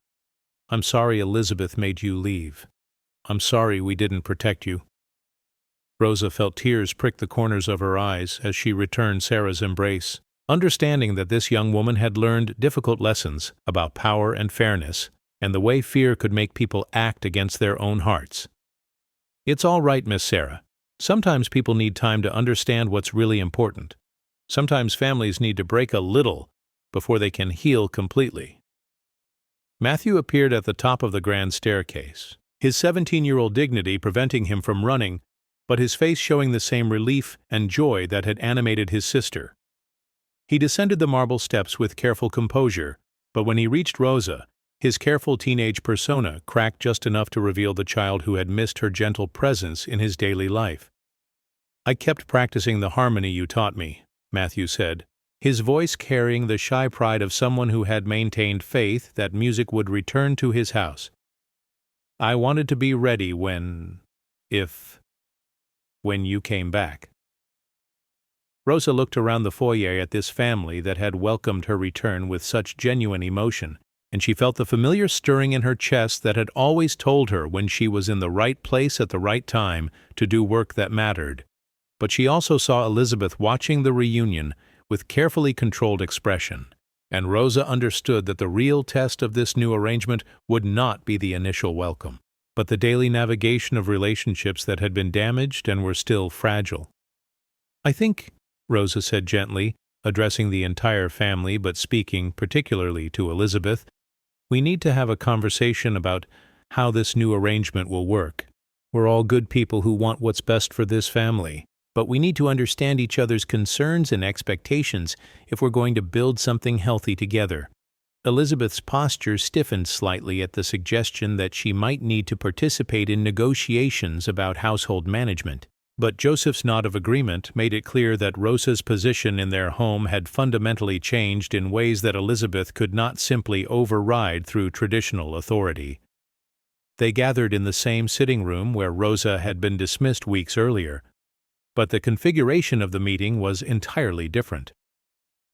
I'm sorry Elizabeth made you leave. I'm sorry we didn't protect you." Rosa felt tears prick the corners of her eyes as she returned Sarah's embrace, understanding that this young woman had learned difficult lessons about power and fairness and the way fear could make people act against their own hearts. "It's all right, Miss Sarah. Sometimes people need time to understand what's really important. Sometimes families need to break a little before they can heal completely." Matthew appeared at the top of the grand staircase, his 17-year-old dignity preventing him from running, but his face showing the same relief and joy that had animated his sister. He descended the marble steps with careful composure, but when he reached Rosa, his careful teenage persona cracked just enough to reveal the child who had missed her gentle presence in his daily life. "I kept practicing the harmony you taught me," Matthew said, his voice carrying the shy pride of someone who had maintained faith that music would return to his house. "I wanted to be ready when you came back." Rosa looked around the foyer at this family that had welcomed her return with such genuine emotion, and she felt the familiar stirring in her chest that had always told her when she was in the right place at the right time to do work that mattered. But she also saw Elizabeth watching the reunion with carefully controlled expression, and Rosa understood that the real test of this new arrangement would not be the initial welcome, but the daily navigation of relationships that had been damaged and were still fragile. "I think," Rosa said gently, addressing the entire family but speaking particularly to Elizabeth, "we need to have a conversation about how this new arrangement will work. We're all good people who want what's best for this family, but we need to understand each other's concerns and expectations if we're going to build something healthy together. Elizabeth's posture stiffened slightly at the suggestion that she might need to participate in negotiations about household management. But Joseph's nod of agreement made it clear that Rosa's position in their home had fundamentally changed in ways that Elizabeth could not simply override through traditional authority. They gathered in the same sitting room where Rosa had been dismissed weeks earlier, but the configuration of the meeting was entirely different.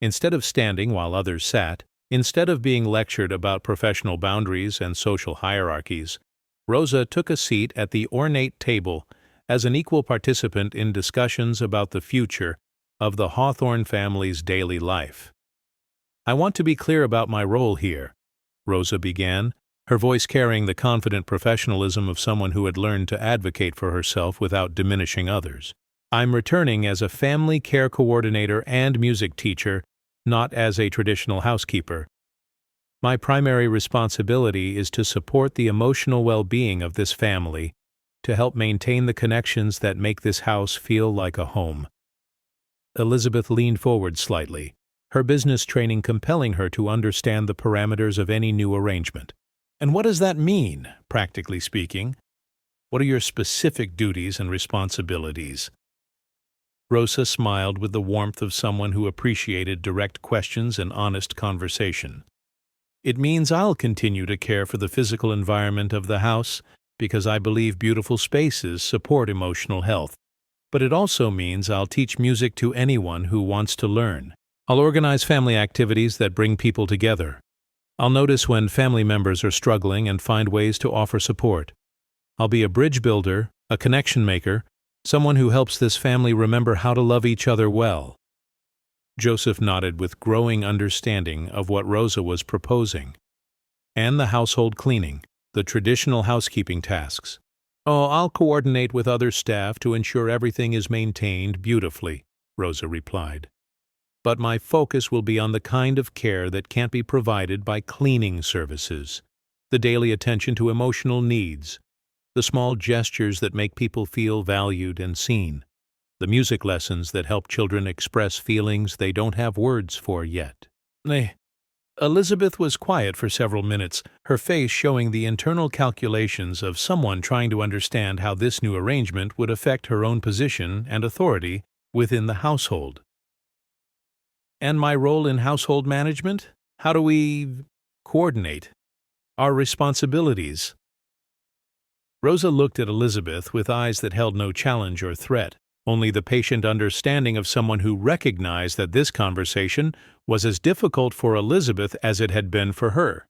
Instead of standing while others sat, instead of being lectured about professional boundaries and social hierarchies, Rosa took a seat at the ornate table as an equal participant in discussions about the future of the Hawthorne family's daily life. "I want to be clear about my role here," Rosa began, her voice carrying the confident professionalism of someone who had learned to advocate for herself without diminishing others. "I'm returning as a family care coordinator and music teacher, not as a traditional housekeeper. My primary responsibility is to support the emotional well-being of this family, to help maintain the connections that make this house feel like a home." Elizabeth leaned forward slightly, her business training compelling her to understand the parameters of any new arrangement. "And what does that mean, practically speaking? What are your specific duties and responsibilities?" Rosa smiled with the warmth of someone who appreciated direct questions and honest conversation. "It means I'll continue to care for the physical environment of the house, because I believe beautiful spaces support emotional health. But it also means I'll teach music to anyone who wants to learn. I'll organize family activities that bring people together. I'll notice when family members are struggling and find ways to offer support. I'll be a bridge builder, a connection maker, someone who helps this family remember how to love each other well." Joseph nodded with growing understanding of what Rosa was proposing. "And the household cleaning, the traditional housekeeping tasks. Oh, I'll coordinate with other staff to ensure everything is maintained beautifully," Rosa replied. "But my focus will be on the kind of care that can't be provided by cleaning services, the daily attention to emotional needs, the small gestures that make people feel valued and seen, the music lessons that help children express feelings they don't have words for yet." Elizabeth was quiet for several minutes, her face showing the internal calculations of someone trying to understand how this new arrangement would affect her own position and authority within the household. "And my role in household management? How do we coordinate our responsibilities?" Rosa looked at Elizabeth with eyes that held no challenge or threat, only the patient understanding of someone who recognized that this conversation was as difficult for Elizabeth as it had been for her.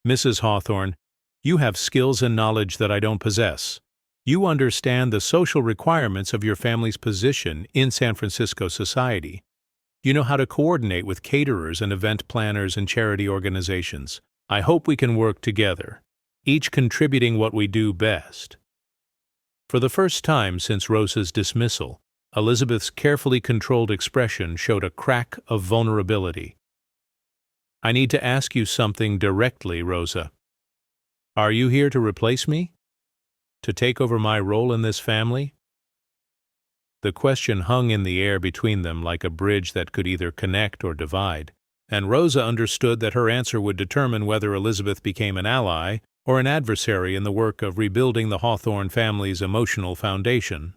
"Mrs. Hawthorne, you have skills and knowledge that I don't possess. You understand the social requirements of your family's position in San Francisco society. You know how to coordinate with caterers and event planners and charity organizations. I hope we can work together, each contributing what we do best." For the first time since Rosa's dismissal, Elizabeth's carefully controlled expression showed a crack of vulnerability. "I need to ask you something directly, Rosa. Are you here to replace me? To take over my role in this family?" The question hung in the air between them like a bridge that could either connect or divide, and Rosa understood that her answer would determine whether Elizabeth became an ally or an adversary in the work of rebuilding the Hawthorne family's emotional foundation.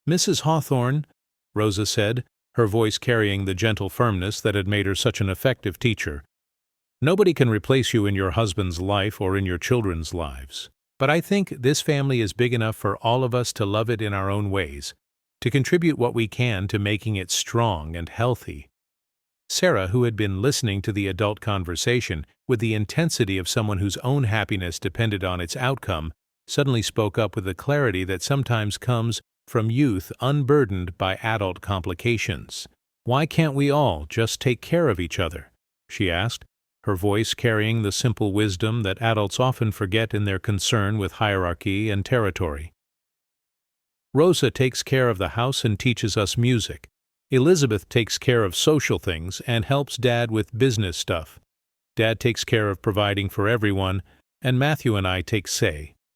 "Mrs. Hawthorne," Rosa said, her voice carrying the gentle firmness that had made her such an effective teacher, "nobody can replace you in your husband's life or in your children's lives. But I think this family is big enough for all of us to love it in our own ways, to contribute what we can to making it strong and healthy." Sarah, who had been listening to the adult conversation with the intensity of someone whose own happiness depended on its outcome, suddenly spoke up with the clarity that sometimes comes from youth unburdened by adult complications. "Why can't we all just take care of each other?" she asked, her voice carrying the simple wisdom that adults often forget in their concern with hierarchy and territory. "Rosa takes care of the house and teaches us music. Elizabeth takes care of social things and helps Dad with business stuff. Dad takes care of providing for everyone, and Matthew and I take say.